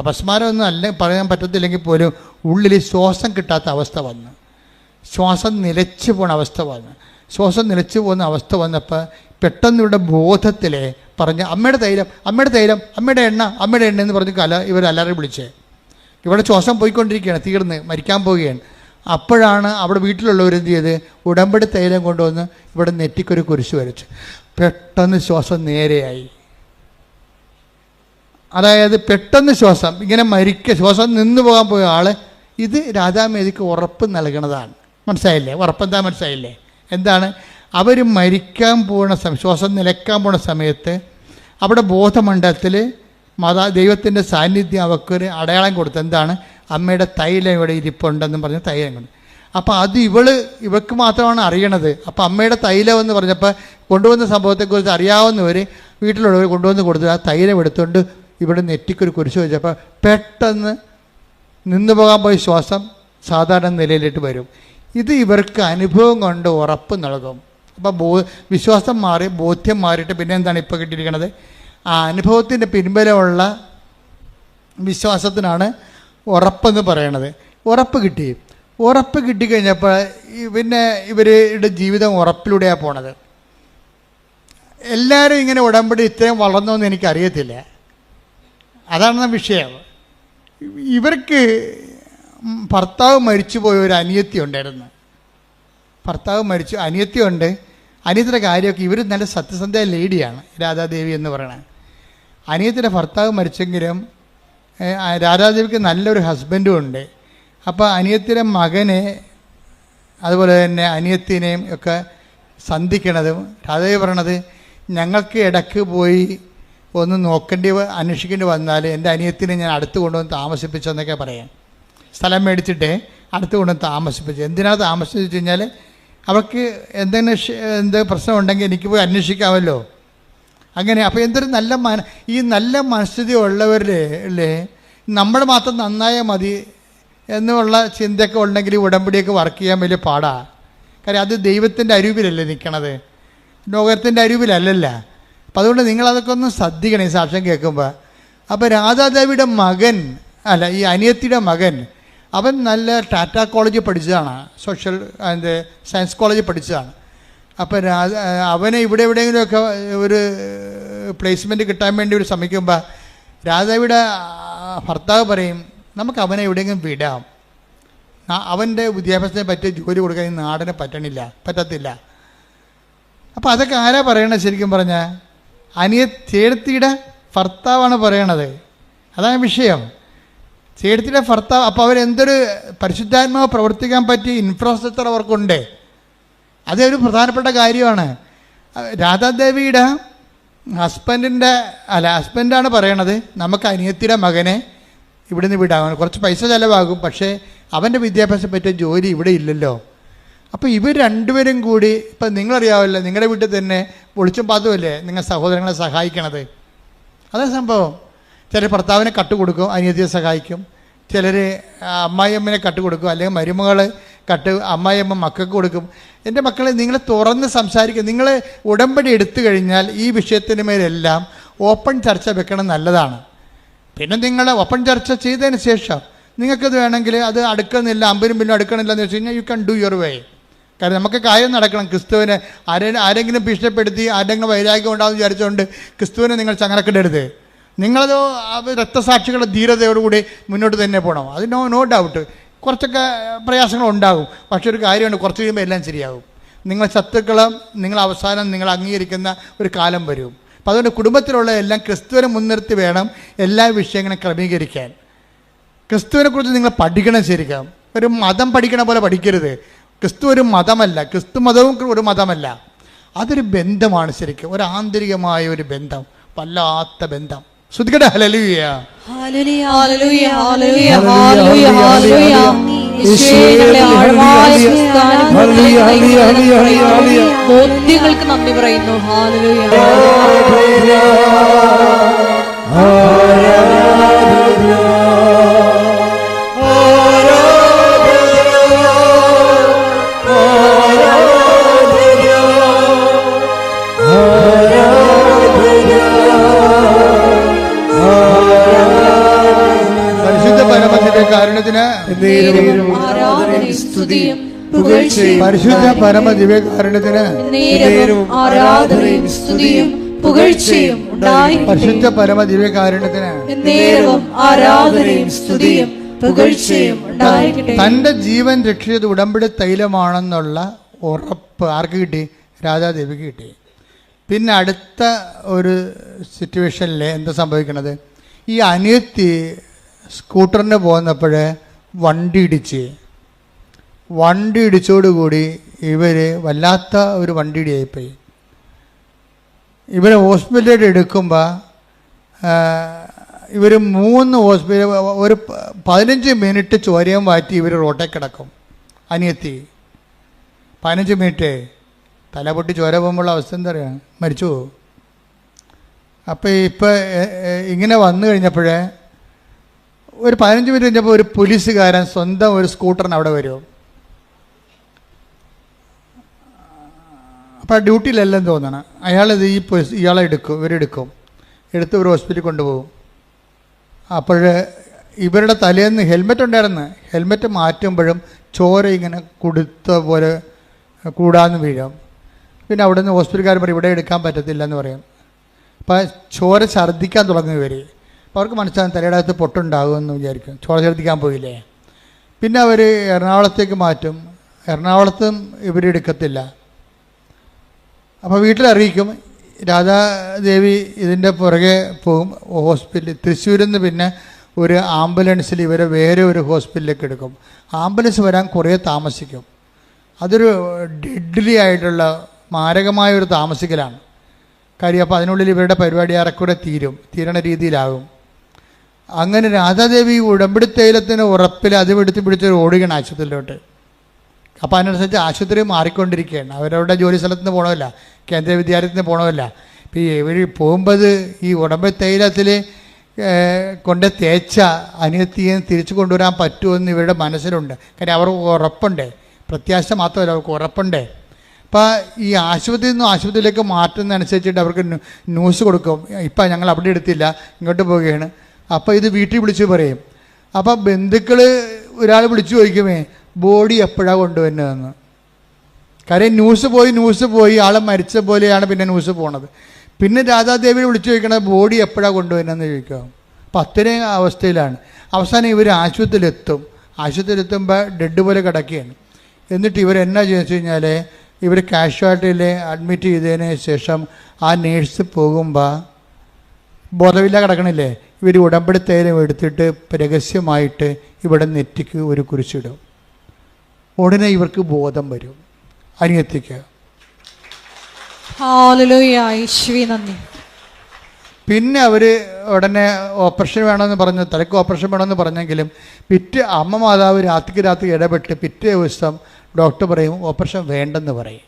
അപസ്മാരമൊന്നും അല്ല പറയാൻ പറ്റത്തില്ലെങ്കിൽ പോലും ഉള്ളിൽ ശ്വാസം കിട്ടാത്ത അവസ്ഥ വന്നു, ശ്വാസം നിലച്ചു പോകുന്ന അവസ്ഥ വന്നു. ശ്വാസം നിലച്ചു പോകുന്ന അവസ്ഥ വന്നപ്പോൾ പെട്ടെന്ന് ഇവിടെ ബോധത്തിലെ പറഞ്ഞ് അമ്മയുടെ തൈലം, അമ്മയുടെ എണ്ണ എന്ന് പറഞ്ഞ് ഇവർ അലറി വിളിച്ചേ. ഇവിടെ ശ്വാസം പോയിക്കൊണ്ടിരിക്കുകയാണ്, തീർന്ന് മരിക്കാൻ പോവുകയാണ്. അപ്പോഴാണ് അവിടെ വീട്ടിലുള്ളവർ എന്ത് ചെയ്ത് ഉടമ്പടി തൈലം കൊണ്ടുവന്ന് ഇവിടെ നെറ്റിക്കൊരു കുരിശ് വരച്ച്. പെട്ടെന്ന് ശ്വാസം നേരെയായി. അതായത് പെട്ടെന്ന് ശ്വാസം ഇങ്ങനെ ശ്വാസം നിന്നു പോകാൻ പോയ ആള് ഇത് രാജാമേരിക്ക് ഉറപ്പ് നൽകണതാണ്. മനസ്സിലായില്ലേ? ഉറപ്പെന്താ മനസ്സിലായില്ലേ? എന്താണ്? അവർ മരിക്കാൻ പോകുന്ന ശ്വാസം നിലയ്ക്കാൻ പോകുന്ന സമയത്ത് അവിടെ ബോധമണ്ഡലത്തിൽ ദൈവത്തിൻ്റെ സാന്നിധ്യം അവർക്കൊരു അടയാളം കൊടുത്തു. എന്താണ്? അമ്മയുടെ തൈലം ഇവിടെ ഇരിപ്പുണ്ടെന്നും പറഞ്ഞ് തൈലം കൊണ്ട്. അപ്പോൾ അത് ഇവൾക്ക് മാത്രമാണ് അറിയണത്. അപ്പോൾ അമ്മയുടെ തൈലം എന്ന് പറഞ്ഞപ്പോൾ കൊണ്ടുവന്ന സംഭവത്തെക്കുറിച്ച് അറിയാവുന്നവർ വീട്ടിലുള്ളവർ കൊണ്ടുവന്ന് കൊടുത്തു. ആ തൈലം എടുത്തുകൊണ്ട് ഇവിടെ നെറ്റിക്കൊരു കുരിശ് വെച്ചപ്പോൾ പെട്ടെന്ന് നിന്നു പോകാൻ പോയി ശ്വാസം സാധാരണ നിലയിലിട്ട് വരും. ഇത് ഇവർക്ക് അനുഭവം കൊണ്ട് ഉറപ്പ് നൽകും. അപ്പോൾ വിശ്വാസം മാറി ബോധ്യം മാറിയിട്ട് പിന്നെ എന്താണ് ഇപ്പോൾ കിട്ടിയിരിക്കുന്നത്? ആ അനുഭവത്തിൻ്റെ പിൻബലമുള്ള വിശ്വാസത്തിനാണ് ഉറപ്പെന്ന് പറയണത്. ഉറപ്പ് കിട്ടിക്കഴിഞ്ഞപ്പോൾ പിന്നെ ഇവരുടെ ജീവിതം ഉറപ്പിലൂടെയാണ് പോണത്. എല്ലാവരും ഇങ്ങനെ ഉടമ്പടി ഇത്രയും വളർന്നോന്ന് എനിക്കറിയത്തില്ല. അതാണ് വിഷയം. ഇവർക്ക് ഭർത്താവ് മരിച്ചുപോയ ഒരു അനിയത്തി ഉണ്ടായിരുന്നു. അനിയത്തിയുണ്ട്. അനിയത്തിയുടെ കാര്യമൊക്കെ ഇവർ നല്ല സത്യസന്ധ ലേഡിയാണ് രാധാദേവി എന്ന് പറയണത്. അനിയത്തിൻ്റെ ഭർത്താവ് മരിച്ചെങ്കിലും രാധാദേവിക്ക് നല്ലൊരു ഹസ്ബൻഡും ഉണ്ട്. അപ്പോൾ അനിയത്തിൻ്റെ മകനെ അതുപോലെ തന്നെ അനിയത്തിനെയും ഒക്കെ സന്ധിക്കണതും രാധാദേവി പറയണത്, ഞങ്ങൾക്ക് ഇടയ്ക്ക് പോയി ഒന്ന് അന്വേഷിക്കേണ്ടി വന്നാൽ എൻ്റെ അനിയത്തിനെ ഞാൻ അടുത്ത് കൊണ്ടുവന്ന് താമസിപ്പിച്ചെന്നൊക്കെ പറയാം. സ്ഥലം മേടിച്ചിട്ട് അടുത്ത് കൊണ്ടുവന്ന് താമസിപ്പിച്ചു. എന്തിനാണ് താമസിച്ചു കഴിഞ്ഞാൽ അവർക്ക് എന്ത് പ്രശ്നം ഉണ്ടെങ്കിൽ എനിക്ക് പോയി അന്വേഷിക്കാമല്ലോ. അങ്ങനെ അപ്പോൾ എന്തൊരു ഈ നല്ല മനസ്ഥിതി ഉള്ളവരിലെ നമ്മൾ മാത്രം നന്നായാൽ മതി എന്നുള്ള ചിന്തയൊക്കെ ഉണ്ടെങ്കിൽ ഉടമ്പടിയൊക്കെ വർക്ക് ചെയ്യാൻ വലിയ പാടാണ്. കാര്യം അത് ദൈവത്തിൻ്റെ അരൂപിലല്ലേ നിൽക്കണത്, ലോകത്തിൻ്റെ അരൂപിലല്ലല്ല. അപ്പം അതുകൊണ്ട് നിങ്ങളതൊക്കെ ഒന്ന് ശ്രദ്ധിക്കണം ഈ സാക്ഷ്യം കേൾക്കുമ്പോൾ. അപ്പോൾ രാധാദേവിയുടെ മകൻ ഈ അനിയത്തിയുടെ മകൻ അവൻ നല്ല ടാറ്റ കോളേജിൽ പഠിച്ചതാണ്, സയൻസ് കോളേജിൽ പഠിച്ചതാണ്. അപ്പോൾ അവനെ ഇവിടെ എവിടെയെങ്കിലുമൊക്കെ ഒരു പ്ലേസ്മെൻറ്റ് കിട്ടാൻ വേണ്ടി ഒരു ശ്രമിക്കുമ്പോൾ രാധാദേവിയുടെ ഭർത്താവ് പറയും, നമുക്ക് അവനെ എവിടെയെങ്കിലും വിടാം, അവൻ്റെ വിദ്യാഭ്യാസത്തിന് പറ്റിയ ജോലി കൊടുക്കാൻ ഈ നാടിനെ പറ്റത്തില്ല. അപ്പോൾ അതൊക്കെ ആരാ പറയണത്? ശരിക്കും പറഞ്ഞാൽ ചേടത്തിയുടെ ഭർത്താവാണ് പറയണത്. അതാണ് വിഷയം, ചേടത്തിയുടെ ഭർത്താവ്. അപ്പോൾ അവരെന്തൊരു പരിശുദ്ധാത്മാവ് പ്രവർത്തിക്കാൻ പറ്റിയ ഇൻഫ്രാസ്ട്രക്ചർ അവർക്കുണ്ട്. അതൊരു പ്രധാനപ്പെട്ട കാര്യമാണ്. രാധാദേവിയുടെ ഹസ്ബൻഡാണ് പറയണത്, നമുക്ക് അനിയത്തിയുടെ മകനെ ഇവിടുന്ന് വിടാൻ കുറച്ച് പൈസ ചിലവാകും, പക്ഷേ അവൻ്റെ വിദ്യാഭ്യാസം പറ്റിയ ജോലി ഇവിടെ ഇല്ലല്ലോ. അപ്പോൾ ഇവർ രണ്ടുപേരും കൂടി, ഇപ്പം നിങ്ങളറിയാമല്ലോ, നിങ്ങളുടെ വീട്ടിൽ തന്നെ ഒളിച്ചും പാത്തുമല്ലേ നിങ്ങൾ സഹോദരങ്ങളെ സഹായിക്കണത്. അതാണ് സംഭവം. ചിലർ ഭർത്താവിനെ കട്ടുകൊടുക്കും, അനിയത്തിയെ സഹായിക്കും. ചിലർ അമ്മായിയമ്മനെ കട്ടുകൊടുക്കും, അല്ലെങ്കിൽ മരുമകൾ അമ്മായിയമ്മ മക്കൾക്ക് കൊടുക്കും. എൻ്റെ മക്കളെ, നിങ്ങൾ തുറന്ന് സംസാരിക്കുക. നിങ്ങൾ ഉടമ്പടി എടുത്തു കഴിഞ്ഞാൽ ഈ വിഷയത്തിന് മേലെല്ലാം ഓപ്പൺ ചർച്ച വെക്കണം, നല്ലതാണ്. പിന്നെ നിങ്ങൾ ഓപ്പൺ ചർച്ച ചെയ്തതിന് ശേഷം നിങ്ങൾക്കത് വേണമെങ്കിൽ അത് അടുക്കുന്നില്ല, അമ്പതിനും പിന്നും അടുക്കണില്ല എന്ന് വെച്ച് കഴിഞ്ഞാൽ you can do your way. കാരണം നമുക്ക് കാര്യം നടക്കണം. ക്രിസ്തുവിനെ ആരെങ്കിലും ഭീഷണിപ്പെടുത്തി ആരെങ്കിലും വൈരാഗ്യം ഉണ്ടാകുമെന്ന് വിചാരിച്ചുകൊണ്ട് ക്രിസ്തുവിനെ നിങ്ങൾ ചങ്ങലക്കിടരുത്. നിങ്ങളത് രക്തസാക്ഷികളുടെ ധീരതയോടുകൂടി മുന്നോട്ട് തന്നെ പോകണം. അത് നോ ഡൗട്ട് കുറച്ചൊക്കെ പ്രയാസങ്ങളുണ്ടാകും. പക്ഷെ ഒരു കാര്യമുണ്ട്, കുറച്ച് കഴിയുമ്പോൾ എല്ലാം ശരിയാകും. നിങ്ങൾ ശത്രുക്കളും നിങ്ങൾ അവസാനം നിങ്ങൾ അംഗീകരിക്കുന്ന ഒരു കാലം വരും. അപ്പോൾ അതുകൊണ്ട് കുടുംബത്തിലുള്ള എല്ലാം ക്രിസ്തുവിനെ മുൻനിർത്തി വേണം എല്ലാ വിഷയങ്ങളും ക്രമീകരിക്കാൻ. ക്രിസ്തുവിനെക്കുറിച്ച് നിങ്ങൾ പഠിക്കണം. ശരിക്കും ഒരു മതം പഠിക്കണ പോലെ പഠിക്കരുത്. ക്രിസ്തു ഒരു മതമല്ല, ക്രിസ്തു മതവും ഒരു മതമല്ല. അതൊരു ബന്ധമാണ്. ശരിക്കും ഒരു ആന്തരികമായ ഒരു ബന്ധം, വല്ലാത്ത ബന്ധം. ശ്രുതികട ഹല്ലേലൂയ, ഹല്ലേലൂയ, ഹല്ലേലൂയ, ഹല്ലേലൂയ, ഹല്ലേലൂയ, ഹല്ലേലൂയ. യേശുവേ ആഴമായ ബോധ്യങ്ങൾക്ക് നന്ദി പറയുന്നു. ഹല്ലേലൂയ. പരിശുദ്ധ പരമ ദിവ്യകാരുണ്യത്തിന് ആരാധനയും സ്തുതിയും പുകഴ്ചയും പരിശുദ്ധ പരമ ദിവ്യകാരുണ്യത്തിന് ആരാധനയും സ്തുതിയും പുകഴ്ചയും ഉണ്ടായിരിക്കട്ടെ. തന്റെ ജീവൻ രക്ഷിച്ചത് ഉടമ്പടി തൈലമാണെന്നുള്ള ഉറപ്പ് ആർക്ക് കിട്ടി? രാധാദേവിക്ക് കിട്ടി. പിന്നെ അടുത്ത ഒരു സിറ്റുവേഷനിൽ എന്താ സംഭവിക്കണത്? ഈ അനിയത്തി സ്കൂട്ടറിന് പോകുന്നപ്പോൾ വണ്ടി ഇടിച്ചോടുകൂടി ഇവർ വല്ലാത്ത ഒരു വണ്ടിയിടിയായിപ്പോയി. ഇവരെ ഹോസ്പിറ്റലിൽ എടുക്കുമ്പോൾ ഇവർ 3 ഹോസ്പിറ്റൽ ഒരു 15 മിനിറ്റ് ചോരയും മാറ്റി ഇവർ റോട്ടേ കിടക്കും. അനിയത്തി 15 മിനിറ്റ് തല പൊട്ടി ചോര പോകുമ്പോഴുള്ള അവസ്ഥ എന്താ പറയുക? മരിച്ചു പോകും. അപ്പോൾ ഇപ്പോൾ ഇങ്ങനെ വന്നു കഴിഞ്ഞപ്പോഴേ ഒരു 15 മിനിറ്റ് കഴിഞ്ഞപ്പോൾ ഒരു പോലീസുകാരൻ സ്വന്തം ഒരു സ്കൂട്ടറിന് അവിടെ വരും. അപ്പോൾ ഡ്യൂട്ടിയിലെല്ലാം തോന്നണം. ഇയാളെ ഇവരെടുക്കും, എടുത്ത് ഒരു ഹോസ്പിറ്റലിൽ കൊണ്ടുപോകും. അപ്പോൾ ഇവരുടെ തലേന്ന് ഹെൽമെറ്റ് ഉണ്ടായിരുന്നു. ഹെൽമെറ്റ് മാറ്റുമ്പോഴും ചോര ഇങ്ങനെ കൊടുത്ത പോലെ കൂടാന്ന് വീഴും. പിന്നെ അവിടെ നിന്ന് ഹോസ്പിറ്റലുകാർ പറയും ഇവിടെ എടുക്കാൻ പറ്റത്തില്ല എന്ന് പറയും. അപ്പോൾ ചോര ഛർദ്ദിക്കാൻ തുടങ്ങും ഇവർ. അപ്പോൾ അവർക്ക് മനസ്സിലാകും തലയുടെ അകത്ത് പൊട്ടുണ്ടാകുമെന്ന് വിചാരിക്കും. ചോര ഛർദ്ദിക്കാൻ പോയില്ലേ. പിന്നെ അവർ എറണാകുളത്തേക്ക് മാറ്റും. എറണാകുളത്തും ഇവരെടുക്കത്തില്ല. അപ്പോൾ വീട്ടിലറിയിക്കും രാധാദേവി ഇതിൻ്റെ പുറകെ പോകും. ഹോസ്പിറ്റലിൽ തൃശ്ശൂരിൽ നിന്ന് പിന്നെ ഒരു ആംബുലൻസിൽ ഇവരെ വേറെ ഒരു ഹോസ്പിറ്റലിലേക്ക് എടുക്കും. ആംബുലൻസ് വരാൻ കുറേ താമസിക്കും. അതൊരു ഡെഡ്ലി ആയിട്ടുള്ള മാരകമായ ഒരു താമസിക്കലാണ്. കാര്യം അപ്പോൾ അതിനുള്ളിൽ ഇവരുടെ പരിപാടി ഏറെക്കൂടെ തീരണ രീതിയിലാകും. അങ്ങനെ രാധാദേവി ഉടമ്പടി തൈലത്തിന് ഉറപ്പിൽ അത് പിടിച്ച് ഓടുകയാണ് ആശുപത്രിയിലോട്ട്. അപ്പോൾ അതിനനുസരിച്ച് ആശുപത്രി മാറിക്കൊണ്ടിരിക്കുകയാണ്. അവരവരുടെ ജോലി സ്ഥലത്ത് നിന്ന് പോകണമല്ല, കേന്ദ്ര വിദ്യാലയത്തിന് പോകണമല്ല. ഇപ്പോൾ ഇവർ പോകുമ്പോൾ ഈ ഉടമ്പടി തൈലത്തിൽ കൊണ്ട് തേച്ച അനിയത്തിയെ തിരിച്ചു കൊണ്ടുവരാൻ പറ്റുമെന്ന് ഇവരുടെ മനസ്സിലുണ്ട്. കാര്യം അവർക്ക് ഉറപ്പുണ്ട്, പ്രത്യാശ മാത്രമല്ല, അവർക്ക് ഉറപ്പുണ്ട്. അപ്പോൾ ഈ ആശുപത്രിയിൽ നിന്നും ആശുപത്രിയിലേക്ക് മാറ്റുന്നതനുസരിച്ചിട്ട് അവർക്ക് ന്യൂസ് കൊടുക്കും, ഇപ്പം ഞങ്ങൾ അവിടെ എടുത്തില്ല, ഇങ്ങോട്ട് പോവുകയാണ്. അപ്പോൾ ഇത് വീട്ടിൽ വിളിച്ച് പറയും. അപ്പോൾ ബന്ധുക്കൾ ഒരാൾ വിളിച്ചു ചോദിക്കുമേ ബോഡി എപ്പോഴാണ് കൊണ്ടുവരുന്നതെന്ന്. കാര്യം ന്യൂസ് പോയി ആൾ മരിച്ച പോലെയാണ് പിന്നെ ന്യൂസ് പോണത്. പിന്നെ രാധാദേവിയെ വിളിച്ചു ചോദിക്കണത് ബോഡി എപ്പോഴാണ് കൊണ്ടുവരുന്നതെന്ന് ചോദിക്കുക. അപ്പം അത്രയും അവസ്ഥയിലാണ്. അവസാനം ഇവർ ആശുപത്രിയിലെത്തുമ്പോൾ ഡെഡ് പോലെ കിടക്കുകയാണ്. എന്നിട്ട് ഇവരെന്നാ ചെയ്യുന്നത് കഴിഞ്ഞാൽ ഇവർ കാഷ്വാലിറ്റിയിൽ അഡ്മിറ്റ് ചെയ്തതിന് ശേഷം ആ നേഴ്സ് പോകുമ്പോൾ ബോധമില്ല കിടക്കണില്ലേ, ഇവർ ഉടമ്പടി തൈലം എടുത്തിട്ട് രഹസ്യമായിട്ട് ഇവിടെ നെറ്റിക്ക് ഒരു കുരിശിടും. ഉടനെ ഇവർക്ക് ബോധം വരും, അനിയത്തിക്ക്. പിന്നെ അവർ ഉടനെ ഓപ്പറേഷൻ വേണമെന്ന് പറഞ്ഞു, തലയ്ക്ക് ഓപ്പറേഷൻ വേണമെന്ന് പറഞ്ഞെങ്കിലും അമ്മ മാതാവ് രാത്രി ഇടപെട്ട് പിറ്റേ ദിവസം ഡോക്ടർ പറയും ഓപ്പറേഷൻ വേണ്ടെന്ന് പറയും.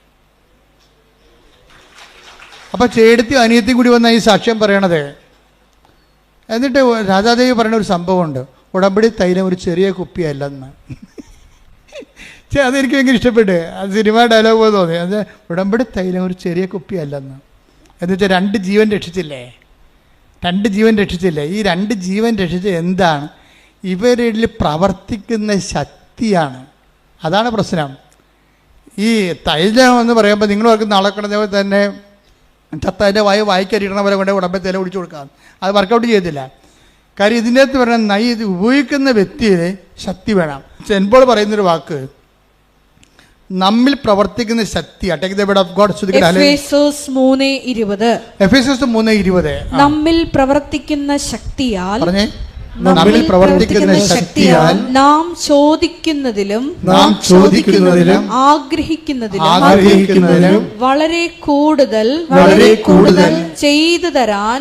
അപ്പോൾ ചേടത്തി അനിയത്തിയും കൂടി വന്ന ഈ സാക്ഷ്യം പറയണത്. എന്നിട്ട് രാധാദേവി പറയുന്ന ഒരു സംഭവമുണ്ട്, ഉടമ്പടി തൈലം ഒരു ചെറിയ കുപ്പിയല്ലെന്ന്. അതെനിക്ക് ഭയങ്കര ഇഷ്ടപ്പെട്ട്, അത് സിനിമ ഡയലോഗ് പോലെ തോന്നി. അത് ഉടമ്പടി തൈലം ഒരു ചെറിയ കുപ്പിയല്ലെന്ന്. എന്നുവെച്ചാൽ 2 ജീവൻ രക്ഷിച്ചില്ലേ. ഈ 2 ജീവൻ രക്ഷിച്ച എന്താണ്? ഇവരിൽ പ്രവർത്തിക്കുന്ന ശക്തിയാണ്. അതാണ് പ്രശ്നം. ഈ തൈലം എന്ന് പറയുമ്പോൾ നിങ്ങൾ അവർക്ക് നാളെ കിടന്നപോലെ തന്നെ ചത്തതിൻ്റെ വായിക്കരിക്കണ പോലെ കൊണ്ട് ഉടമ്പടി തൈലം ഒഴിച്ചു കൊടുക്കാം. അത് വർക്കൗട്ട് ചെയ്തില്ല. കാര്യം ഇതിൻ്റെ അകത്ത് പറഞ്ഞാൽ ഇത് ഉപയോഗിക്കുന്ന വ്യക്തിയിൽ ശക്തി വേണം. സെന്റ് പോൾ പറയുന്നൊരു വാക്ക്, നമ്മിൽ പ്രവർത്തിക്കുന്ന ശക്തി. എഫേസ്യോസ് 3:20 നമ്മിൽ പ്രവർത്തിക്കുന്ന ശക്തിയാൽ നാം ചോദിക്കുന്നതിലും ആഗ്രഹിക്കുന്നതിലും വളരെ കൂടുതൽ ചെയ്തു തരാൻ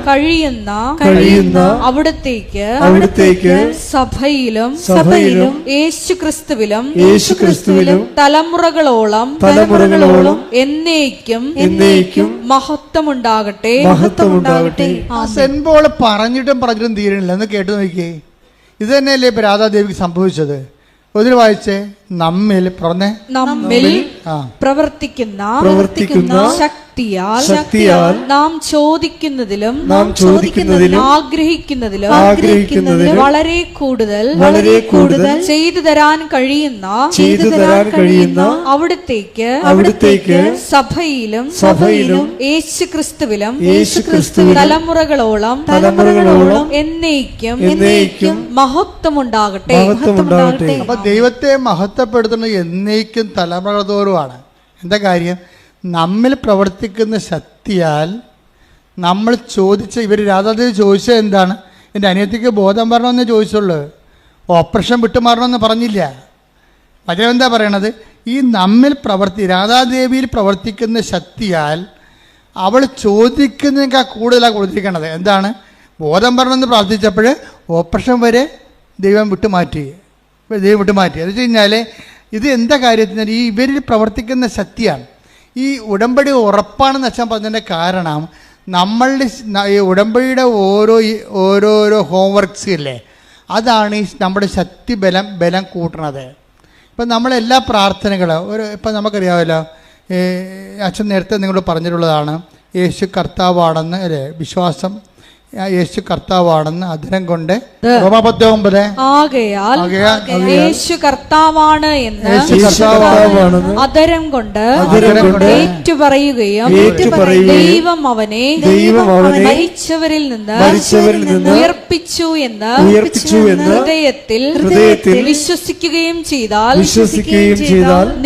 കഴിയുന്ന അവിടത്തേക്ക് സഭയിലും യേശുക്രിസ്തുവിലും തലമുറകളോളം എന്നേക്കും മഹത്വമുണ്ടാകട്ടെ. സെന്റ് പോൾ പറഞ്ഞിട്ടും തീരണില്ല. എന്ന് കേട്ടു നോക്കിയേ. ഇത് തന്നെയല്ലേ ഇപ്പൊ രാധാദേവിക്ക് സംഭവിച്ചത്. ഒന്നിന് വായിച്ചേ, നമ്മിൽ പ്രവർത്തിക്കുന്ന ശക്തിയാൽ നാം ചോദിക്കുന്നതിലും ആഗ്രഹിക്കുന്നതിലും വളരെ കൂടുതൽ ചെയ്തു തരാൻ കഴിയുന്ന അവിടത്തേക്ക് സഭയിലും യേശുക്രിസ്തുവിലും തലമുറകളോളം എന്നേക്കും മഹത്വമുണ്ടാകട്ടെ. അപ്പൊ ദൈവത്തെ മഹത്വപ്പെടുത്തുന്നത് എന്നേക്കും തലമുറ തോറുമാണ്. എന്താ കാര്യം? നമ്മിൽ പ്രവർത്തിക്കുന്ന ശക്തിയാൽ നമ്മൾ ഇവർ രാധാദേവി ചോദിച്ചത് എന്താണ്? എൻ്റെ അനിയത്തിക്ക് ബോധം വരണമെന്നേ ചോദിച്ചുള്ളൂ, ഓപ്പറേഷൻ വിട്ടുമാറണമെന്ന് പറഞ്ഞില്ല. വചനം എന്താ പറയണത്? ഈ രാധാദേവിയിൽ പ്രവർത്തിക്കുന്ന ശക്തിയാൽ അവൾ ചോദിക്കുന്നതിനേക്കാൾ കൂടുതലാണ് കൊടുത്തിരിക്കണത്. എന്താണ്? ബോധം വരണമെന്ന് പ്രാർത്ഥിച്ചപ്പോൾ ഓപ്പറേഷൻ വരെ ദൈവം വിട്ടുമാറ്റി. അത് വെച്ച് കഴിഞ്ഞാൽ ഇത് എന്താ കാര്യത്തിന്? ഈ ഇവരിൽ പ്രവർത്തിക്കുന്ന ശക്തിയാണ്. ഈ ഉടമ്പടി ഉറപ്പാണെന്ന് അച്ഛൻ പറഞ്ഞതിൻ്റെ കാരണം നമ്മളുടെ ഈ ഉടമ്പടിയുടെ ഓരോരോ ഹോംവർക്ക്സ് ഇല്ലേ, അതാണ് ഈ നമ്മുടെ ശക്തി ബലം കൂട്ടണത്. ഇപ്പം നമ്മളെല്ലാ പ്രാർത്ഥനകളും ഇപ്പം നമുക്കറിയാമല്ലോ, അച്ഛൻ നേരത്തെ നിങ്ങൾ പറഞ്ഞിട്ടുള്ളതാണ് യേശു കർത്താവാണെന്ന് അല്ലേ വിശ്വാസം. യേശു കർത്താവാണെന്ന് അധരം കൊണ്ട് റോമാ 10:9 ആകയാൽ യേശു കർത്താവാണ് എന്ന് യേശു കർത്താവാണെന്ന് അധരം കൊണ്ട് ഏറ്റുപറയുകയും ദൈവം അവനെ മരിച്ചവരിൽ നിന്ന് ഉയർപ്പിച്ചു എന്ന് ഹൃദയത്തിൽ വിശ്വസിക്കുകയും ചെയ്താൽ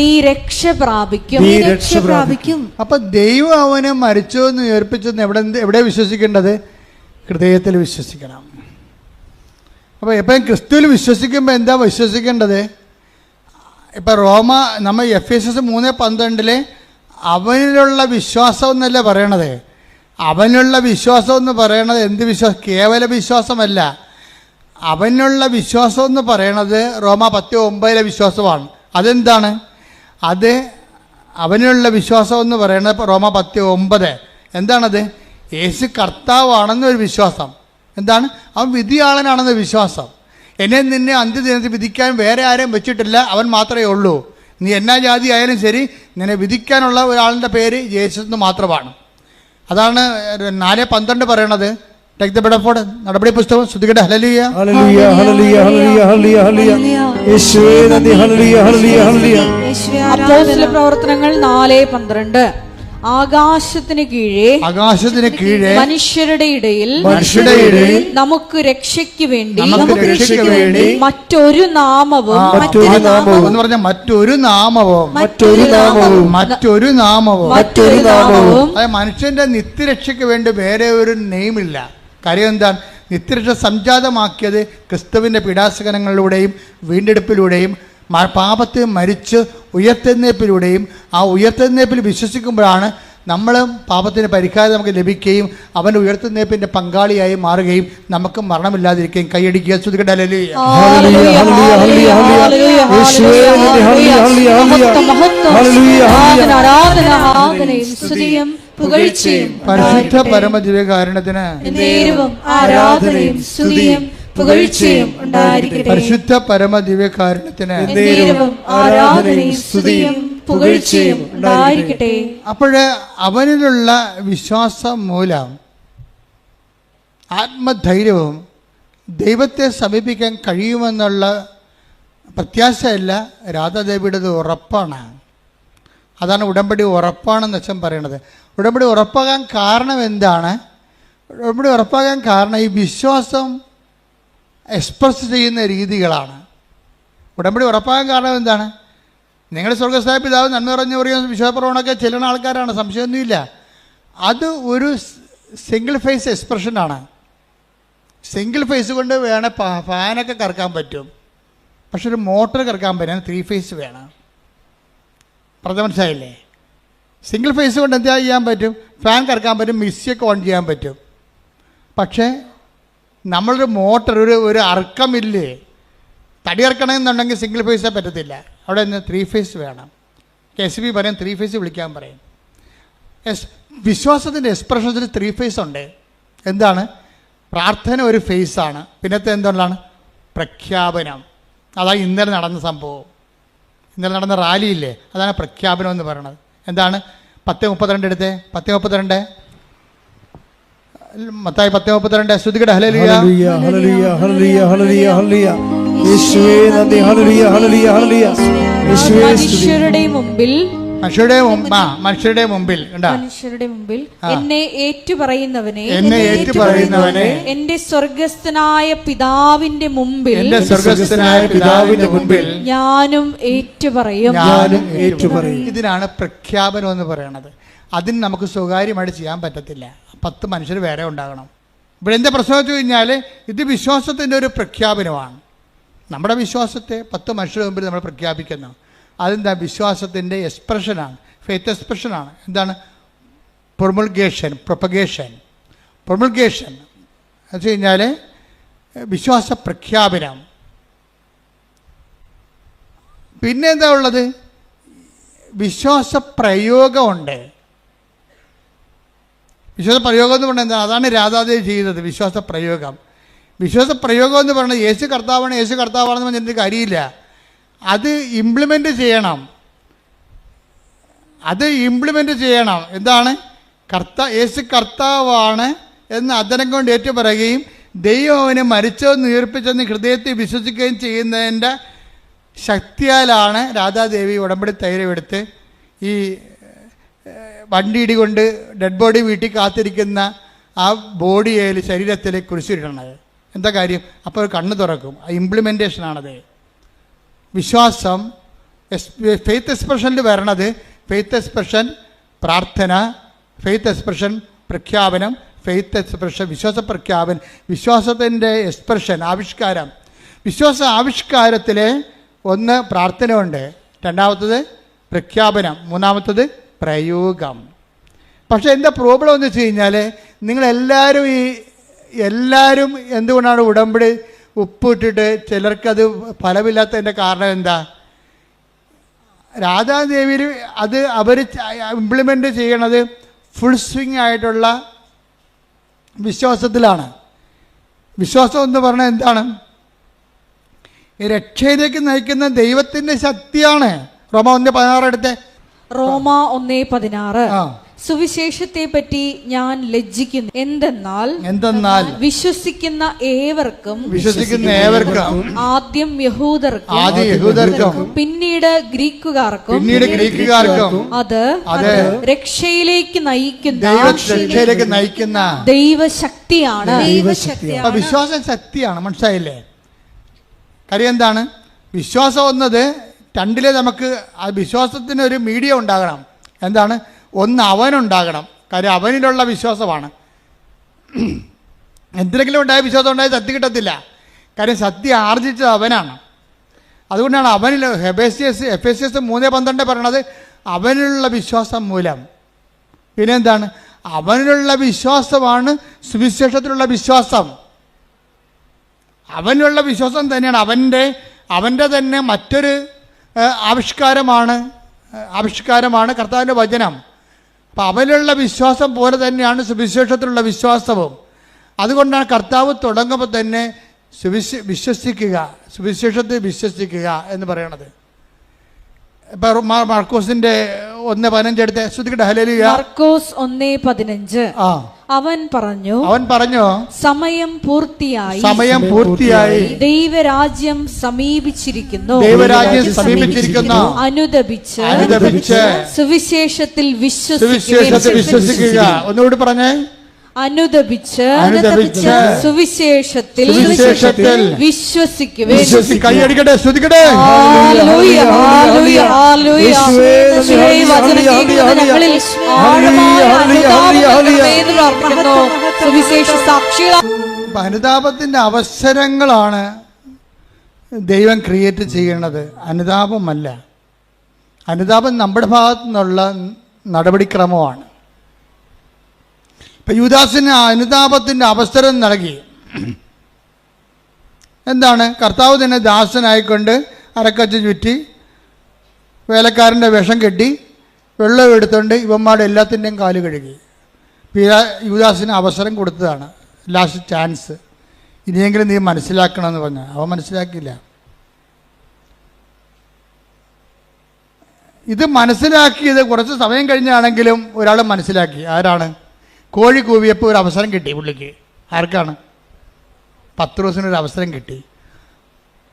നീ രക്ഷ പ്രാപിക്കും. അപ്പൊ ദൈവം അവനെ മരിച്ചു എന്ന് ഉയർപ്പിച്ചെന്ന് എവിടെ വിശ്വസിക്കേണ്ടത്? ഹൃദയത്തിൽ വിശ്വസിക്കണം. അപ്പോൾ എപ്പോഴും ക്രിസ്തുവിൽ വിശ്വസിക്കുമ്പോൾ എന്താ വിശ്വസിക്കേണ്ടത്? ഇപ്പം നമ്മൾ Ephesians 3:12 അവനിലുള്ള വിശ്വാസം എന്നല്ല പറയണത്. അവനുള്ള വിശ്വാസം എന്ന് പറയണത് എന്ത് വിശ്വാസം? കേവല വിശ്വാസമല്ല. അവനുള്ള വിശ്വാസം എന്ന് പറയണത് റോമ 10:9 വിശ്വാസമാണ്. അതെന്താണ്? അത് അവനുള്ള വിശ്വാസം എന്ന് പറയുന്നത് റോമ 10:9 എന്താണത്? യേശു കർത്താവാണെന്നൊരു വിശ്വാസം. എന്താണ്? അവൻ വിധിയാളനാണെന്ന വിശ്വാസം. എന്നെ നിന്നെ അന്ത്യദിനത്തിൽ വിധിക്കാൻ വേറെ ആരെയും വെച്ചിട്ടില്ല, അവൻ മാത്രമേ ഉള്ളൂ. നീ എന്നാ ജാതി ആയാലും ശരി, നിന്നെ വിധിക്കാനുള്ള ഒരാളുടെ പേര് യേശു എന്ന് മാത്രമാണ്. അതാണ് 4:12 പറയണത്. Take the bread of God, നടപടി പുസ്തകം ശ്രദ്ധിക്കട്ടെ. ഹല്ലേലൂയ ഹല്ലേലൂയ ഹല്ലേലൂയ ഹല്ലേലൂയ ഹല്ലേലൂയ ഹല്ലേലൂയ യേശുവേ നന്ദി. ഹല്ലേലൂയ ഹല്ലേലൂയ ഹല്ലേലൂയ. അപ്പോസ്തല പ്രവർത്തനങ്ങൾ 4:12 ആകാശത്തിന് കീഴേ മനുഷ്യരുടെ ഇടയിൽ നമുക്ക് രക്ഷയ്ക്ക് വേണ്ടി മറ്റൊരു നാമവും എന്ന് പറഞ്ഞാൽ മറ്റൊരു നാമവും മനുഷ്യന്റെ നിത്യരക്ഷയ്ക്ക് വേണ്ടി വേറെ ഒരു നെയിമില്ല. കാര്യം എന്താണ്? നിത്യരക്ഷ സംജാതമാക്കിയത് ക്രിസ്തുവിന്റെ പീഡാസകനങ്ങളിലൂടെയും വീണ്ടെടുപ്പിലൂടെയും പാപത്തെ മരിച്ച് ഉയർത്തെഴുന്നേൽപ്പിലൂടെയും ആ ഉയർത്തെഴുന്നേൽപ്പിൽ വിശ്വസിക്കുമ്പോഴാണ് നമ്മൾ പാപത്തിന് പരിഹാരം നമുക്ക് ലഭിക്കുകയും അവൻ്റെ ഉയർത്തെഴുന്നേൽപ്പിൻ്റെ പങ്കാളിയായി മാറുകയും നമുക്ക് മരണമില്ലാതിരിക്കുകയും കൈയടിക്കുക. ശ്രദ്ധിക്കട്ടെ. പരിശുദ്ധ പരമദിവ്യകാരുണ്യത്തിന് പരിശുദ്ധ പരമദിവ്യകാരുണ്യത്തിന് അപ്പോഴ് അവനിലുള്ള വിശ്വാസം മൂലം ആത്മധൈര്യവും ദൈവത്തെ സമീപിക്കാൻ കഴിയുമെന്നുള്ള പ്രത്യാശയല്ല, രാധാദേവിയുടേത് ഉറപ്പാണ്. അതാണ് ഉടമ്പടി ഉറപ്പാണെന്ന് അച്ഛൻ പറയണത്. ഉടമ്പടി ഉറപ്പാകാൻ കാരണം എന്താണ്? ഉടമ്പടി ഉറപ്പാകാൻ കാരണം ഈ വിശ്വാസം എക്സ്പ്രസ് ചെയ്യുന്ന രീതികളാണ്. ഉടമ്പടി ഉറപ്പാകാൻ കാരണം എന്താണ്? നിങ്ങളുടെ സ്വർഗസ്ഥനായ പിതാവ് നന്മ പറഞ്ഞു പറയുന്ന വിശ്വാസപ്രവണമൊക്കെ ചെല്ലുന്ന ആൾക്കാരാണ്, സംശയമൊന്നുമില്ല. അത് ഒരു സിംഗിൾ ഫേസ് എക്സ്പ്രഷനാണ്. സിംഗിൾ ഫേസ് കൊണ്ട് വേണേൽ ഫാനൊക്കെ കറക്കാൻ പറ്റും, പക്ഷെ ഒരു മോട്ടർ കറക്കാൻ പറ്റാൻ 3 ഫേസ് വേണം. പറഞ്ഞ മനസ്സിലായില്ലേ? സിംഗിൾ ഫേസ് കൊണ്ട് എന്താ ചെയ്യാൻ പറ്റും? ഫാൻ കറക്കാൻ പറ്റും, മിക്സിയൊക്കെ ഓൺ ചെയ്യാൻ പറ്റും. പക്ഷേ നമ്മളൊരു മോട്ടർ, ഒരു അർക്കമില്ലേ, തടി ഇറക്കണമെന്നുണ്ടെങ്കിൽ സിംഗിൾ ഫേസേ പറ്റത്തില്ല. അവിടെ നിന്ന് 3 ഫേസ് വേണം. KCB പറയും 3 ഫേസ് വിളിക്കാൻ പറയും. വിശ്വാസത്തിൻ്റെ എക്സ്പ്രഷൻസിൽ 3 ഫേസ് ഉണ്ട്. എന്താണ്? പ്രാർത്ഥന ഒരു ഫേസാണ്. പിന്നത്തെ എന്തുള്ളതാണ്? പ്രഖ്യാപനം. അതാണ് ഇന്നലെ നടന്ന സംഭവം. ഇന്നലെ നടന്ന റാലിയില്ലേ, അതാണ് പ്രഖ്യാപനം എന്ന് പറയുന്നത്. എന്താണ്? 10:32 എടുത്തേ. 10:32 മത്തായി 10:32 ശ്രദ്ധിക്കട്ടെ. ഹല്ലേലൂയ ഹല്ലേലൂയ ഹല്ലേലൂയ ഹല്ലേലൂയ ഹല്ലേലൂയ യേശുവേ നന്ദി. ഹല്ലേലൂയ ഹല്ലേലൂയ ഹല്ലേലൂയ യേശുവേ മനുഷ്യരുടെ മുമ്പിൽ എന്നെ ഏറ്റുപറയുന്നവനെ എന്റെ സ്വർഗസ്ഥനായ പിതാവിന്റെ മുമ്പിൽ ഞാനും ഏറ്റുപറയും. ഇതിനാണ് പ്രഖ്യാപനം എന്ന് പറയുന്നത്. അതിന് നമുക്ക് സ്വകാര്യമായിട്ട് ചെയ്യാൻ പറ്റത്തില്ല. 10 മനുഷ്യർ വേറെ ഉണ്ടാകണം. ഇവിടെ എന്താ പ്രശ്നം വെച്ച് കഴിഞ്ഞാൽ ഇത് വിശ്വാസത്തിൻ്റെ ഒരു പ്രഖ്യാപനമാണ്. നമ്മുടെ വിശ്വാസത്തെ 10 മനുഷ്യരുടെ മുമ്പിൽ നമ്മൾ പ്രഖ്യാപിക്കുന്നു. അതെന്താ? വിശ്വാസത്തിൻ്റെ എക്സ്പ്രഷനാണ്, ഫെയ്ത്ത് എക്സ്പ്രഷനാണ്. എന്താണ്? പ്രൊമൾഗേഷൻ എന്ന് വെച്ച് കഴിഞ്ഞാൽ വിശ്വാസ പ്രഖ്യാപനം. പിന്നെ എന്താ ഉള്ളത്? വിശ്വാസ പ്രയോഗമുണ്ട്. വിശ്വാസ പ്രയോഗം എന്ന് പറഞ്ഞാൽ എന്താ? അതാണ് രാധാദേവി ചെയ്തത്. വിശ്വാസ പ്രയോഗം എന്ന് പറയുന്നത് യേശു കർത്താവാണെന്ന് പറഞ്ഞിട്ട് കാര്യമില്ല. അത് ഇംപ്ലിമെൻ്റ് ചെയ്യണം. എന്താണ്? യേശു കർത്താവാണ് എന്ന് അധരം കൊണ്ട് ഏറ്റുപറയുകയും ദൈവം അവനെ മരിച്ചതെന്ന് ഉയർപ്പിച്ചെന്ന് ഹൃദയത്തിൽ വിശ്വസിക്കുകയും ചെയ്യുന്നതിൻ്റെ ശക്തിയാലാണ് രാധാദേവി ഉടമ്പടി തൈലമെടുത്ത് ഈ വണ്ടിയിടി കൊണ്ട് ഡെഡ് ബോഡി വീട്ടിൽ കാത്തിരിക്കുന്ന ആ ബോഡിയിൽ ശരീരത്തിൽ കുരിശിടണത്. എന്താ കാര്യം? അപ്പോൾ കണ്ണ് തുറക്കും. ഇംപ്ലിമെൻറ്റേഷനാണത്. വിശ്വാസം ഫെയ്ത്ത് എക്സ്പ്രഷനിൽ വരണത് ഫെയ്ത്ത് എക്സ്പ്രഷൻ പ്രാർത്ഥന, ഫെയ്ത്ത് എക്സ്പ്രഷൻ പ്രഖ്യാപനം, ഫെയ്ത്ത് എക്സ്പ്രഷൻ വിശ്വാസ പ്രഖ്യാപനം, വിശ്വാസത്തിൻ്റെ എക്സ്പ്രഷൻ ആവിഷ്കാരം. വിശ്വാസ ആവിഷ്കാരത്തിൽ ഒന്ന് പ്രാർത്ഥനയുണ്ട്, രണ്ടാമത്തത് പ്രഖ്യാപനം, മൂന്നാമത്തത് പ്രയോഗം. പക്ഷേ എന്താ പ്രോബ്ലം എന്ന് വെച്ച് കഴിഞ്ഞാൽ എല്ലാവരും എന്തുകൊണ്ടാണ് ഉടമ്പടി ഉപ്പിട്ടിട്ട് ചിലർക്കത് ഫലമില്ലാത്തതിൻ്റെ കാരണം എന്താ? രാധാദേവിയിൽ അത് അവർ ഇംപ്ലിമെൻ്റ് ചെയ്യണത് ഫുൾ സ്വിങ് ആയിട്ടുള്ള വിശ്വാസത്തിലാണ്. വിശ്വാസം എന്ന് പറഞ്ഞാൽ എന്താണ്? രക്ഷയിലേക്ക് നയിക്കുന്ന ദൈവത്തിൻ്റെ ശക്തിയാണ്. റോമ 1:16 എടുത്തേ. റോമ 1:16. സുവിശേഷത്തെ പറ്റി ഞാൻ ലജ്ജിക്കുന്നു. എന്തെന്നാൽ വിശ്വസിക്കുന്ന ഏവർക്കും ആദ്യം യഹൂദർക്കും പിന്നീട് ഗ്രീക്കുകാർക്കും അത് രക്ഷയിലേക്ക് നയിക്കുന്ന ദൈവശക്തിയാണ്. വിശ്വാസം ശക്തിയാണ്. മനസ്സിലായില്ലേ? കാര്യം എന്താണ്? വിശ്വാസം എന്നത് രണ്ടിലെ നമുക്ക് ആ വിശ്വാസത്തിന് ഒരു മീഡിയം ഉണ്ടാകണം. എന്താണ്? ഒന്ന് അവനുണ്ടാകണം. കാര്യം അവനിലുള്ള വിശ്വാസമാണ്. എന്തിനെങ്കിലും ഉണ്ടായ വിശ്വാസം ഉണ്ടായ സത്യം കിട്ടത്തില്ല. കാര്യം സത്യം ആർജിച്ചത് അവനാണ്. അതുകൊണ്ടാണ് അവനിൽ എഫേസ്യസ് 3:12 പറയണത് അവനിലുള്ള വിശ്വാസം മൂലം. പിന്നെന്താണ്? അവനിലുള്ള വിശ്വാസമാണ് സുവിശേഷത്തിലുള്ള വിശ്വാസം. അവനിലുള്ള വിശ്വാസം തന്നെയാണ് അവൻ്റെ തന്നെ മറ്റൊരു ആവിഷ്കാരമാണ് കർത്താവിൻ്റെ വചനം. അപ്പം അവനിലുള്ള വിശ്വാസം പോലെ തന്നെയാണ് സുവിശേഷത്തിലുള്ള വിശ്വാസവും. അതുകൊണ്ടാണ് കർത്താവ് തുടങ്ങുമ്പോൾ തന്നെ സുവിശേഷത്തിൽ വിശ്വസിക്കുക എന്ന് പറയണത്. ഇപ്പം മാർക്കോസിന്റെ 1:15 എടുത്ത് ശ്രുതിക്കട്ടെ. ഹല്ലേലൂയ. മാർക്കോസ് 1:15. അവൻ പറഞ്ഞു സമയം പൂർത്തിയായി ദൈവരാജ്യം സമീപിച്ചിരിക്കുന്നു. അനുദപിച്ച് സുവിശേഷത്തിൽ വിശ്വസിക്കുക. ഒന്നുകൂടി പറഞ്ഞേ. അനുദപിച്ച് സുവിശേഷത്തിൽ വിശ്വസിക്കുവേ. കൈയടിക്കട്ടെ, ശ്രുതിക്കട്ടെ. അനുതാപത്തിന്റെ അവസരങ്ങളാണ് ദൈവം ക്രിയേറ്റ് ചെയ്യണത്, അനുതാപമല്ല. അനുതാപം നമ്മുടെ ഭാഗത്തു നിന്നുള്ള നടപടിക്രമമാണ്. ഇപ്പം യൂദാസിന് അനുതാപത്തിൻ്റെ അവസരം നൽകി. എന്താണ്? കർത്താവ് തന്നെ ദാസനായിക്കൊണ്ട് അരക്കച്ച ചുറ്റി വേലക്കാരൻ്റെ വിഷം കെട്ടി വെള്ളം എടുത്തുകൊണ്ട് ഇവന്മാരുടെ എല്ലാത്തിൻ്റെയും കാല് കഴുകി. യൂദാസിന് അവസരം കൊടുത്തതാണ്, ലാസ്റ്റ് ചാൻസ്. ഇനിയെങ്കിലും നീ മനസ്സിലാക്കണമെന്ന് പറഞ്ഞു. അവൻ മനസ്സിലാക്കിയില്ല. ഇത് മനസ്സിലാക്കിയത് കുറച്ച് സമയം കഴിഞ്ഞാണെങ്കിലും ഒരാൾ മനസ്സിലാക്കി. ആരാണ്? കോഴി കൂവിയപ്പോൾ ഒരു അവസരം കിട്ടി പുള്ളിക്ക്. ആർക്കാണ്? പത്രോസിനൊരു അവസരം കിട്ടി.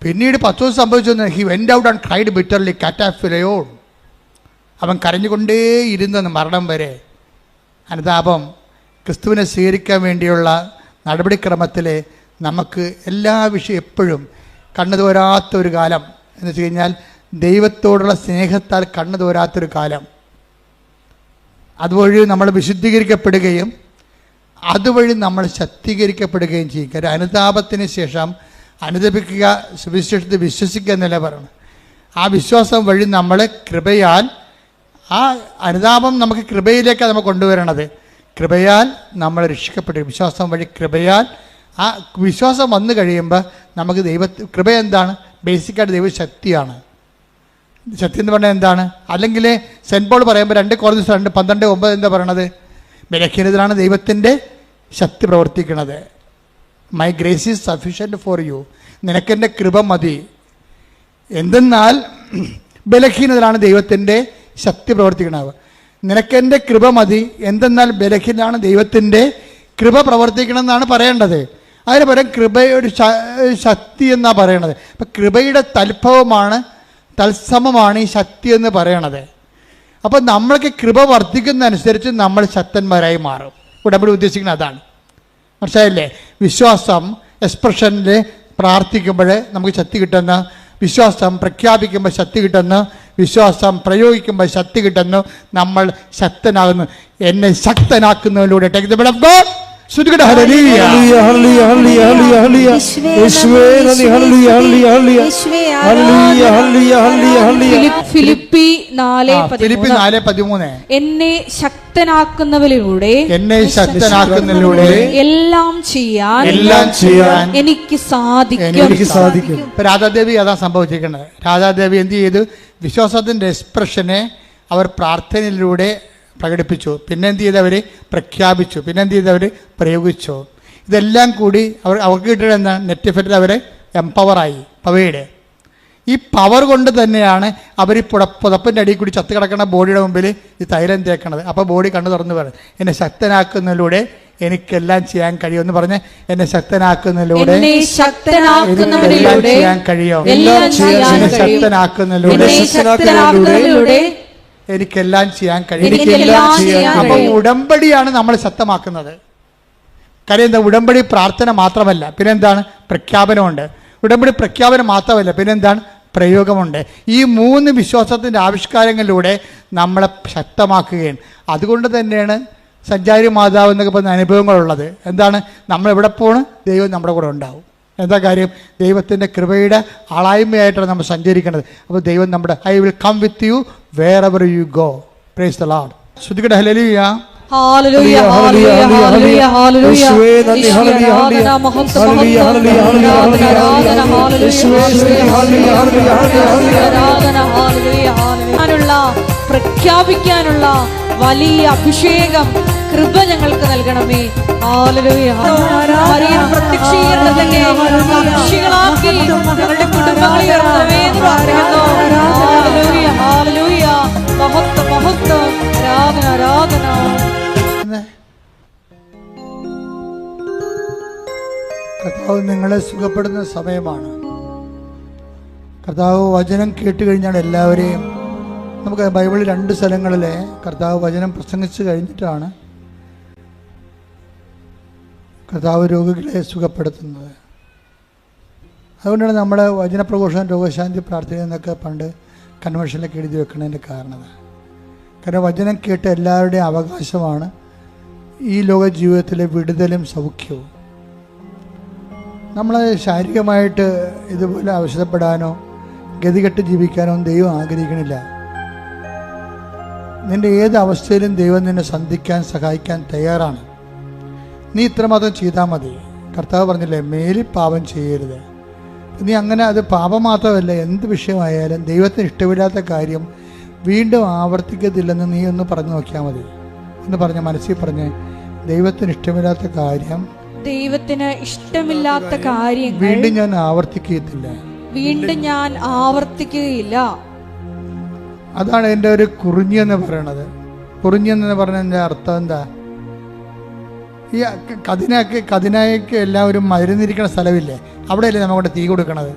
പിന്നീട് പത്രോസ് സംഭവിച്ചെന്ന് he went out and cried bitterly കാറ്റാഫിലയോൺ. അവൻ കരഞ്ഞുകൊണ്ടേയിരുന്നെന്ന് മരണം വരെ. അനുതാപം ക്രിസ്തുവിനെ സ്വീകരിക്കാൻ വേണ്ടിയുള്ള നടപടിക്രമത്തിൽ നമുക്ക് എല്ലാ വിഷയം എപ്പോഴും കണ്ണു തോരാത്തൊരു കാലം എന്ന് വെച്ച് കഴിഞ്ഞാൽ ദൈവത്തോടുള്ള സ്നേഹത്താൽ കണ്ണു തോരാത്തൊരു കാലം. അതുവഴി നമ്മൾ വിശുദ്ധീകരിക്കപ്പെടുകയും അതുവഴി നമ്മൾ ശക്തീകരിക്കപ്പെടുകയും ചെയ്യും. കാര്യം അനുതാപത്തിന് ശേഷം അനുദപിക്കുക, സുവിശേഷത്തിൽ വിശ്വസിക്കുക എന്നല്ല പറയണം. ആ വിശ്വാസം വഴി നമ്മൾ കൃപയാൽ, ആ അനുതാപം നമുക്ക് കൃപയിലേക്ക് നമ്മൾ കൊണ്ടുവരണത്. കൃപയാൽ നമ്മൾ രക്ഷിക്കപ്പെടുക. വിശ്വാസം വഴി കൃപയാൽ ആ വിശ്വാസം വന്നു കഴിയുമ്പോൾ നമുക്ക് കൃപ എന്താണ്? ബേസിക്കായിട്ട് ദൈവശക്തിയാണ്. ശക്തി എന്ന് പറഞ്ഞാൽ എന്താണ്? അല്ലെങ്കിൽ സെൻറ്റ് പോൾ പറയുമ്പോൾ 2 Corinthians 2:12-9 എന്താ പറയണത്? ബലഹീനതയിലാണ് ദൈവത്തിൻ്റെ ശക്തി പ്രവർത്തിക്കുന്നത്. My grace is sufficient for you. നിനക്കെൻ്റെ കൃപ മതി. എന്തെന്നാൽ ബലഹീനതയിലാണ് ദൈവത്തിൻ്റെ ശക്തി പ്രവർത്തിക്കുന്നത്. നിനക്കെൻ്റെ കൃപ മതി. എന്തെന്നാൽ ബലഹീനതയാണ് ദൈവത്തിൻ്റെ കൃപ പ്രവർത്തിക്കണം എന്നാണ് പറയേണ്ടത്. അതിന് പകരം കൃപയുടെ ശക്തി എന്നാണ് പറയണത്. അപ്പം കൃപയുടെ തത്സമമാണ് ഈ ശക്തി എന്ന് പറയണത്. അപ്പം നമ്മൾക്ക് കൃപ വർദ്ധിക്കുന്നതനുസരിച്ച് നമ്മൾ ശക്തന്മാരായി മാറും. ഉടമ്പടി ഉദ്ദേശിക്കുന്നത് അതാണ്. മനസ്സിലായില്ലേ? വിശ്വാസം എക്സ്പ്രഷനിൽ പ്രാർത്ഥിക്കുമ്പോൾ നമുക്ക് ശക്തി കിട്ടുന്ന, വിശ്വാസം പ്രഖ്യാപിക്കുമ്പോൾ ശക്തി കിട്ടുന്നു, വിശ്വാസം പ്രയോഗിക്കുമ്പോൾ ശക്തി കിട്ടുന്നു, നമ്മൾ ശക്തനാകുന്നു. എന്നെ ശക്തനാക്കുന്നതിലൂടെ take the bread of God. ഹല്ലേലൂയ ഹല്ലേലൂയ ഹല്ലേലൂയ ഹല്ലേലൂയ യേശുവേ നന്ദി. ഹല്ലേലൂയ ഹല്ലേലൂയ ഹല്ലേലൂയ ഹല്ലേലൂയ ഹല്ലേലൂയ. ഫിലിപ്പി 4:13 എന്നെ ശക്തനാക്കുന്നവരിലൂടെ എല്ലാം ചെയ്യാൻ എനിക്ക് സാധിക്കും. രാധാദേവി അതാ സംഭവിച്ചിരിക്കുന്നത്. രാധാദേവി എന്ത് ചെയ്തു? വിശ്വാസത്തിന്റെ എക്സ്പ്രഷനെ അവർ പ്രാർത്ഥനയിലൂടെ പ്രകടിപ്പിച്ചു. പിന്നെ എന്ത് ചെയ്തവർ പ്രഖ്യാപിച്ചു. പിന്നെ എന്ത് ചെയ്തവർ പ്രയോഗിച്ചു. ഇതെല്ലാം കൂടി അവർക്ക് കിട്ടിയത് എന്താണ്? നെറ്റ് ഇഫക്റ്റിൽ അവരെ എംപവറായി. പവയുടെ ഈ പവർ കൊണ്ട് തന്നെയാണ് അവർ പുതപ്പിൻ്റെ അടിയിൽ കൂടി ചത്ത് കിടക്കുന്ന ബോഡിയുടെ മുമ്പിൽ ഈ തൈലം തേക്കണത്. അപ്പോൾ ബോഡി കണ്ണു തുറന്ന് പറയും, എന്നെ ശക്തനാക്കുന്നതിലൂടെ എനിക്കെല്ലാം ചെയ്യാൻ കഴിയുമെന്ന് പറഞ്ഞ്, എന്നെ ശക്തനാക്കുന്നതിലൂടെ എനിക്കെല്ലാം ചെയ്യാൻ കഴിയും. എന്നെ ശക്തനാക്കുന്നതിലൂടെ എനിക്കെല്ലാം ചെയ്യാൻ കഴിയും. അപ്പം ഉടമ്പടിയാണ് നമ്മൾ ശക്തമാക്കുന്നത്. കാര്യം എന്താ? ഉടമ്പടി പ്രാർത്ഥന മാത്രമല്ല, പിന്നെന്താണ്? പ്രഖ്യാപനമുണ്ട്. ഉടമ്പടി പ്രഖ്യാപനം മാത്രമല്ല, പിന്നെന്താണ്? പ്രയോഗമുണ്ട്. ഈ 3 വിശ്വാസത്തിൻ്റെ ആവിഷ്കാരങ്ങളിലൂടെ നമ്മളെ ശക്തമാക്കുകയാണ്. അതുകൊണ്ട് തന്നെയാണ് സഞ്ചാരി മാതാവ് എന്നൊക്കെ പറഞ്ഞ അനുഭവങ്ങളുള്ളത്. എന്താണ്? നമ്മളെവിടെ പോണ്? ദൈവം നമ്മുടെ കൂടെ ഉണ്ടാവും. എന്താ കാര്യം? ദൈവത്തിൻ്റെ കൃപയുടെ ആളായ്മയായിട്ടാണ് നമ്മൾ സഞ്ചരിക്കുന്നത്. അപ്പോൾ ദൈവം നമ്മുടെ I will come with you wherever you go. Praise the Lord. ശ്രുതികടെ ഹല്ലേലൂയ ഹല്ലേലൂയ ഹല്ലേലൂയ ഹല്ലേലൂയ ഹല്ലേലൂയ. യേശുവേ നന്ദി. ഹല്ലേലൂയ ഹല്ലേലൂയ ഹല്ലേലൂയ ഹല്ലേലൂയ ഹല്ലേലൂയ ഹല്ലേലൂയ. പ്രഖ്യാപിക്കാനുള്ള വലിയ അഭിഷേകം കൃപ ഞങ്ങൾക്ക് നൽകണമേ. ഹല്ലേലൂയ. മറിയം പ്രത്യക്ഷീകരണത്തിന്റെ സാക്ഷികളാക്കി ഞങ്ങളുടെ കുടുംബങ്ങളെ ഉയർത്തണമേ എന്ന് പ്രാർത്ഥിക്കുന്നു. ഹല്ലേലൂയ ഹല്ലേലൂയ. മഹത്വം മഹത്വം. ആരാധന ആരാധന. കർത്താവ് നിങ്ങളെ സുഖപ്പെടുന്ന സമയമാണ്. കർത്താവ് വചനം കേട്ട് കഴിഞ്ഞാൽ എല്ലാവരെയും, നമുക്ക് ബൈബിളിൽ 2 സ്ഥലങ്ങളിൽ കർത്താവ് വചനം പ്രസംഗിച്ച് കഴിഞ്ഞിട്ടാണ് കർത്താവ് രോഗികളെ സുഖപ്പെടുത്തുന്നത്. അതുകൊണ്ടാണ് നമ്മൾ വചനപ്രഘോഷണം രോഗശാന്തി പ്രാർത്ഥന എന്നൊക്കെ പണ്ട് കൺവെൻഷനിലൊക്കെ എഴുതി വെക്കുന്നതിൻ്റെ കാരണം. കാരണം വചനം കേട്ട് എല്ലാവരുടെയും അവകാശമാണ് ഈ ലോക ജീവിതത്തിലെ വിടുതലും സൗഖ്യവും. നമ്മൾ ശാരീരികമായിട്ട് ഇതുപോലെ ആവശ്യപ്പെടാനോ ഗതികെട്ട് ജീവിക്കാനോ ദൈവം ആഗ്രഹിക്കണില്ല. നിൻ്റെ ഏത് അവസ്ഥയിലും ദൈവം നിന്നെ സന്ധിക്കാൻ സഹായിക്കാൻ തയ്യാറാണ്. നീ ഇത്രമാത്രം ചെയ്താൽ മതി. കർത്താവ് പറഞ്ഞില്ലേ, മേലിൽ പാപം ചെയ്യരുത്. നീ അങ്ങനെ, അത് പാപം മാത്രമല്ല, എന്ത് വിഷയമായാലും ദൈവത്തിന് ഇഷ്ടമില്ലാത്ത കാര്യം വീണ്ടും ആവർത്തിക്കത്തില്ലെന്ന് നീ ഒന്ന് പറഞ്ഞു നോക്കിയാൽ മതി. എന്ന് പറഞ്ഞ മനസ്സിൽ പറഞ്ഞ്, ദൈവത്തിന് ഇഷ്ടമില്ലാത്ത കാര്യം, ദൈവത്തിന് ഇഷ്ടമില്ലാത്ത കാര്യങ്ങൾ വീണ്ടും ഞാൻ ആവർത്തിക്കുകയില്ല. അതാണ് എൻ്റെ ഒരു കുറിഞ്ഞെന്ന് പറയണത്. കുറിഞ്ഞെന്ന് പറഞ്ഞതിൻ്റെ അർത്ഥം എന്താ? ഈ കതിനായ്ക്ക് എല്ലാവരും മരുന്നിരിക്കുന്ന സ്ഥലമില്ലേ, അവിടെയല്ലേ നമ്മളുടെ തീ കൊടുക്കണത്,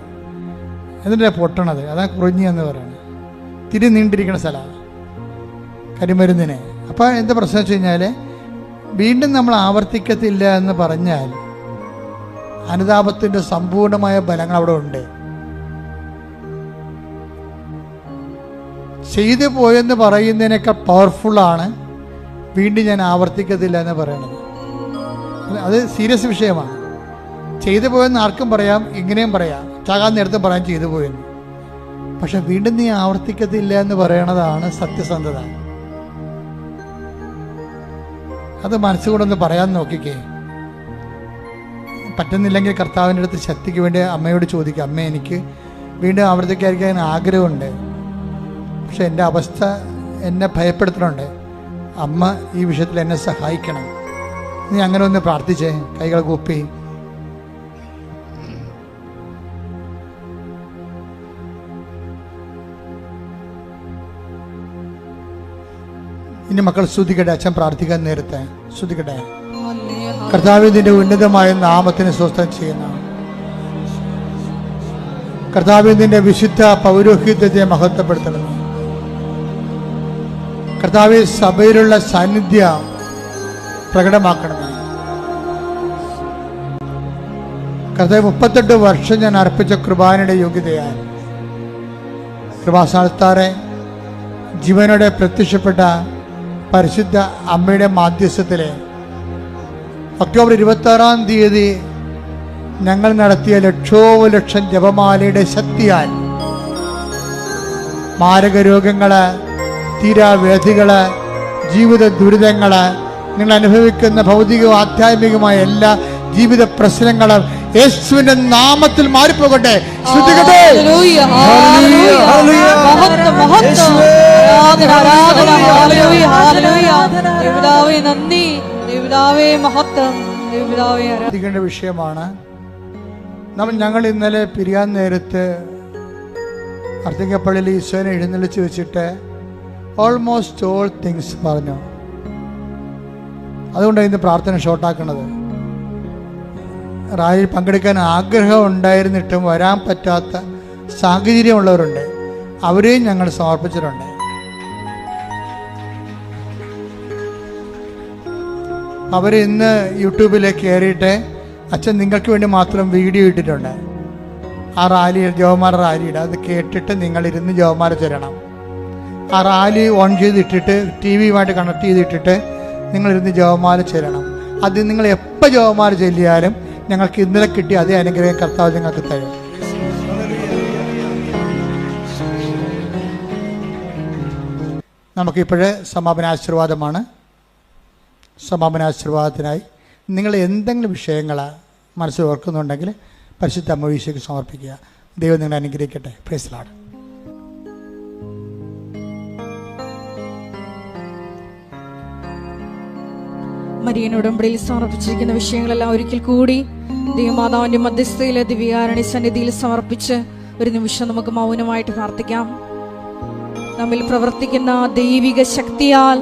എന്നിട്ടാണ് പൊട്ടണത്. അതാണ് കുറിഞ്ഞി എന്ന് പറയുന്നത്. തിരി നീണ്ടിരിക്കുന്ന സ്ഥലമാണ് കരിമരുന്നിനെ. അപ്പോൾ എന്താ പ്രശ്നം വെച്ച് കഴിഞ്ഞാൽ, വീണ്ടും നമ്മൾ ആവർത്തിക്കത്തില്ല എന്ന് പറഞ്ഞാൽ അനുതാപത്തിൻ്റെ സമ്പൂർണമായ ഫലങ്ങൾ അവിടെ ഉണ്ട്. ചെയ്തു പോയെന്ന് പറയുന്നതിനേക്കാൾ പവർഫുള്ളാണ് വീണ്ടും ഞാൻ ആവർത്തിക്കത്തില്ല എന്ന് പറയുന്നത്. അത് സീരിയസ് വിഷയമാണ്. ചെയ്തു പോയെന്ന് ആർക്കും പറയാം, ഇങ്ങനെയും പറയാം, ചാകാൻ നേരത്തെ പറയാൻ ചെയ്തു പോയെന്ന്. പക്ഷെ വീണ്ടും നീ ആവർത്തിക്കത്തില്ല എന്ന് പറയണതാണ് സത്യസന്ധത. അത് മനസ്സുകൊണ്ടൊന്ന് പറയാൻ നോക്കിക്കേ. പറ്റുന്നില്ലെങ്കിൽ കർത്താവിൻ്റെ അടുത്ത് ശക്തിക്ക് വേണ്ടി അമ്മയോട് ചോദിക്കുക, അമ്മ എനിക്ക് വീണ്ടും ആവർത്തിക്കാതിരിക്കാൻ ആഗ്രഹമുണ്ട്, പക്ഷെ എൻ്റെ അവസ്ഥ എന്നെ ഭയപ്പെടുത്തുന്നുണ്ട്, അമ്മ ഈ വിഷയത്തിൽ എന്നെ സഹായിക്കണം. നീ അങ്ങനെ ഒന്ന് പ്രാർത്ഥിച്ചേ, കൈകൾ കൂപ്പി. ഇനി മക്കൾ ശ്രുതിക്കട്ടെ, അച്ഛൻ പ്രാർത്ഥിക്കാൻ നേരത്തെ ശ്രുതിക്കട്ടെ. കർത്താവിന്റെ ഉന്നതമായ നാമത്തിന് സ്വസ്ഥം ചെയ്യുന്ന കർത്താവിന്റെ വിശുദ്ധ പൗരോഹിത്യത്തെ മഹത്വപ്പെടുത്തണം. കർത്താവ് സഭയിലുള്ള സാന്നിധ്യം പ്രകടമാക്കണമേ. കർത്താവ് 38 വർഷം ഞാൻ അർപ്പിച്ച കൃപാനയുടെ യോഗ്യതയാൽ കൃപാസ്ഥാനത്താറെ ജീവനോടെ പ്രത്യക്ഷപ്പെട്ട പരിശുദ്ധ അമ്മയുടെ മാധ്യസ്ഥത്തിലെ ഒക്ടോബർ 26-ാം തീയതി ഞങ്ങൾ നടത്തിയ ലക്ഷോപലക്ഷം ജപമാലയുടെ ശക്തിയാൽ മാരക രോഗങ്ങള്, തീരാവേദികള്, ജീവിത ദുരിതങ്ങള്, നിങ്ങൾ അനുഭവിക്കുന്ന ഭൗതികവും ആധ്യാത്മികമായ എല്ലാ ജീവിത പ്രശ്നങ്ങളും യേശുവിന്റെ നാമത്തിൽ മാറിപ്പോകട്ടെ. ശ്രദ്ധിക്കട്ടെ. വിഷയമാണ്. ഞങ്ങൾ ഇന്നലെ പിരിയാൻ നേരത്ത് അർത്തിങ്കപ്പള്ളിയിൽ ഈശോനെ എഴുന്നള്ളിച്ച് വെച്ചിട്ട് ഓൾമോസ്റ്റ് ഓൾ തിങ്സ് പറഞ്ഞു. അതുകൊണ്ടാണ് ഇന്ന് പ്രാർത്ഥന ഷോർട്ടാക്കുന്നത്. റാലിയിൽ പങ്കെടുക്കാൻ ആഗ്രഹം ഉണ്ടായിരുന്നിട്ടും വരാൻ പറ്റാത്ത സാഹചര്യമുള്ളവരുണ്ട്. അവരെയും ഞങ്ങൾ സമർപ്പിച്ചിട്ടുണ്ട്. അവർ ഇന്ന് യൂട്യൂബിലേക്ക് കയറിയിട്ട് അച്ഛൻ നിങ്ങൾക്ക് വേണ്ടി മാത്രം വീഡിയോ ഇട്ടിട്ടുണ്ട്. ആ റാലിയിൽ ജവമാല റാലിയുടെ അത് കേട്ടിട്ട് നിങ്ങളിരുന്ന് ജവമാല ചൊല്ലണം. ആ റാലി ഓൺ ചെയ്തിട്ടിട്ട് ടി വിയുമായിട്ട് കണക്ട് ചെയ്തിട്ടിട്ട് നിങ്ങളിരുന്ന് ജവമാല ചൊല്ലണം. അത് നിങ്ങൾ എപ്പോൾ ജവമാല ചൊല്ലിയാലും ഞങ്ങൾക്ക് ഇന്നലെ കിട്ടിയ അതേ അനുഗ്രഹം കർത്താവ് ഞങ്ങൾക്ക് തരും. നമുക്കിപ്പോഴേ സമാപനാശീർവാദമാണ്. സമാപനാശീർവാദത്തിനായി നിങ്ങൾ എന്തെങ്കിലും വിഷയങ്ങൾ മനസ്സിൽ ഓർക്കുന്നുണ്ടെങ്കിൽ പരിശുദ്ധ അമ്മ ഈശോയ്ക്ക് സമർപ്പിക്കുക. ദൈവം നിങ്ങളെ അനുഗ്രഹിക്കട്ടെ. Praise the Lord. മരിയൻ ഉടമ്പടിയിൽ സമർപ്പിച്ചിരിക്കുന്ന വിഷയങ്ങളെല്ലാം ഒരിക്കൽ കൂടി ദൈവമാതാവിന്റെ മധ്യസ്ഥയിലെ ദിവ്യകാരുണ്യ സന്നിധിയിൽ സമർപ്പിച്ച് ഒരു നിമിഷം നമുക്ക് മൗനമായിട്ട് പ്രാർത്ഥിക്കാം. നമ്മിൽ പ്രവർത്തിക്കുന്ന ദൈവിക ശക്തിയാൽ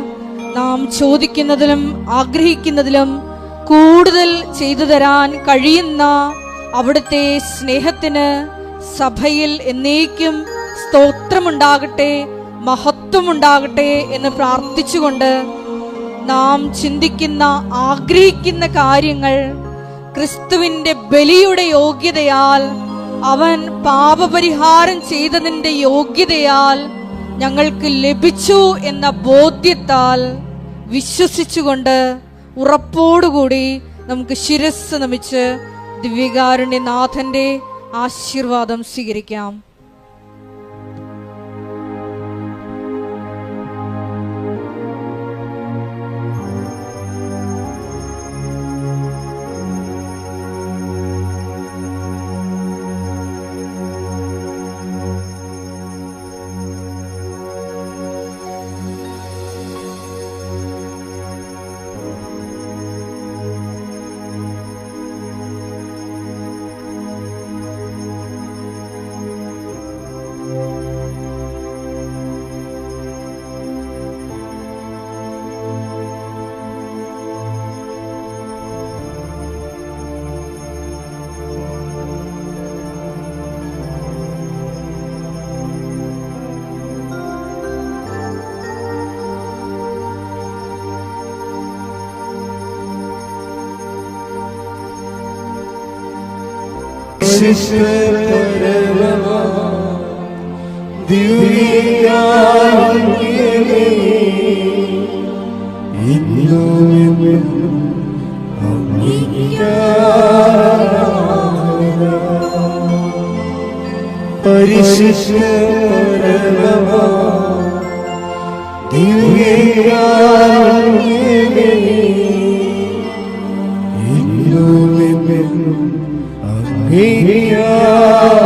നാം ചോദിക്കുന്നതിലും ആഗ്രഹിക്കുന്നതിലും കൂടുതൽ ചെയ്തു തരാൻ കഴിയുന്ന അവിടുത്തെ സ്നേഹത്തിന് സഭയിൽ എന്നേക്കും സ്തോത്രമുണ്ടാകട്ടെ, മഹത്വമുണ്ടാകട്ടെ എന്ന് പ്രാർത്ഥിച്ചുകൊണ്ട് നാം ചിന്തിക്കുന്ന ആഗ്രഹിക്കുന്ന കാര്യങ്ങൾ ക്രിസ്തുവിന്റെ ബലിയുടെ യോഗ്യതയാൽ, അവൻ പാപപരിഹാരം ചെയ്തതിന്റെ യോഗ്യതയാൽ ഞങ്ങൾക്ക് ലഭിച്ചു എന്ന ബോധ്യത്താൽ വിശ്വസിച്ചുകൊണ്ട് ഉറപ്പോടുകൂടി നമുക്ക് ശിരസ്സ് നമിച്ച് ദിവ്യകാരുണ്യനാഥന്റെ ആശീർവാദം സ്വീകരിക്കാം. Yeah.